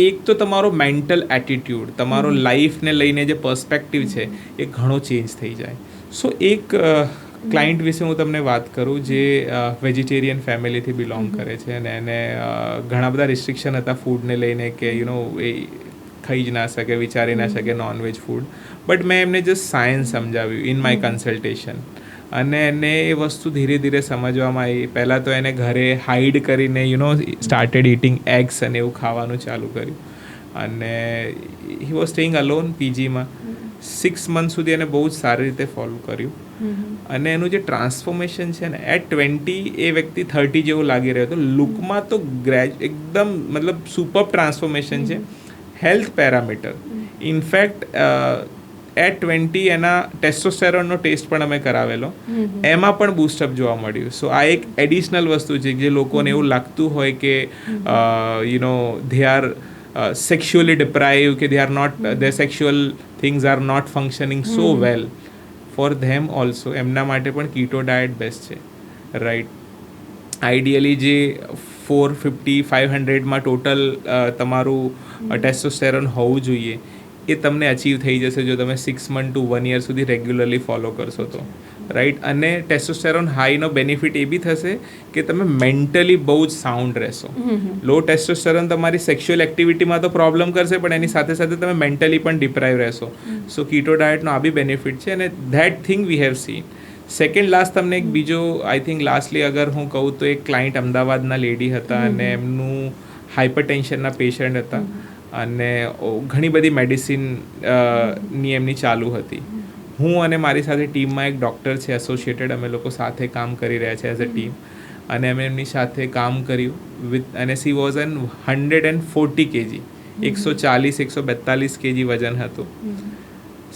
એક તો તમારો mental attitude, તમારો લાઈફને લઈને જે perspective છે એ ઘણો change થઈ જાય. સો એક ક્લાયન્ટ વિશે હું તમને વાત કરું જે વેજીટેરિયન ફેમિલીથી બિલોંગ કરે છે અને એને ઘણા બધા રિસ્ટ્રિક્શન હતા ફૂડને લઈને કે એ ખાઈ જ ના શકે, વિચારી ના શકે નોનવેજ ફૂડ. બટ મેં એમને જસ્ટ સાયન્સ સમજાવ્યું ઇન માય કન્સલ્ટેશન, અને એને એ વસ્તુ ધીરે ધીરે સમજવામાં આવી. પહેલાં તો એને ઘરે હાઈડ કરીને સ્ટાર્ટેડ ઇટિંગ એગ્સ અને એવું ખાવાનું ચાલુ કર્યું, અને હી વોઝ સ્ટેઇંગ અલોન પીજીમાં. 6 મંથ સુધી એને બહુ જ સારી રીતે ફોલો કર્યું, અને એનું જે ટ્રાન્સફોર્મેશન છે ને, એટ 20 એ વ્યક્તિ 30 જેવું લાગી રહ્યો હતો. લુકમાં તો એકદમ મતલબ સુપર ટ્રાન્સફોર્મેશન છે. હેલ્થ પેરામીટર, ઇનફેક્ટ એટ 20 એના ટેસ્ટોસ્ટેરોનનો ટેસ્ટ પણ અમે કરાવેલો, એમાં પણ બૂસ્ટઅપ જોવા મળ્યું. સો આ એક એડિશનલ વસ્તુ છે જે લોકોને એવું લાગતું હોય કે ધે આર sexually deprived, કે they are not, their sexual things are not functioning so well. For them also, એમના માટે પણ કીટો ડાયટ બેસ્ટ છે, રાઈટ? આઈડિયલી જે 450-500માં ટોટલ તમારું ટેસ્ટોસ્ટેરોન હોવું જોઈએ એ તમને અચીવ થઈ જશે જો તમે 6 months to 1 year સુધી રેગ્યુલરલી ફોલો કરશો તો, રાઈટ? અને ટેસ્ટોસ્ટેરોન હાઈનો બેનિફિટ એ બી થશે કે તમે મેન્ટલી બહુ જ સાઉન્ડ રહેશો. લો ટેસ્ટોસ્ટેરોન તમારી સેક્સ્યુઅલ એક્ટિવિટીમાં તો પ્રોબ્લેમ કરશે, પણ એની સાથે સાથે તમે મેન્ટલી પણ ડિપ્રાઇવ રહેશો. સો કીટો ડાયટનો આ બી બેનિફિટ છે, અને that thing we have seen. Second last તમને એક બીજો, આઈ થિંક લાસ્ટલી અગર હું કહું તો એક ક્લાયન્ટ અમદાવાદના લેડી હતા, અને એમનું હાઇપરટેન્શનના પેશન્ટ હતા, અને ઘણી બધી મેડિસિન ની એમની ચાલુ હતી. હું અને મારી સાથે ટીમમાં એક ડૉક્ટર છે એસોસિએટેડ, અમે લોકો સાથે કામ કરી રહ્યા છે એઝ અ ટીમ, અને અમે એમની સાથે કામ કર્યું વિથ, અને she was an 140 kg, 140-142 kg વજન હતું.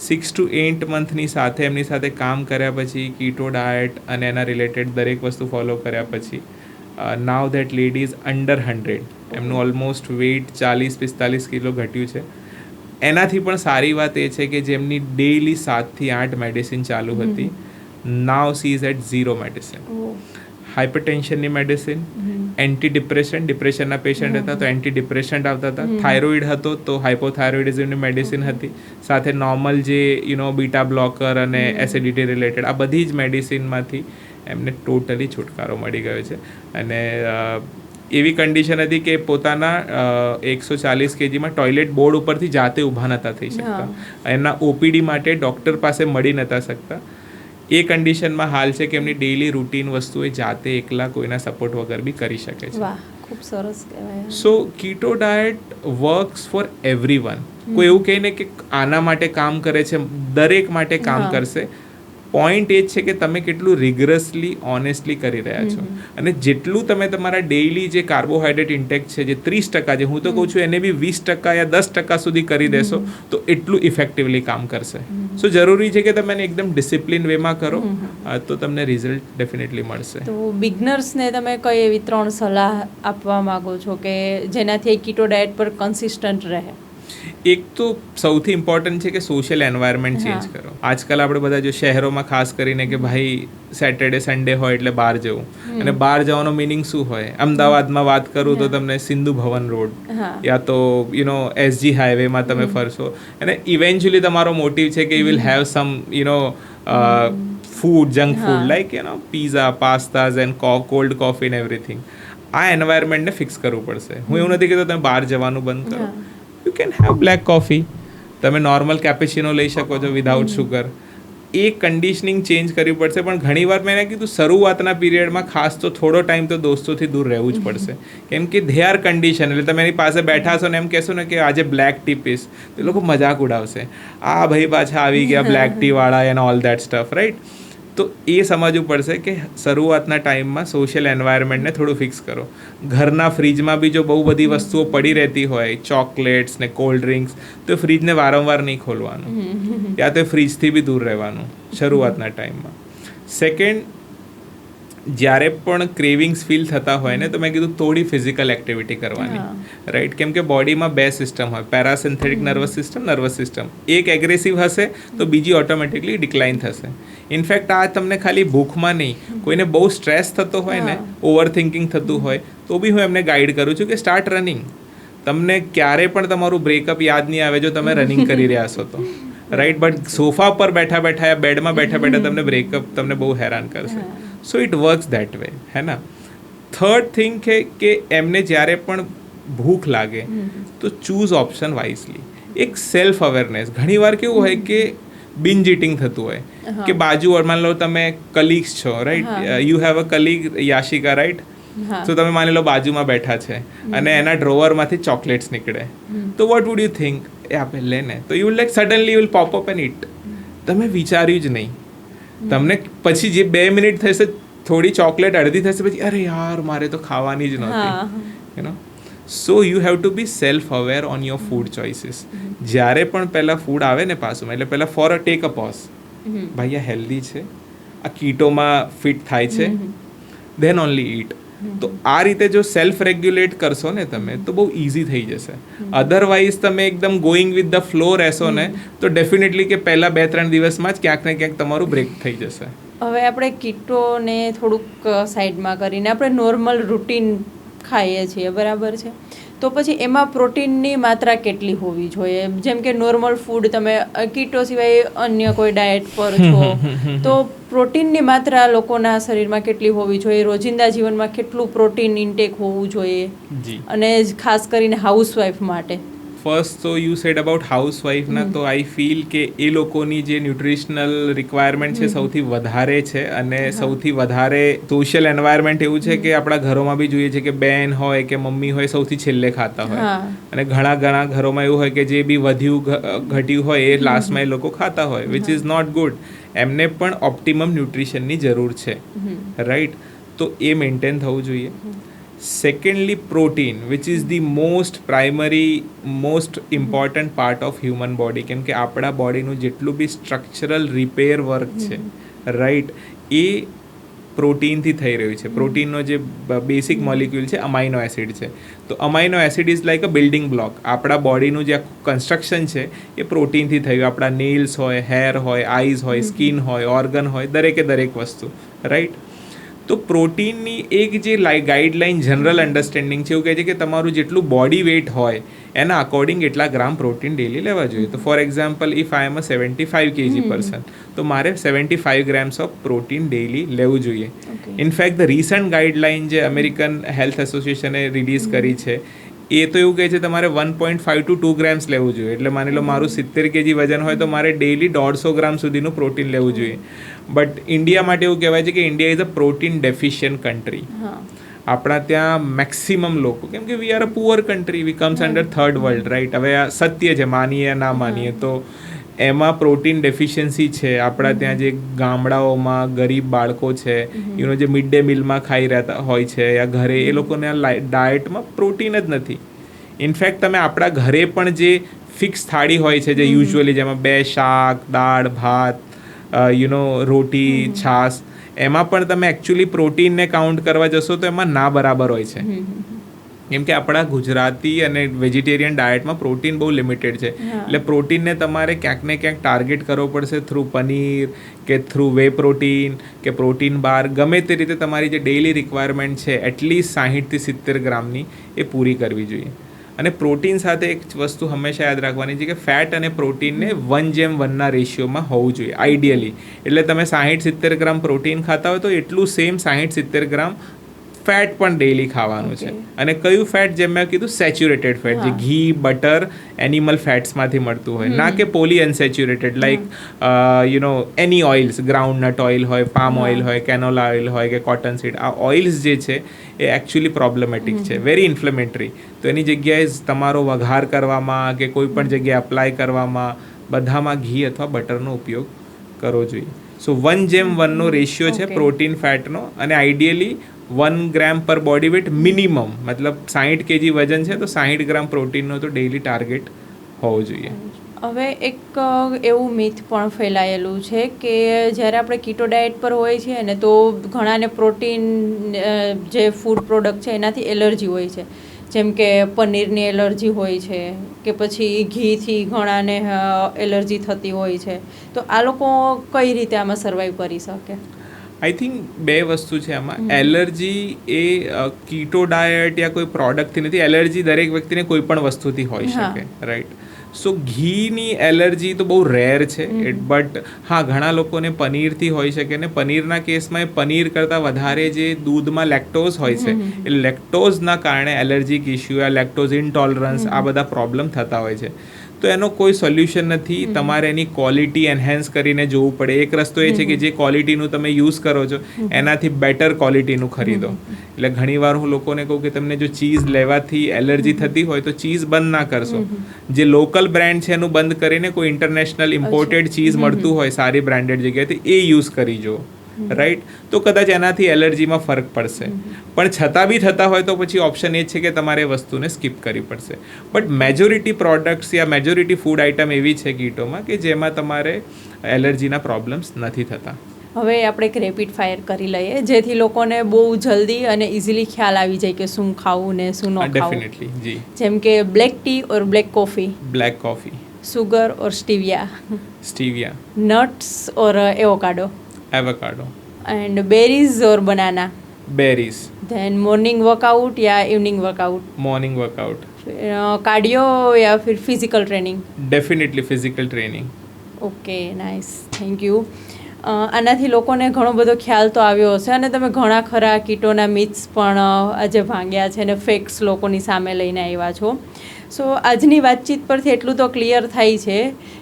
6 to 8 મંથની સાથે એમની સાથે કામ કર્યા પછી, કીટો ડાયટ અને એના રિલેટેડ દરેક વસ્તુ ફોલો કર્યા પછી, નાવ ધેટ લેડી ઇઝ અંડર 100. એમનું ઓલમોસ્ટ વેઇટ 40-45 કિલો ઘટ્યું છે. એનાથી પણ સારી વાત એ છે કે જેમની ડેઇલી 7 થી 8 મેડિસિન ચાલુ હતી, now she is at 0 medicine. હાઇપરટેન્શનની મેડિસિન, એન્ટી ડિપ્રેશનના પેશન્ટ હતા તો એન્ટી ડિપ્રેશન્ટ આવતા હતા, થાઇરોઇડ હતો તો હાઇપોથાઇરોઇડિઝમની મેડિસિન હતી, સાથે નોર્મલ જે બીટા બ્લોકર અને એસિડિટી રિલેટેડ આ બધી જ મેડિસિનમાંથી એમને ટોટલી છુટકારો મળી ગયો છે. અને એવી કન્ડિશન હતી કે પોતાના 140 kgમાં ટોયલેટ બોર્ડ ઉપરથી જાતે ઊભા નહોતા થઈ શકતા, એમના ઓપીડી માટે ડૉક્ટર પાસે મળી નહોતા શકતા. એ કન્ડિશનમાં હાલ છે કે એમની ડેઇલી રૂટીન વસ્તુ એ જાતે એકલા કોઈના સપોર્ટ વગર બી કરી શકે છે. વાહ, ખૂબ સરસ કહેવાય. સો કીટો ડાયટ વર્ક્સ ફોર એવરીવન. કોઈ એવું કહે ને કે આના માટે કામ કરે છે, દરેક માટે કામ કરશે. પોઈન્ટ એ જ છે કે તમે કેટલું રિગરસલી ઓનેસ્ટલી કરી રહ્યા છો, અને જેટલું તમે તમારા ડેઇલી જે કાર્બોહાઈડ્રેટ ઇન્ટેક છે જે 30% છે, હું તો કહું છું એને બી 20% યા 10% સુધી કરી દેશો તો એટલું ઇફેક્ટિવલી કામ કરશે. સો જરૂરી છે કે તમે એને એકદમ ડિસિપ્લિન વેમાં કરો તો તમને રિઝલ્ટ ડેફિનેટલી મળશે. તો બિગનર્સને તમે કઈ એવી 3 સલાહ આપવા માંગો છો કે જેનાથી કીટો ડાયટ પર કન્સિસ્ટન્ટ રહે? એક તો સૌથી ઇમ્પોર્ટન્ટ છે કે સોશિયલ એન્વાયરમેન્ટ ચેન્જ કરો. આજકાલ આપણે બધા જો શહેરોમાં ખાસ કરીને કે ભાઈ સેટરડે સન્ડે હોય એટલે બહાર જવું, અને બહાર જવાનો મિનિંગ શું હોય? અમદાવાદમાં વાત કરું તો તમને સિંધુ ભવન રોડ યા તો એસજી હાઈવેમાં તમે ફરશો, અને ઇવેન્ચ્યુઅલી તમારો મોટિવ છે કે you will have some food, junk food like pizza, pastas and cold coffee and everything. આ એન્વાયરમેન્ટને ફિક્સ કરવું પડશે. હું એવું નથી કહેતો તમે બહાર જવાનું બંધ કરો. You can have black coffee, તમે નોર્મલ કેપેચિનો લઈ શકો છો વિધાઉટ શુગર. એ કન્ડિશનિંગ ચેન્જ કરવી પડશે. પણ ઘણીવાર મેં એને કીધું શરૂઆતના પીરિયડમાં ખાસ તો થોડો ટાઈમ તો દોસ્તોથી દૂર રહેવું જ પડશે, કેમ કે ધે આર કન્ડિશન. એટલે તમે એની પાસે બેઠા છો ને એમ કહેશો ને કે આજે બ્લેક ટી પીસ, તો એ લોકો મજાક ઉડાવશે, આ ભાઈ પાછા આવી ગયા બ્લેક ટી વાળા and all that stuff, right? તો એ સમજવું પડશે કે શરૂઆતના ટાઈમમાં સોશિયલ એન્વાયરમેન્ટને થોડું ફિક્સ કરો. ઘરના ફ્રીજમાં બી જો બહુ બધી વસ્તુઓ પડી રહેતી હોય, ચોકલેટ્સ ને કોલ્ડ ડ્રિંક્સ, તો ફ્રીજને વારંવાર નહીં ખોલવાનું, યા તો ફ્રીજથી બી દૂર રહેવાનું શરૂઆતના ટાઈમમાં. સેકન્ડ, જ્યારે પણ ક્રેવિંગ્સ ફીલ થતા હોય ને, તો મેં કીધું થોડી ફિઝિકલ એક્ટિવિટી કરવાની, રાઈટ? કેમ કે બોડીમાં 2 સિસ્ટમ હોય, પેરાસિન્થેટિક નર્વસ સિસ્ટમ. એક એગ્રેસિવ હશે તો બીજી ઓટોમેટિકલી ડિક્લાઇન થશે. ઇનફેક્ટ આ તમને ખાલી ભૂખમાં નહીં, કોઈને બહુ સ્ટ્રેસ થતો હોય ને, ઓવર થિંકિંગ થતું હોય, તો બી હું એમને ગાઈડ કરું છું કે સ્ટાર્ટ રનિંગ. તમને ક્યારે પણ તમારું બ્રેકઅપ યાદ નહીં આવે જો તમે રનિંગ કરી રહ્યા છો તો, રાઈટ? બટ સોફા પર બેઠા બેઠા યા બેડમાં બેઠા બેઠા તમને બ્રેકઅપ તમને બહુ હેરાન કરશે. So it works that way, હે ના? થર્ડ થિંગ કે એમને જ્યારે પણ ભૂખ લાગે તો ચૂઝ ઓપ્શન વાઇઝલી. એક સેલ્ફ અવેરનેસ. ઘણીવાર કેવું હોય કે બિન્જ ઇટિંગ થતું હોય કે બાજુ, માની લો તમે કલીગ્સ છો, right? You have a colleague Yashika, right? તો તમે માની લો બાજુમાં બેઠા છે અને એના ડ્રોવરમાંથી ચોકલેટ્સ નીકળે, તો વોટ વુડ યુ થિંક? એ આપણે લે ને, તો you like suddenly you will pop up and it. તમે વિચાર્યું જ નહીં. તમને પછી જે 2 મિનિટ થશે, થોડી ચોકલેટ અડધી થશે, પછી અરે યાર મારે તો ખાવાની જ નહોતી. So you have to be self aware on your food choices. જ્યારે પણ પહેલાં ફૂડ આવે ને પાછું, એટલે પહેલાં for a take a pause, ભાઈ આ હેલ્ધી છે, આ કીટોમાં ફિટ થાય છે, ધેન ઓનલી ઈટ. તો આ રીતે જો સેલ્ફ રેગ્યુલેટ કરશો ને તમે, તો બહુ ઇઝી થઈ જશે. અધરવાઇઝ તમે એકદમ ગોઈંગ વિથ ધ ફ્લો રહેશો ને, તો ડેફિનેટલી કે પહેલાં 2-3 દિવસમાં જ ક્યાંક ને ક્યાંક તમારું બ્રેક થઈ જશે. હવે આપણે કીટોને થોડુંક સાઈડમાં કરીને આપણે નોર્મલ રૂટીન ખાઈએ છીએ, બરાબર છે? તો પછી એમાં પ્રોટીનની માત્રા કેટલી હોવી જોઈએ? જેમ કે નોર્મલ ફૂડ, તમે કીટો સિવાય અન્ય કોઈ ડાયટ પર છો, તો પ્રોટીનની માત્રા લોકોના શરીરમાં કેટલી હોવી જોઈએ? રોજિંદા જીવનમાં કેટલું પ્રોટીન ઇન્ટેક હોવું જોઈએ? અને ખાસ કરીને હાઉસવાઈફ માટે. ફર્સ્ટ તો યુ સેડ અબાઉટ હાઉસવાઈફના, તો આઈ ફીલ કે એ લોકોની જે ન્યુટ્રિશનલ રિક્વાયરમેન્ટ છે સૌથી વધારે છે, અને સૌથી વધારે સોશિયલ એન્વાયરમેન્ટ એવું છે કે આપણા ઘરોમાં બી જોઈએ છે કે બેન હોય કે મમ્મી હોય સૌથી છેલ્લે ખાતા હોય, અને ઘણા ઘણા ઘરોમાં એવું હોય કે જે બી વધ્યું ઘટ્યું હોય એ લાસ્ટમાં એ લોકો ખાતા હોય, વિચ ઇઝ નોટ ગુડ. એમને પણ ઓપ્ટિમમ ન્યુટ્રિશનની જરૂર છે, રાઈટ? તો એ મેન્ટેન થવું જોઈએ. Secondly, protein, which is the most important part of human body, કેમ કે આપણા બોડીનું જેટલું બી સ્ટ્રક્ચરલ રિપેર વર્ક છે, રાઈટ, એ પ્રોટીનથી થઈ રહ્યું છે. પ્રોટીનનો જે બેસિક મોલિક્યુલ છે અમાઇનો એસિડ છે. તો amino acid is like a building block. આપણા બોડીનું જે આખું કન્સ્ટ્રક્શન છે એ પ્રોટીનથી થયું. આપણા નેલ્સ હોય, હેર હોય, આઈઝ હોય, સ્કિન હોય, ઓર્ગન હોય, દરેકે દરેક વસ્તુ, રાઈટ? તો પ્રોટીનની એક જે ગાઈડલાઇન જનરલ અન્ડરસ્ટેન્ડિંગ છે એવું કહે છે કે તમારું જેટલું બોડી વેઇટ હોય એના અકોર્ડિંગ એટલા ગ્રામ પ્રોટીન ડેલી લેવા જોઈએ. તો for example, if I am a 75 kg person, તો મારે 75 ગ્રામ્સ ઓફ પ્રોટીન ડેલી લેવું જોઈએ. ઇનફેક્ટ ધ રિસન્ટ ગાઈડલાઇન જે અમેરિકન હેલ્થ એસોસિએશને રિલીઝ કરી છે એ તો એવું કહે છે તમારે 1.5 to 2 ગ્રામ્સ લેવું જોઈએ. એટલે માની લો મારું 70 kg વજન હોય તો મારે ડેલી 150 ગ્રામ સુધીનું પ્રોટીન લેવું જોઈએ. બટ ઇન્ડિયા માટે એવું કહેવાય છે કે India is a protein deficient country. આપણા ત્યાં મેક્સિમમ લોકો, કેમ કે we are a poor country, we comes under third world, right? હવે આ સત્ય છે, માનીએ ના માનીએ તો એમાં પ્રોટીન ડેફિશિયન્સી છે. આપણા ત્યાં જે ગામડાઓમાં ગરીબ બાળકો છે, જે મિડ ડે મિલમાં ખાઈ રહેતા હોય છે યા ઘરે, એ લોકોને ડાયટમાં પ્રોટીન જ નથી. ઇનફેક્ટ તમે આપણા ઘરે પણ જે ફિક્સ થાળી હોય છે, જે યુઝ્યુઅલી જેમાં 2 શાક, દાળ, ભાત, રોટી, છાશ, એમાં પણ તમે એકચ્યુઅલી પ્રોટીનને કાઉન્ટ કરવા જશો તો એમાં ના બરાબર હોય છે. કેમ કે આપણા ગુજરાતી અને વેજીટેરિયન ડાયટમાં પ્રોટીન બહુ લિમિટેડ છે. એટલે પ્રોટીનને તમારે ક્યાંક ને ક્યાંક ટાર્ગેટ કરવો પડશે થ્રુ પનીર કે થ્રુ વે પ્રોટીન કે પ્રોટીન બાર. ગમે તે રીતે તમારી જે ડેઇલી રિક્વાયરમેન્ટ છે એટલીસ્ટ 60 થી 70 ગ્રામની એ પૂરી કરવી જોઈએ. અને પ્રોટીન સાથે એક વસ્તુ હંમેશા યાદ રાખવાની છે કે ફેટ અને પ્રોટીનને 1:1 રેશિયોમાં હોવું જોઈએ આઈડિયલી. એટલે તમે 60-70 ગ્રામ પ્રોટીન ખાતા હોય તો એટલું સેમ 60-70 ગ્રામ ફેટ પણ ડેઈલી ખાવાનું છે. અને કયું ફેટ? જેમ મેં કીધું, સેચ્યુરેટેડ ફેટ, જે ઘી, બટર, એનિમલ ફેટ્સમાંથી મળતું હોય, ના કે પોલી અનસેચ્યુરેટેડ લાઈક એની ઓઇલ્સ, ગ્રાઉન્ડનટ ઓઇલ હોય, પામ ઓઇલ હોય, કેનોલા ઓઇલ હોય કે કોટન સીડ. આ ઓઇલ્સ જે છે એ એકચ્યુઅલી પ્રોબ્લેમેટિક છે, વેરી ઇન્ફ્લેમેટરી. તો એની જગ્યાએ તમારો વઘાર કરવામાં કે કોઈ પણ જગ્યાએ અપ્લાય કરવામાં બધામાં ઘી અથવા બટરનો ઉપયોગ કરવો જોઈએ. સો 1:1 રેશિયો છે પ્રોટીન ફેટનો, અને આઈડિયલી 1 ગ્રામ પર બોડી વેટ મિનિમમ, મતલબ 60 kg વજન છે તો 60 ગ્રામ પ્રોટીનનો તો ડેઈલી ટાર્ગેટ હોવો જોઈએ. હવે એક એવું મિથ પણ ફેલાયેલું છે કે જ્યારે આપણે કીટો ડાયટ પર હોય છીએ ને તો ઘણાને પ્રોટીન જે ફૂડ પ્રોડક્ટ છે એનાથી એલર્જી હોય છે. જેમ કે પનીરની એલર્જી હોય છે કે પછી ઘીથી ઘણાને એલર્જી થતી હોય છે. તો આ લોકો કઈ રીતે આમાં સર્વાઈવ કરી શકે? આઈ થિંક 2 વસ્તુ છે આમાં. એલર્જી એ કીટો ડાયટ યા કોઈ પ્રોડક્ટથી નથી. એલર્જી દરેક વ્યક્તિને કોઈ પણ વસ્તુથી હોઈ શકે, રાઈટ? સો ઘીની એલર્જી તો બહુ રેર છે, બટ હા, ઘણા લોકોને પનીરથી હોઈ શકે. ને પનીરના કેસમાં એ પનીર કરતાં વધારે જે દૂધમાં લેક્ટોઝ હોય છે એ લેક્ટોઝના કારણે એલર્જીક ઇસ્યુ યા લેક્ટોઝ ઇન્ટોલરન્સ આ બધા પ્રોબ્લેમ થતા હોય છે. તો એનો કોઈ સોલ્યુશન નથી. તમારે એની ક્વોલિટી એન્હેન્સ કરીને જોવું પડે. એક રસ્તો એ છે કે જે ક્વોલિટીનું તમે યુઝ કરો છો એનાથી બેટર ક્વોલિટીનું ખરીદો. એટલે ઘણીવાર હું લોકોને કહું કે તમને જો ચીઝ લેવાથી એલર્જી થતી હોય તો ચીઝ બંધ ના કરશો. જે લોકલ બ્રાન્ડ છે એનું બંધ કરીને કોઈ ઇન્ટરનેશનલ ઇમ્પોર્ટેડ ચીઝ મળતું હોય સારી બ્રાન્ડેડ જગ્યાએથી એ યુઝ કરી જુઓ, રાઈટ? તો કદાચ એનાથી એલર્જીમાં ફરક પડશે. પણ છતાં બી થતા હોય તો પછી ઓપ્શન એ છે કે તમારે વસ્તુને સ્કીપ કરવી પડશે. But majority products yeah majority food item એવી છે કીટોમાં કે જેમાં તમારે એલર્જીના પ્રોબ્લેમ્સ નથી થતા. હવે આપણે એક રેપિડ ફાયર કરી લઈએ જેથી લોકોને બહુ જલ્દી અને ઇઝીલી ખ્યાલ આવી જાય કે શું ખાવું ને શું ન ખાવું. ડેફિનેટલી, જી. જેમ કે black tea or black coffee? Black coffee. Sugar or stevia? Stevia. Nuts or avocado? Avocado. And berries or banana? Berries. Then morning workout યા evening workout? Morning workout. Cardio या फिर physical training? Definitely physical training. Okay, nice, thank you. આનાથી લોકોને ઘણો બધો ખ્યાલ તો આવ્યો હશે અને તમે ઘણા ખરા કીટોના મિથ્સ પણ આજે ભાંગ્યા છે અને ફેક્ટ્સ લોકોની સામે લઈને આવ્યા છો. સો આજની વાતચીત પરથી એટલું તો ક્લિયર થાય છે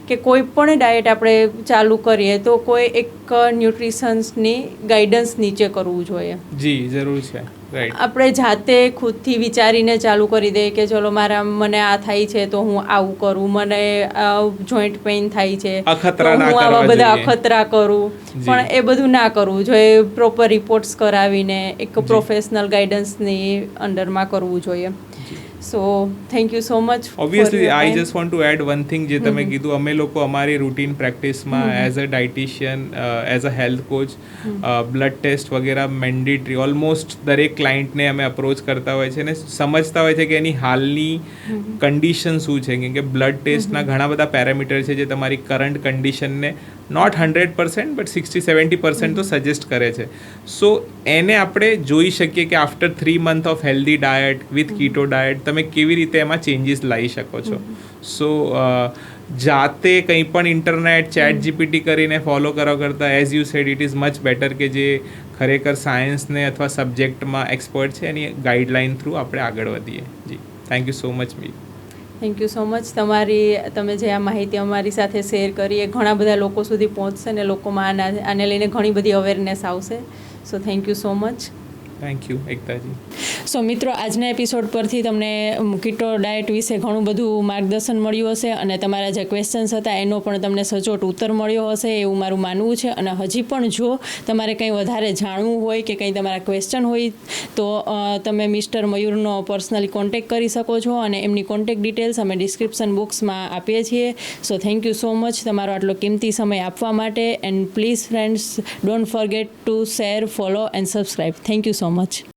કે કોઈ પણ ડાયટ આપણે ચાલુ કરીએ તો કોઈ એક ન્યુટ્રિશન્સની ગાઈડન્સ નીચે કરવું જોઈએ. જી જરૂર છે. રાઈટ. આપણે જાતે ખુદથી વિચારીને ચાલુ કરી દઈએ કે ચલો મને આ થાય છે તો હું આવું કરું, મને જોઈન્ટ પેઇન થાય છે તો હું આવા બધા અખતરા કરું, પણ એ બધું ના કરવું જોઈએ. પ્રોપર રિપોર્ટ્સ કરાવીને એક પ્રોફેશનલ ગાઈડન્સની અંડરમાં કરવું જોઈએ. So thank you so much. Obviously I just want to add one thing જે તમે કીધું, અમે લોકો અમારી રૂટીન પ્રેક્ટિસમાં as a dietitian, as a health coach, blood test વગેરે મેન્ડેટરી ઓલમોસ્ટ દરેક ક્લાયન્ટને અમે અપ્રોચ કરતા હોય છે અને સમજતા હોય છે કે એની હાલની કન્ડિશન શું છે. કેમ કે બ્લડ ટેસ્ટના ઘણા બધા પેરામીટર છે જે તમારી કરંટ કન્ડિશનને નોટ 100% બટ 60-70% તો સજેસ્ટ કરે છે. સો એને આપણે જોઈ શકીએ કે after 3 month of healthy diet with keto diet તમે કેવી રીતે એમાં ચેન્જીસ લાવી શકો છો. સો જાતે કંઈ પણ ઇન્ટરનેટ ચેટ જીપીટી કરીને ફોલો કરવા કરતાં as you said it is much better કે જે ખરેખર સાયન્સને અથવા સબ્જેક્ટમાં એક્સપર્ટ છે એની ગાઈડલાઇન થ્રુ આપણે આગળ વધીએ. જી thank you so much me. Thank you so much. તમે જે આ માહિતી અમારી સાથે શેર કરી એ ઘણા બધા લોકો સુધી પહોંચશે અને લોકોમાં આને લઈને ઘણી બધી અવેરનેસ આવશે. So thank you so much. Thank you એકતાજી. સો મિત્રો, આજના એપિસોડ પરથી તમને કીટો ડાયટ વિશે ઘણું બધું માર્ગદર્શન મળ્યું હશે અને તમારા જે ક્વેશ્ચન્સ હતા એનો પણ તમને સચોટ ઉત્તર મળ્યો હશે એવું મારું માનવું છે. અને હજી પણ જો તમારે કંઈ વધારે જાણવું હોય કે કંઈ તમારા ક્વેશ્ચન હોય તો તમે મિસ્ટર મયુરનો પર્સનલી કોન્ટેક્ટ કરી શકો છો અને એમની કોન્ટેક્ટ ડિટેલ્સ અમે ડિસ્ક્રિપ્શન બોક્સમાં આપીએ છીએ. સો થેન્ક યુ સો મચ તમારો આટલો કિંમતી સમય આપવા માટે. And please friends, don't forget two share, follow and subscribe. Thank you so much.